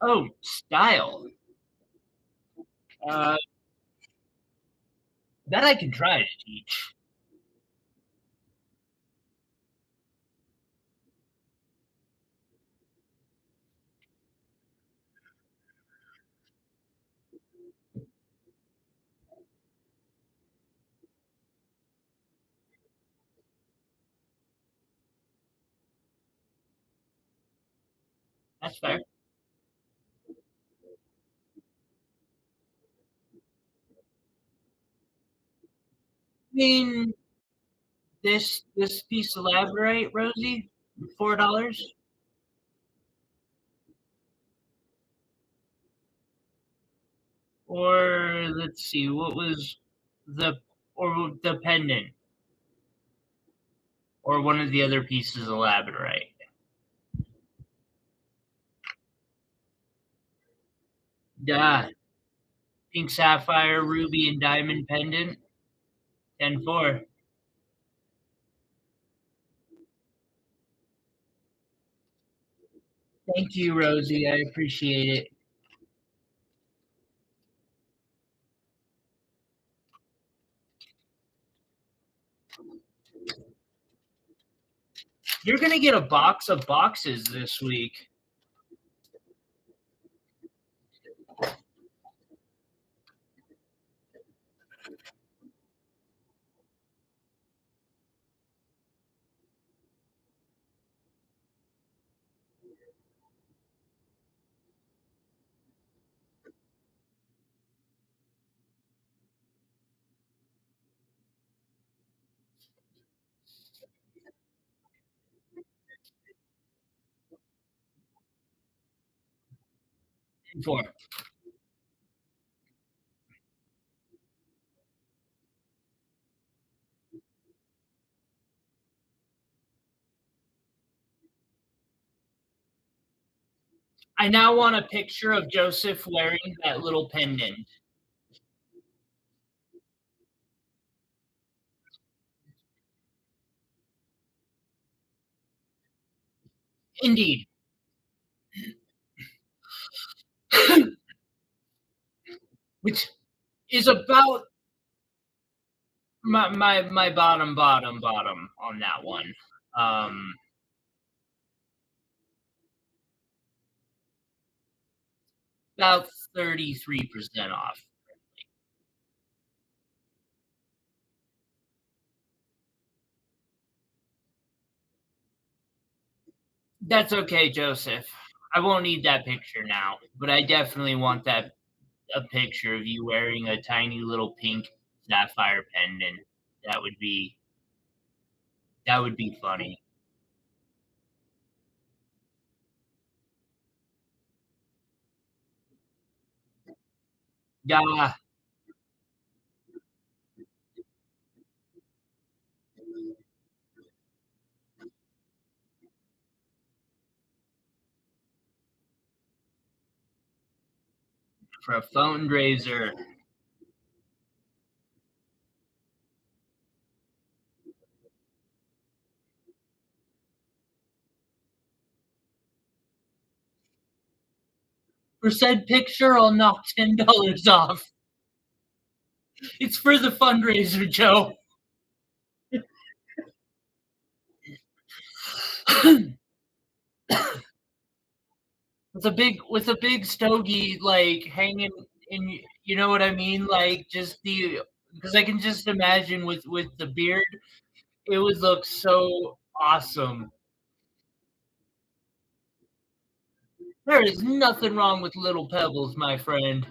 S1: Oh, style. Uh, that I can try to teach. That's fair. I mean, this piece of labradorite, Rosie, $4. Or let's see, what was the the pendant, or one of the other pieces of labradorite. Duh. Pink sapphire, ruby, and diamond pendant. 10-4. Thank you, Rosie. I appreciate it. You're gonna get a box of boxes this week. For I now want a picture of Joseph wearing that little pendant. Indeed. Which is about my bottom on that one. Um, about 33% off. That's okay, Joseph. I won't need that picture now, but I definitely want that a picture of you wearing a tiny little pink sapphire pendant. That would be That would be funny. Yeah, for a fundraiser. For said picture, I'll knock $10 off. It's for the fundraiser, Joe. With a big stogie like hanging in, you know what I mean? Like just the because I can just imagine with the beard, it would look so awesome. There is nothing wrong with little pebbles, my friend.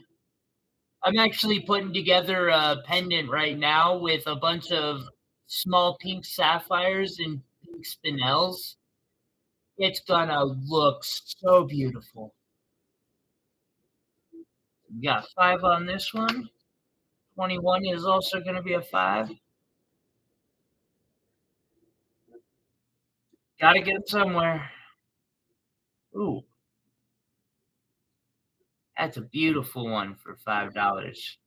S1: I'm actually putting together a pendant right now with a bunch of small pink sapphires and pink spinels. It's gonna look so beautiful. We got 5 on this one. 21 is also gonna be a 5. Gotta get it somewhere. Ooh, that's a beautiful one for $5.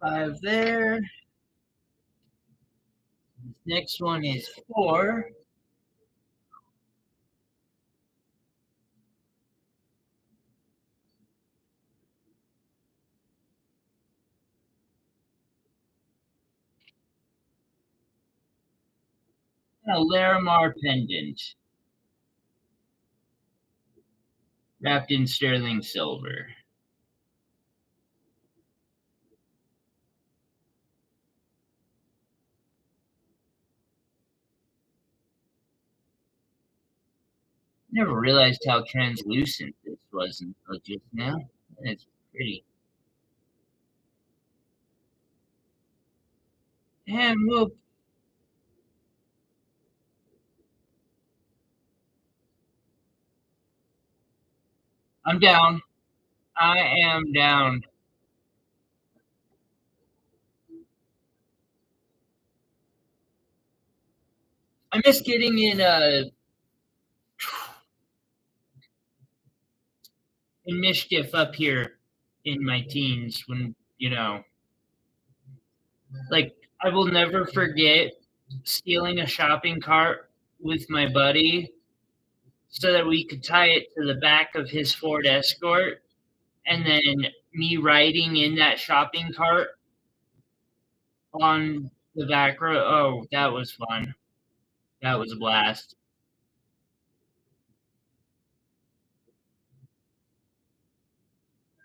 S1: 5 there. Next one is 4. A laramar pendant wrapped in sterling silver. Never realized how translucent this was until just now. It's pretty. And well, I'm down. I am down. I miss getting in mischief up here in my teens when like I will never forget stealing a shopping cart with my buddy so that we could tie it to the back of his Ford Escort and then me riding in that shopping cart on the back road. Oh, that was fun. That was a blast.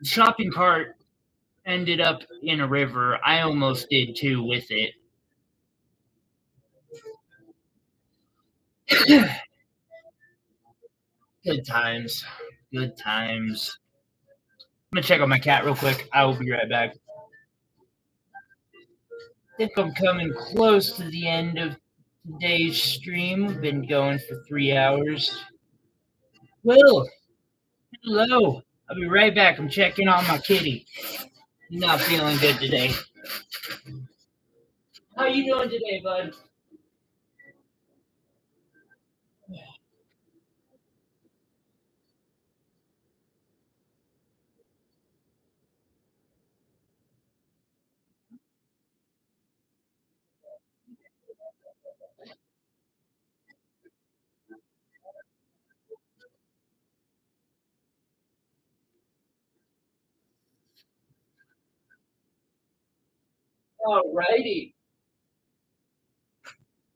S1: The shopping cart ended up in a river. I almost did too with it. Good times. Good times. I'm gonna check on my cat real quick. I will be right back. I think I'm coming close to the end of today's stream. We've been going for 3 hours. Will, hello. I'll be right back. I'm checking on my kitty. Not feeling good today. How you doing today, bud? Alrighty.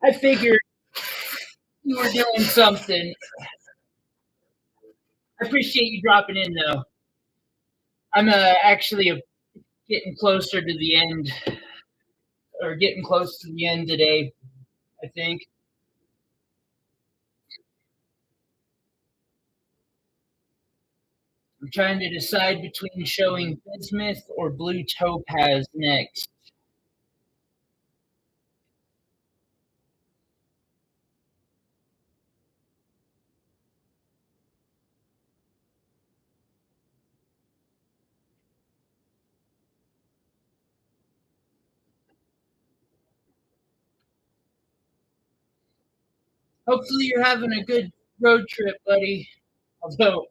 S1: I figured you were doing something. I appreciate you dropping in, though. I'm actually getting closer to the end, or getting close to the end today, I think. I'm trying to decide between showing bismuth or blue topaz next. Hopefully, you're having a good road trip, buddy. Although,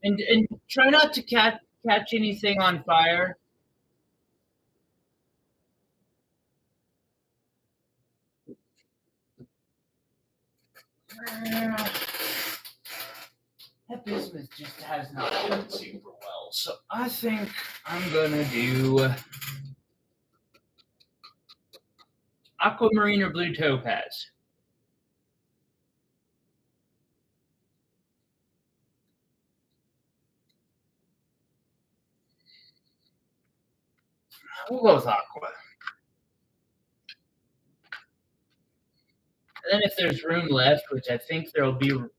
S1: and try not to catch anything on fire. That bismuth just has not done super well, so I think I'm gonna do aquamarine or blue topaz. We'll go with aqua. And then if there's room left, which I think there'll be a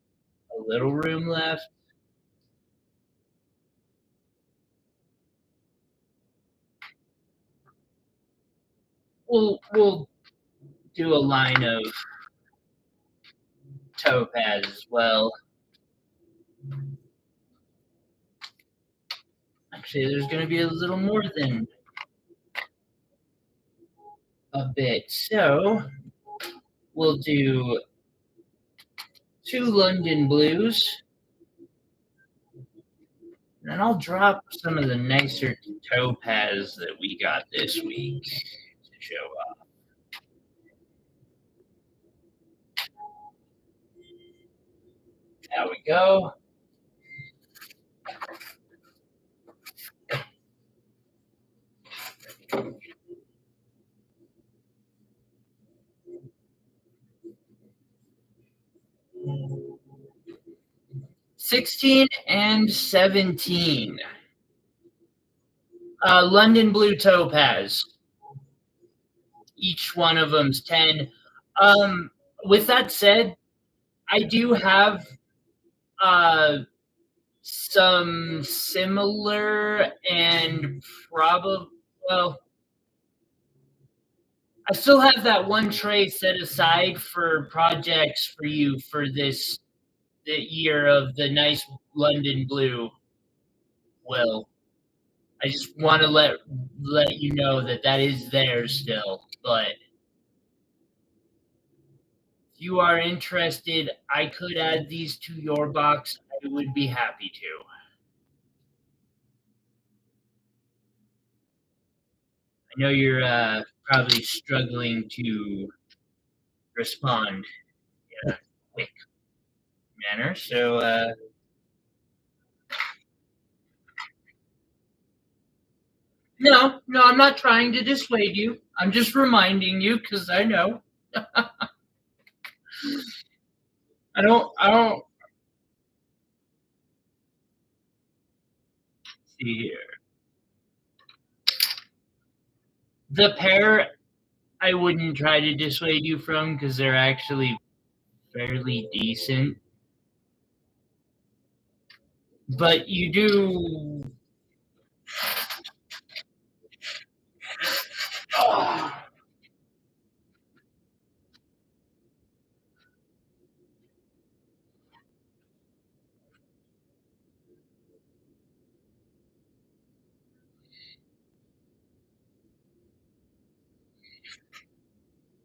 S1: little room left, we'll do a line of topaz as well. Actually, there's going to be a little more than a bit. So we'll do 2 London blues. And I'll drop some of the nicer topaz that we got this week to show up. There we go. $16 and $17. London blue topaz. Each one of them's 10. With that said, I do have some similar and probably, well, I still have that one tray set aside for projects for you for the year of the nice London blue. Will I just want to let you know that is there still, but if you are interested, I could add these to your box. I would be happy to. I know you're probably struggling to respond in a quick manner, so no, I'm not trying to dissuade you. I'm just reminding you because I know. I don't see here. The pair I wouldn't try to dissuade you from because they're actually fairly decent. But you do.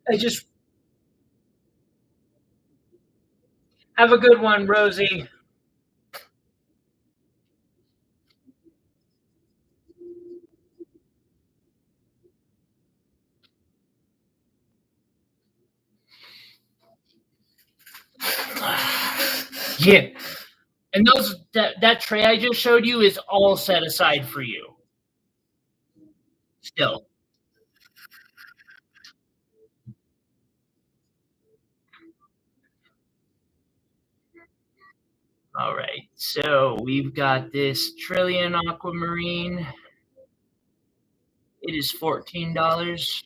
S1: I just have a good one, Rosie. Yeah. And that tray I just showed you is all set aside for you. Still. All right. So we've got this Trillion Aquamarine. It is $14.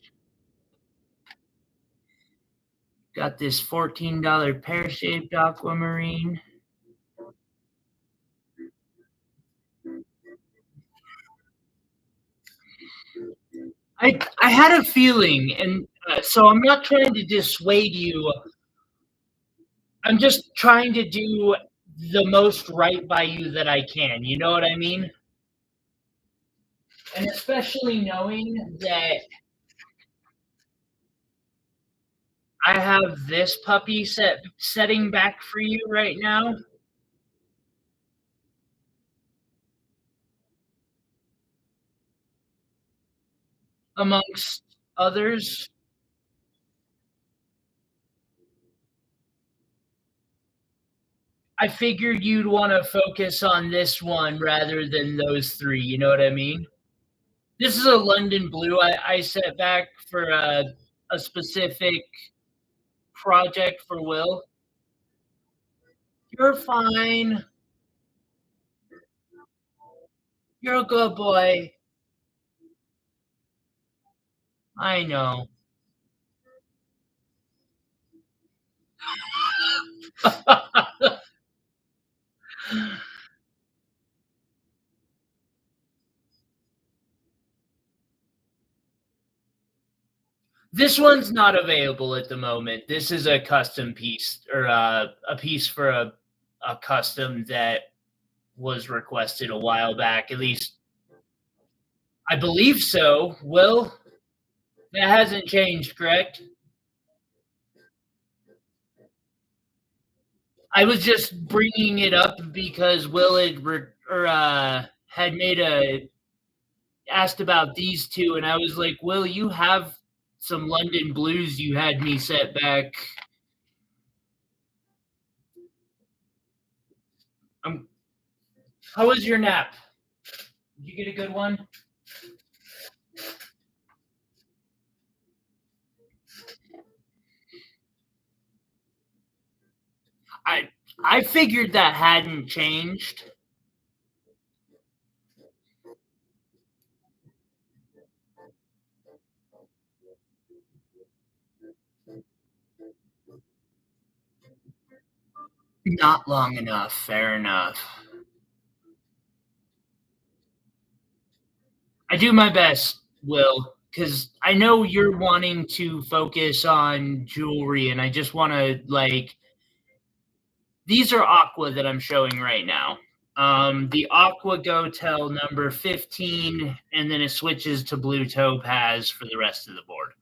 S1: Got this $14 pear-shaped aquamarine. I had a feeling, and so I'm not trying to dissuade you. I'm just trying to do the most right by you that I can. You know what I mean? And especially knowing that I have this puppy setting back for you right now, amongst others. I figured you'd want to focus on this one rather than those three. You know what I mean? This is a London blue I set back for a specific project for Will. You're fine. You're a good boy. I know. This one's not available at the moment. This is a custom piece or a piece for a custom that was requested a while back. At least I believe so. Will, that hasn't changed, correct? I was just bringing it up because Will had made a asked about these two, and I was like, Will, you have some London blues you had me set back. Um, how was your nap? Did you get a good one? I I figured that hadn't changed. Not long enough. Fair enough. I do my best, Will, because I know you're wanting to focus on jewelry, and I just want to like these are aqua that I'm showing right now. The aqua go till number 15, and then it switches to blue topaz for the rest of the board.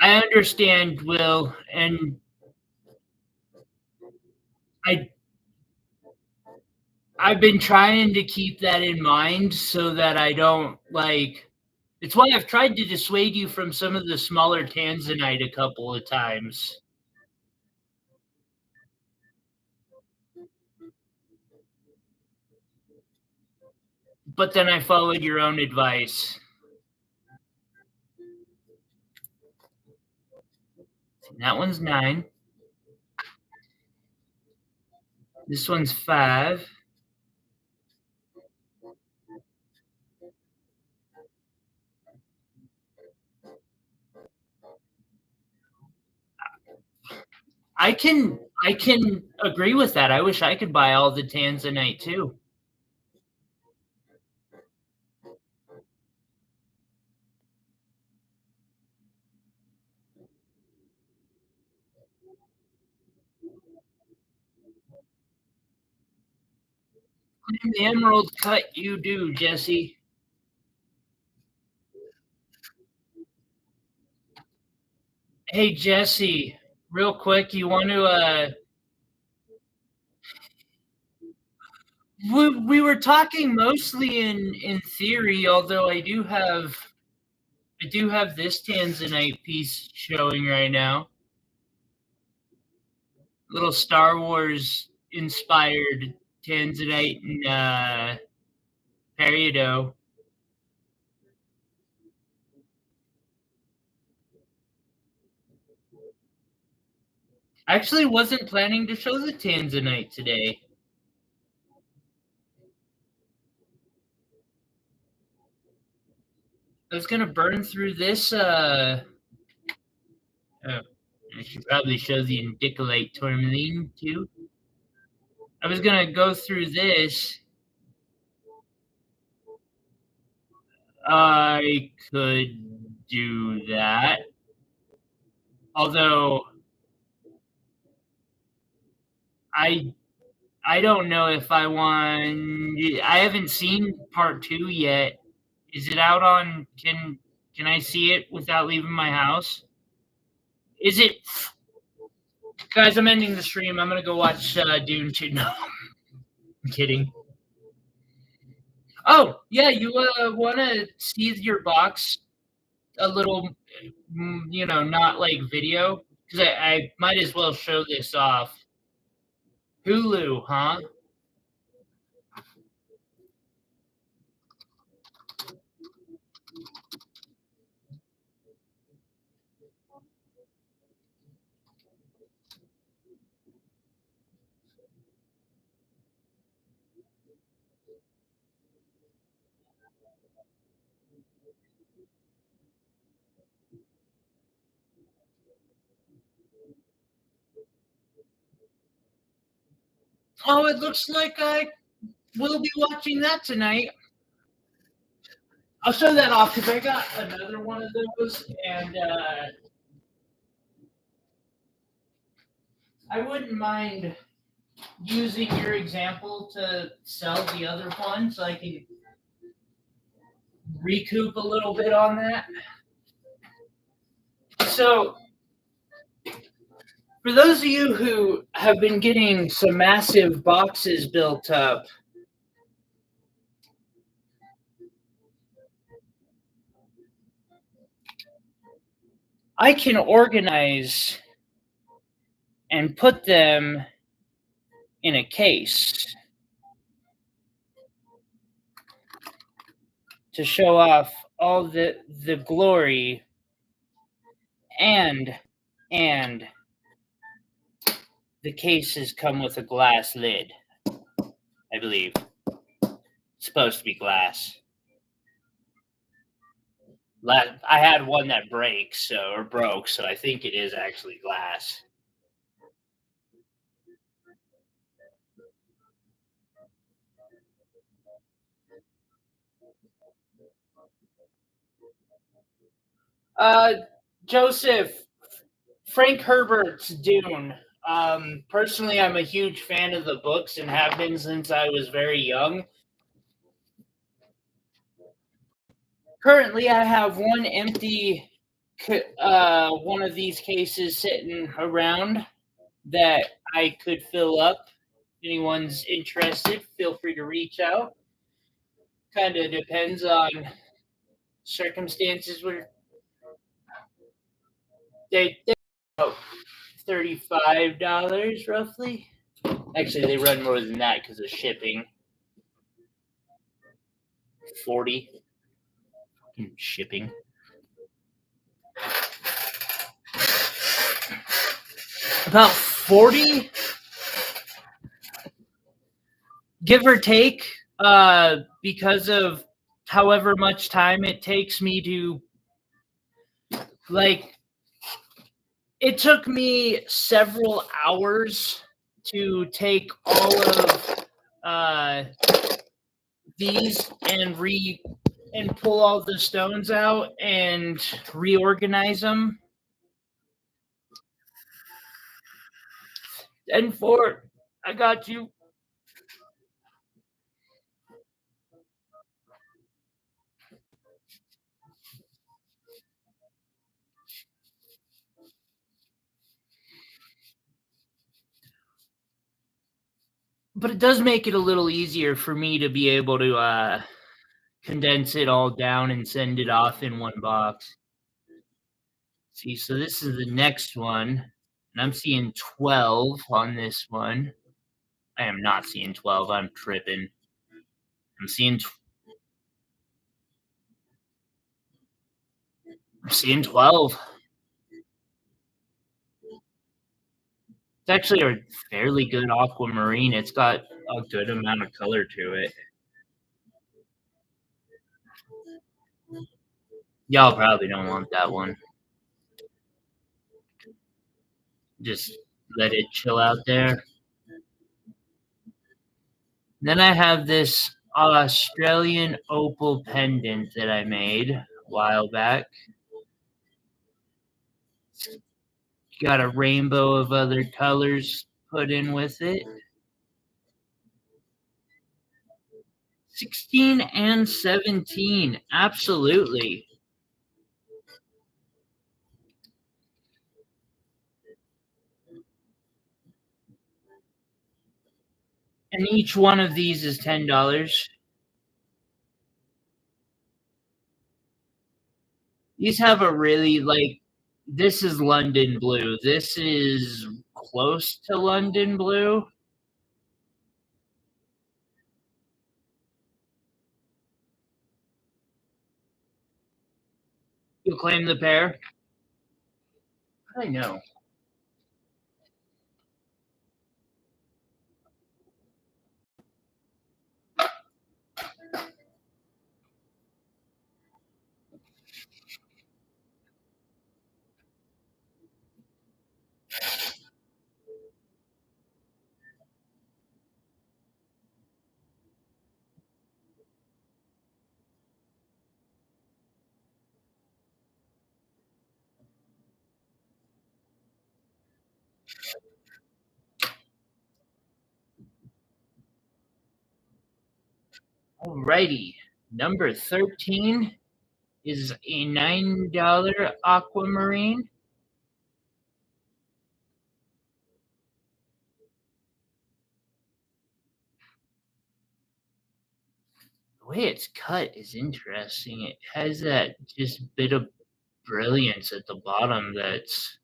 S1: I understand, Will, and I I've been trying to keep that in mind so that I don't like. It's why I've tried to dissuade you from some of the smaller Tanzanite a couple of times, but then I followed your own advice. That one's 9. This one's 5. I can agree with that. I wish I could buy all the Tanzanite too. The emerald cut you do, Jesse. Hey, Jesse, real quick, you want to, we were talking mostly in theory, although I do have this Tanzanite piece showing right now. Little Star Wars inspired Tanzanite and peridot. I actually wasn't planning to show the Tanzanite today. I was gonna burn through this. Oh, I should probably show the indicolite tourmaline too. I was gonna go through this. I could do that, although I I don't know if I want. I haven't seen part two yet. Is it out on? Can I see it without leaving my house? Is it, guys? I'm ending the stream. I'm gonna go watch Dune 2. No, I'm kidding. Oh yeah, you want to see your box a little, not like video, because I might as well show this off. Hulu, huh? Oh, it looks like I will be watching that tonight. I'll show that off because I got another one of those, and I wouldn't mind using your example to sell the other one so I can recoup a little bit on that. So, for those of you who have been getting some massive boxes built up, I can organize and put them in a case to show off all the glory and the cases come with a glass lid, I believe. It's supposed to be glass. I had one that broke, so I think it is actually glass. Joseph, Frank Herbert's Dune. Personally, I'm a huge fan of the books and have been since I was very young. Currently, I have one empty one of these cases sitting around that I could fill up. If anyone's interested, feel free to reach out. Kind of depends on circumstances where they about $35 roughly. Actually, they run more than that because of shipping. 40 shipping. About 40, give or take, because of however much time it takes me to, like, it took me several hours to take all of these and pull all the stones out and reorganize them. And I got you. But it does make it a little easier for me to be able to condense it all down and send it off in one box. See, so this is the next one, and I'm seeing 12 on this one. I am not seeing 12. I'm tripping. I'm seeing I'm seeing 12. It's actually a fairly good aquamarine. It's got a good amount of color to it. Y'all probably don't want that one. Just let it chill out there. Then I have this Australian opal pendant that I made a while back. Got a rainbow of other colors put in with it. 16 and 17, absolutely. And each one of these is $10. These have a really, like, this is London blue. This is close to London blue. You'll claim the pair? I know. Alrighty. Number 13 is a $9 aquamarine. The way it's cut is interesting. It has that just bit of brilliance at the bottom that's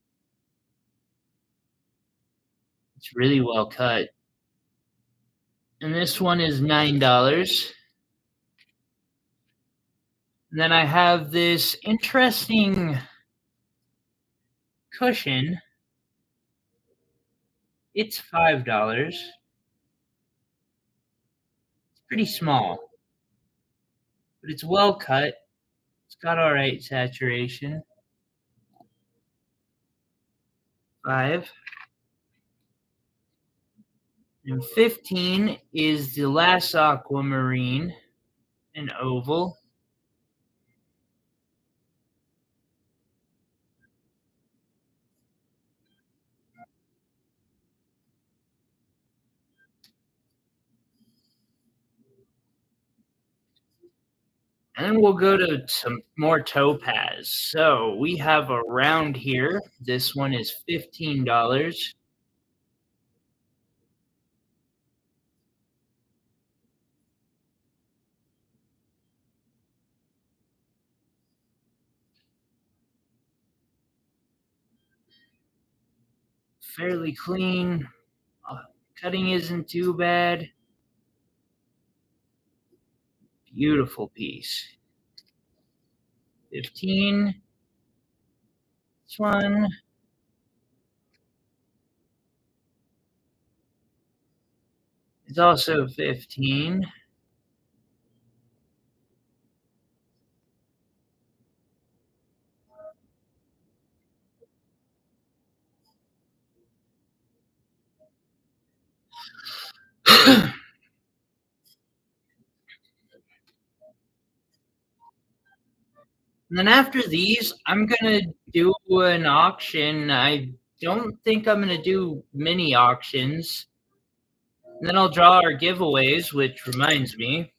S1: it's really well cut. And this one is $9. And then I have this interesting cushion. It's $5. It's pretty small, but it's well cut. It's got all right saturation. 5. And 15 is the last aquamarine, an oval. And then we'll go to some more topaz. So we have a round here. This one is $15. Fairly clean. Cutting isn't too bad. Beautiful piece. 15. This one. It's also 15. And then after these, I'm going to do an auction. I don't think I'm going to do mini auctions. And then I'll draw our giveaways, which reminds me.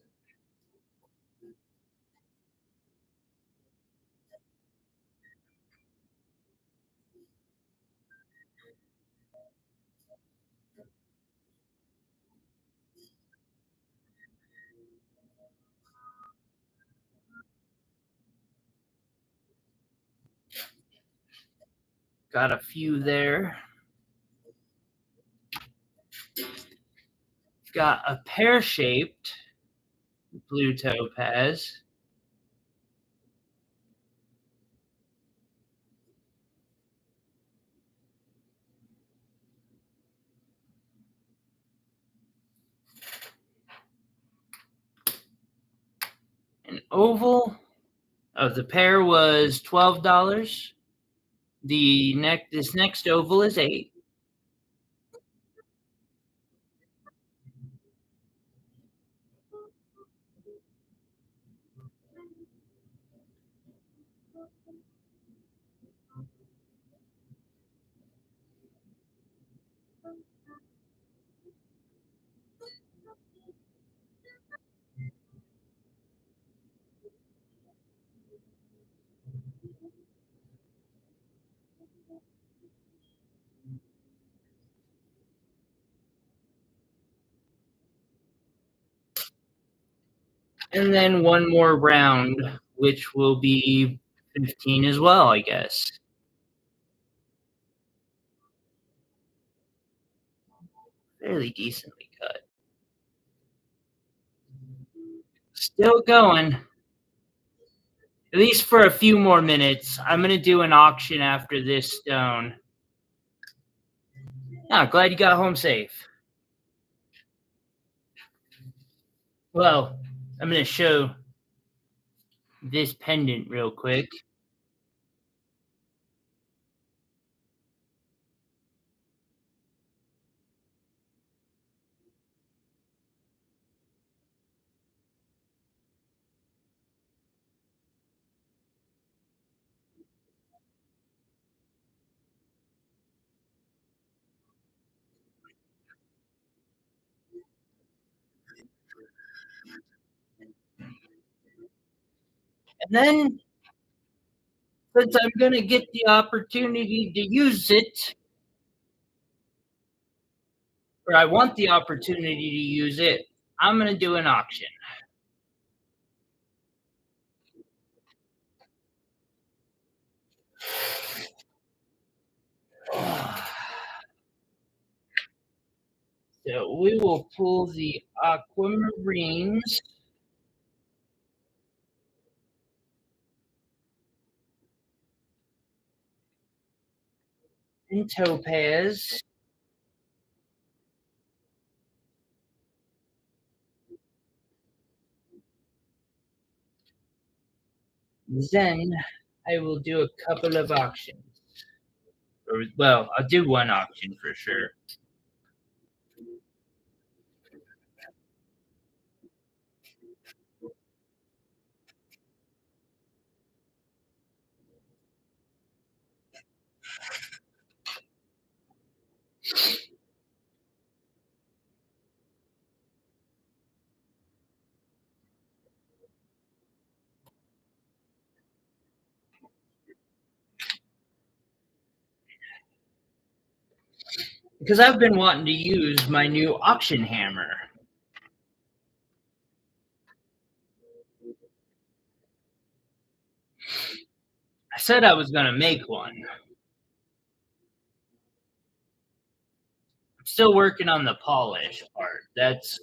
S1: Got a few there. Got a pear-shaped blue topaz. An oval of the pair was $12. This next oval is $8. And then one more round, which will be 15 as well, I guess. Fairly decently cut. Still going. At least for a few more minutes. I'm going to do an auction after this stone. Ah, glad you got home safe. Well, I'm going to show this pendant real quick. And then, since I'm going to get the opportunity to use it, or I want the opportunity to use it, I'm going to do an auction. So we will pull the Aquamarines. And topaz. Then I will do a couple of auctions. Or, well, I'll do one auction for sure. Because I've been wanting to use my new auction hammer. I said I was going to make one. I'm still working on the polish part. That's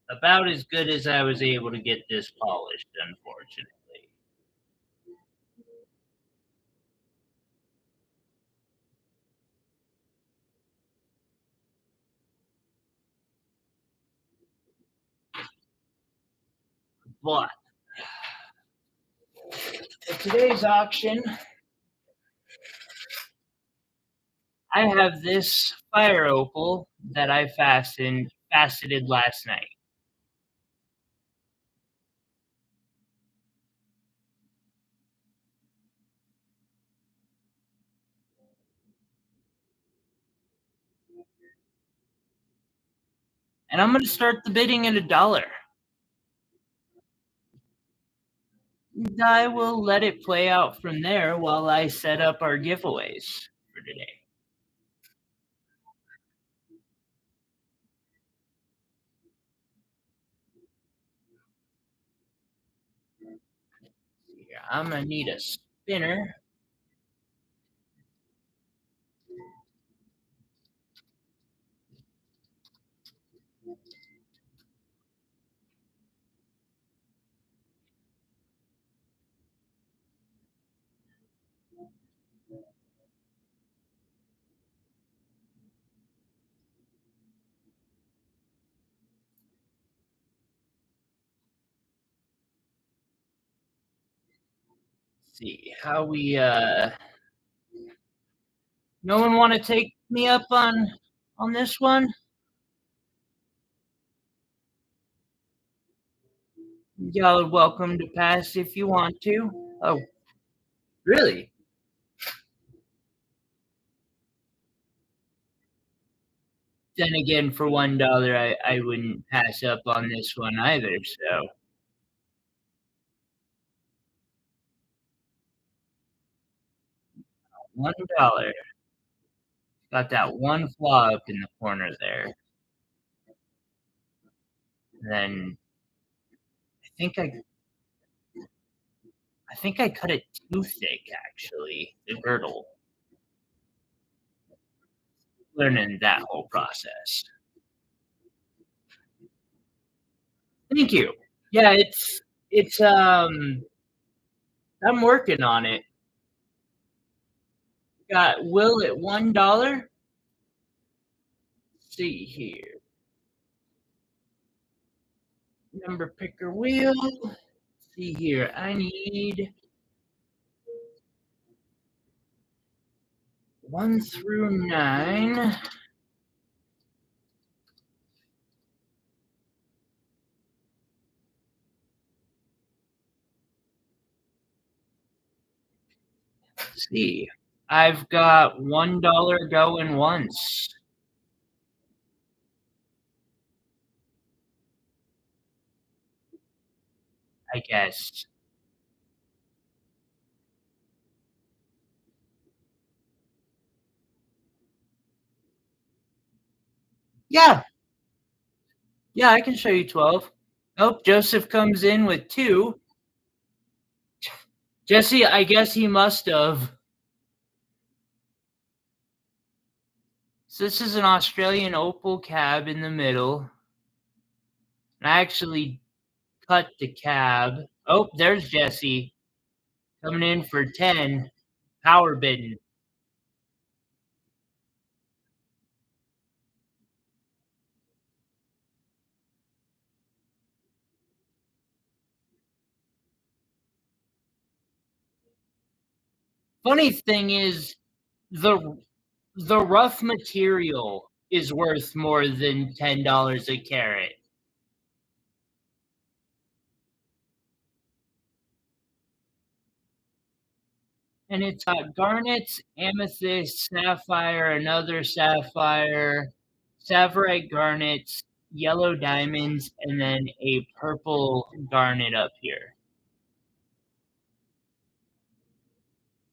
S1: about as good as I was able to get this polished, unfortunately. But for today's auction, I have this fire opal that I faceted last night. And I'm going to start the bidding at $1. And I will let it play out from there while I set up our giveaways for today. I'm going to need a spinner. see how we no one want to take me up on this one? Y'all are welcome to pass if you want to. Oh, really? Then again, for $1, I wouldn't pass up on this one either. So $1 got that one flaw up in the corner there. And then I think I think I cut it too thick. Actually, the girdle. Learning that whole process. Thank you. Yeah, it's I'm working on it. Got Will at $1. See here. Number picker wheel. See here. I need 1 through 9. Let's see. I've got $1 going once. I guess. Yeah. Yeah, I can show you 12. Oh, Joseph comes in with 2. Jesse, I guess he must have. So this is an Australian opal cab in the middle. And I actually cut the cab. Oh, there's Jesse coming in for 10. Power bidding. Funny thing is, the the rough material is worth more than $10 a carat. And it's got garnets, amethyst, sapphire, another sapphire, saphirite garnets, yellow diamonds, and then a purple garnet up here.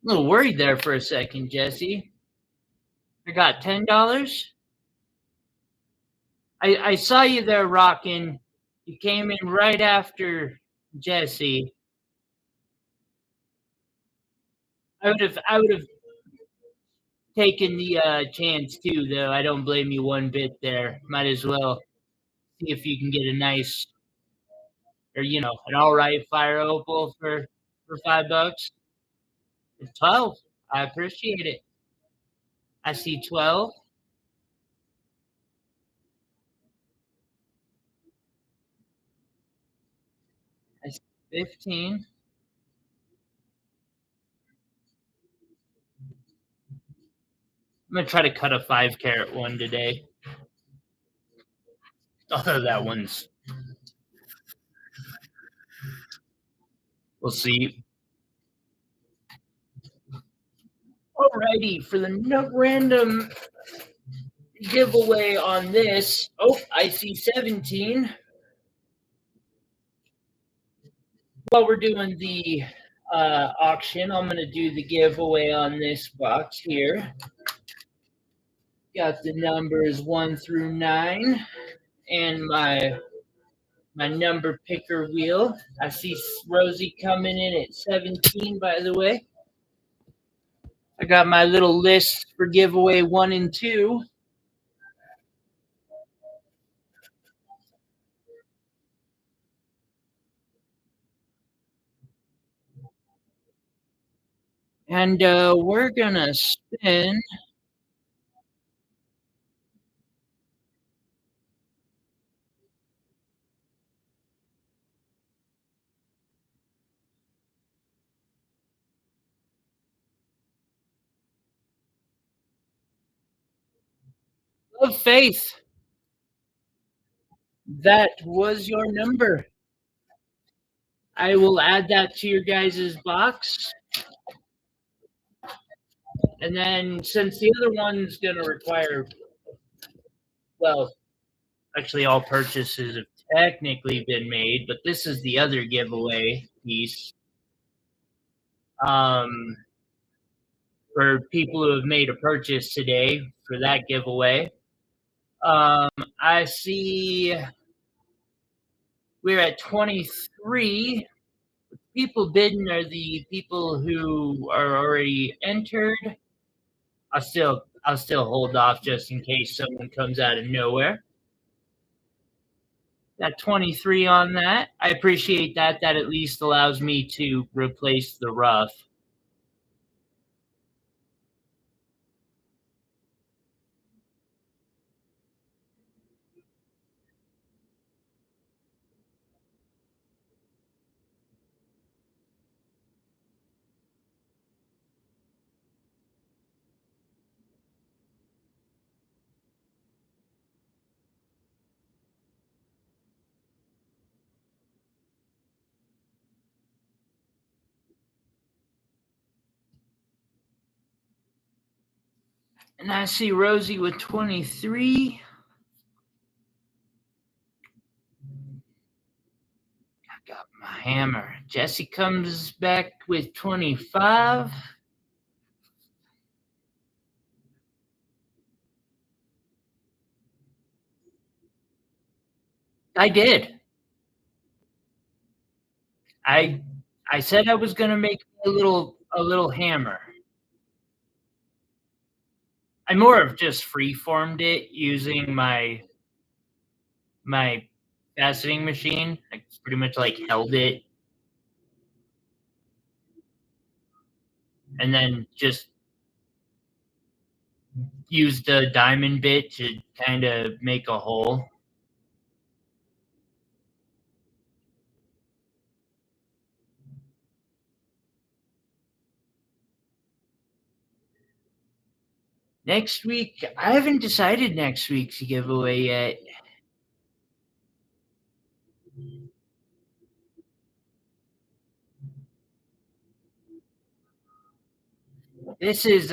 S1: A little worried there for a second, Jesse. I got $10. I saw you there rocking. You came in right after Jesse. I would have taken the chance too, though. I don't blame you one bit there. Might as well see if you can get a nice, or an all right fire opal for $5. It's 12. I appreciate it. I see 12. I see 15. I'm gonna try to cut a 5 carat one today. Although that one's, we'll see. Alrighty, for the random giveaway on this. Oh, I see 17. While we're doing the auction, I'm going to do the giveaway on this box here. Got the numbers 1 through 9 and my number picker wheel. I see Rosie coming in at 17, by the way. I got my little list for giveaway 1 and 2. And we're going to spin. Of Faith, that was your number. I will add that to your guys' box. And then since the other one's going to require, well, actually all purchases have technically been made, but this is the other giveaway piece. For people who have made a purchase today for that giveaway. I see we're at 23. People bidding are the people who are already entered. I'll still hold off just in case someone comes out of nowhere. Got 23 on that. I appreciate that. That at least allows me to replace the rough. And I see Rosie with 23. I got my hammer. Jesse comes back with 25. I did. I said I was gonna make a little hammer. I more of just free formed it using my faceting machine. I pretty much like held it and then just used a diamond bit to kind of make a hole. Next week, I haven't decided next week's giveaway yet. This is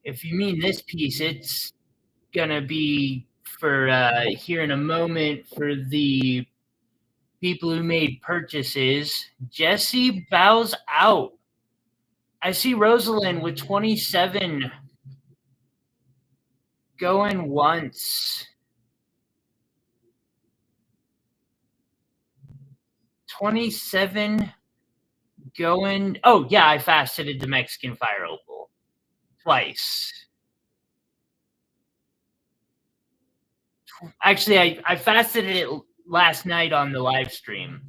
S1: if you mean this piece, it's gonna be for here in a moment for the people who made purchases. Jesse bows out. I see Rosalind with 27 going once. 27 going. Oh, yeah, I faceted the Mexican fire opal twice. Actually, I faceted it last night on the live stream.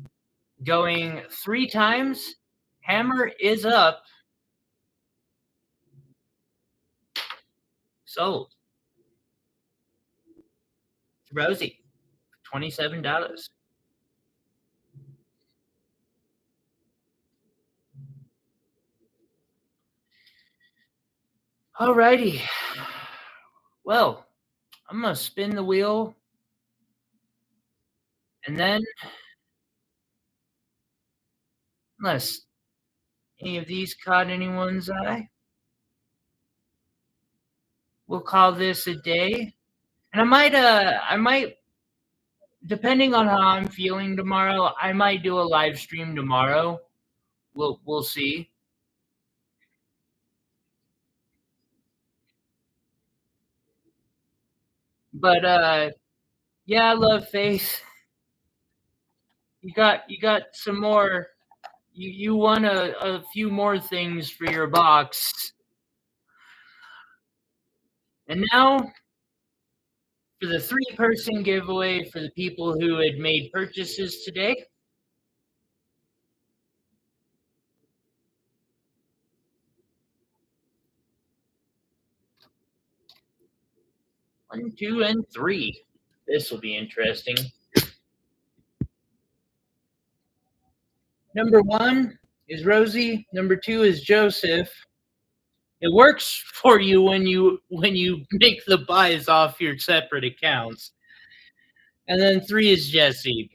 S1: Going 3 times. Hammer is up. Sold. Rosie, $27. Alrighty. Well, I'm gonna spin the wheel, and then, unless any of these caught anyone's eye, we'll call this a day. And I might, depending on how I'm feeling tomorrow, I might do a live stream tomorrow. We'll see. But yeah, I love Faith. You got some more. You won a few more things for your box. And now for the 3-person giveaway for the people who had made purchases today. 1, 2, and 3. This will be interesting. Number 1 is Rosie. Number 2 is Joseph. It works for you when you make the buys off your separate accounts. And then 3 is Jesse.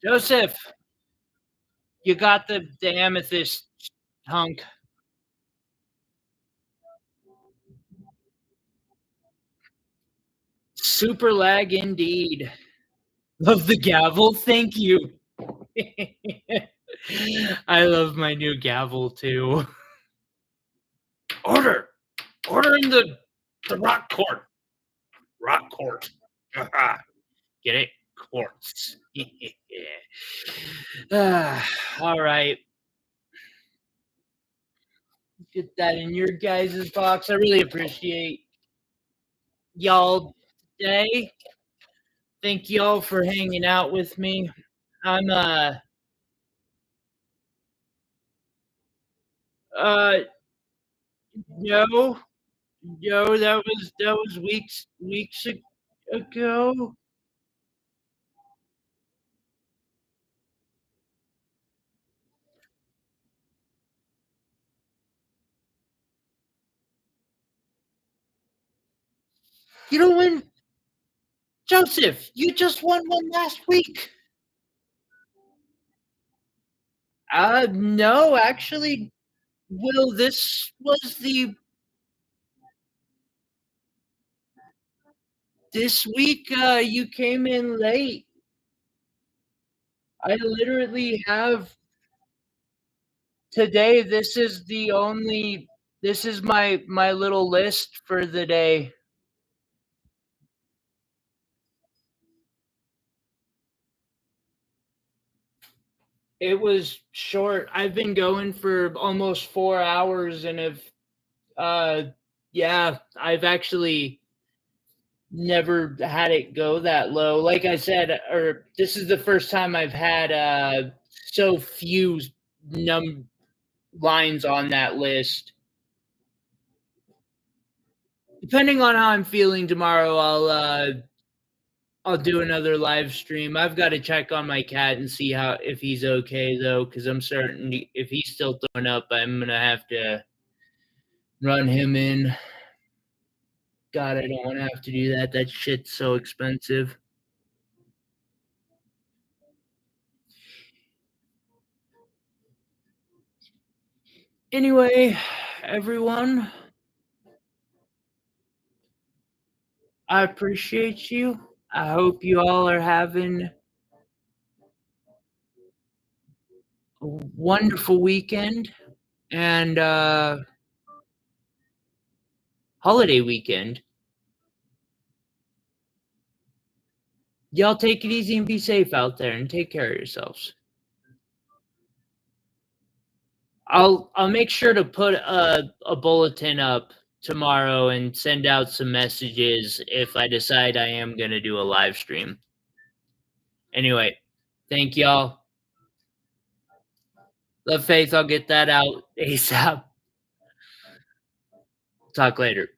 S1: Joseph, you got the amethyst hunk. Super lag indeed. Love the gavel. Thank you. I love my new gavel too. Order! Order in the rock court. Rock court. Get it? Quartz. All right. Get that in your guys' box. I really appreciate y'all today. Thank y'all for hanging out with me. I'm uh no, no, that was weeks ago. You know when Joseph, you just won one last week. No, actually, Will, this week you came in late. I literally have today. This is my little list for the day. It was short. I've been going for almost 4 hours and have uh yeah, I've actually never had it go that low. Like I said, or this is the first time I've had so few num lines on that list. Depending on how I'm feeling tomorrow, I'll do another live stream. I've got to check on my cat and see how if he's okay though, because I'm certain if he's still throwing up, I'm gonna have to run him in. God, I don't want to have to do that. That shit's so expensive. Anyway, everyone, I appreciate you. I hope you all are having a wonderful weekend and holiday weekend. Y'all take it easy and be safe out there and take care of yourselves. I'll make sure to put a bulletin up tomorrow and send out some messages if I decide I am going to do a live stream. Anyway, thank y'all. Love Faith, I'll get that out ASAP. Talk later.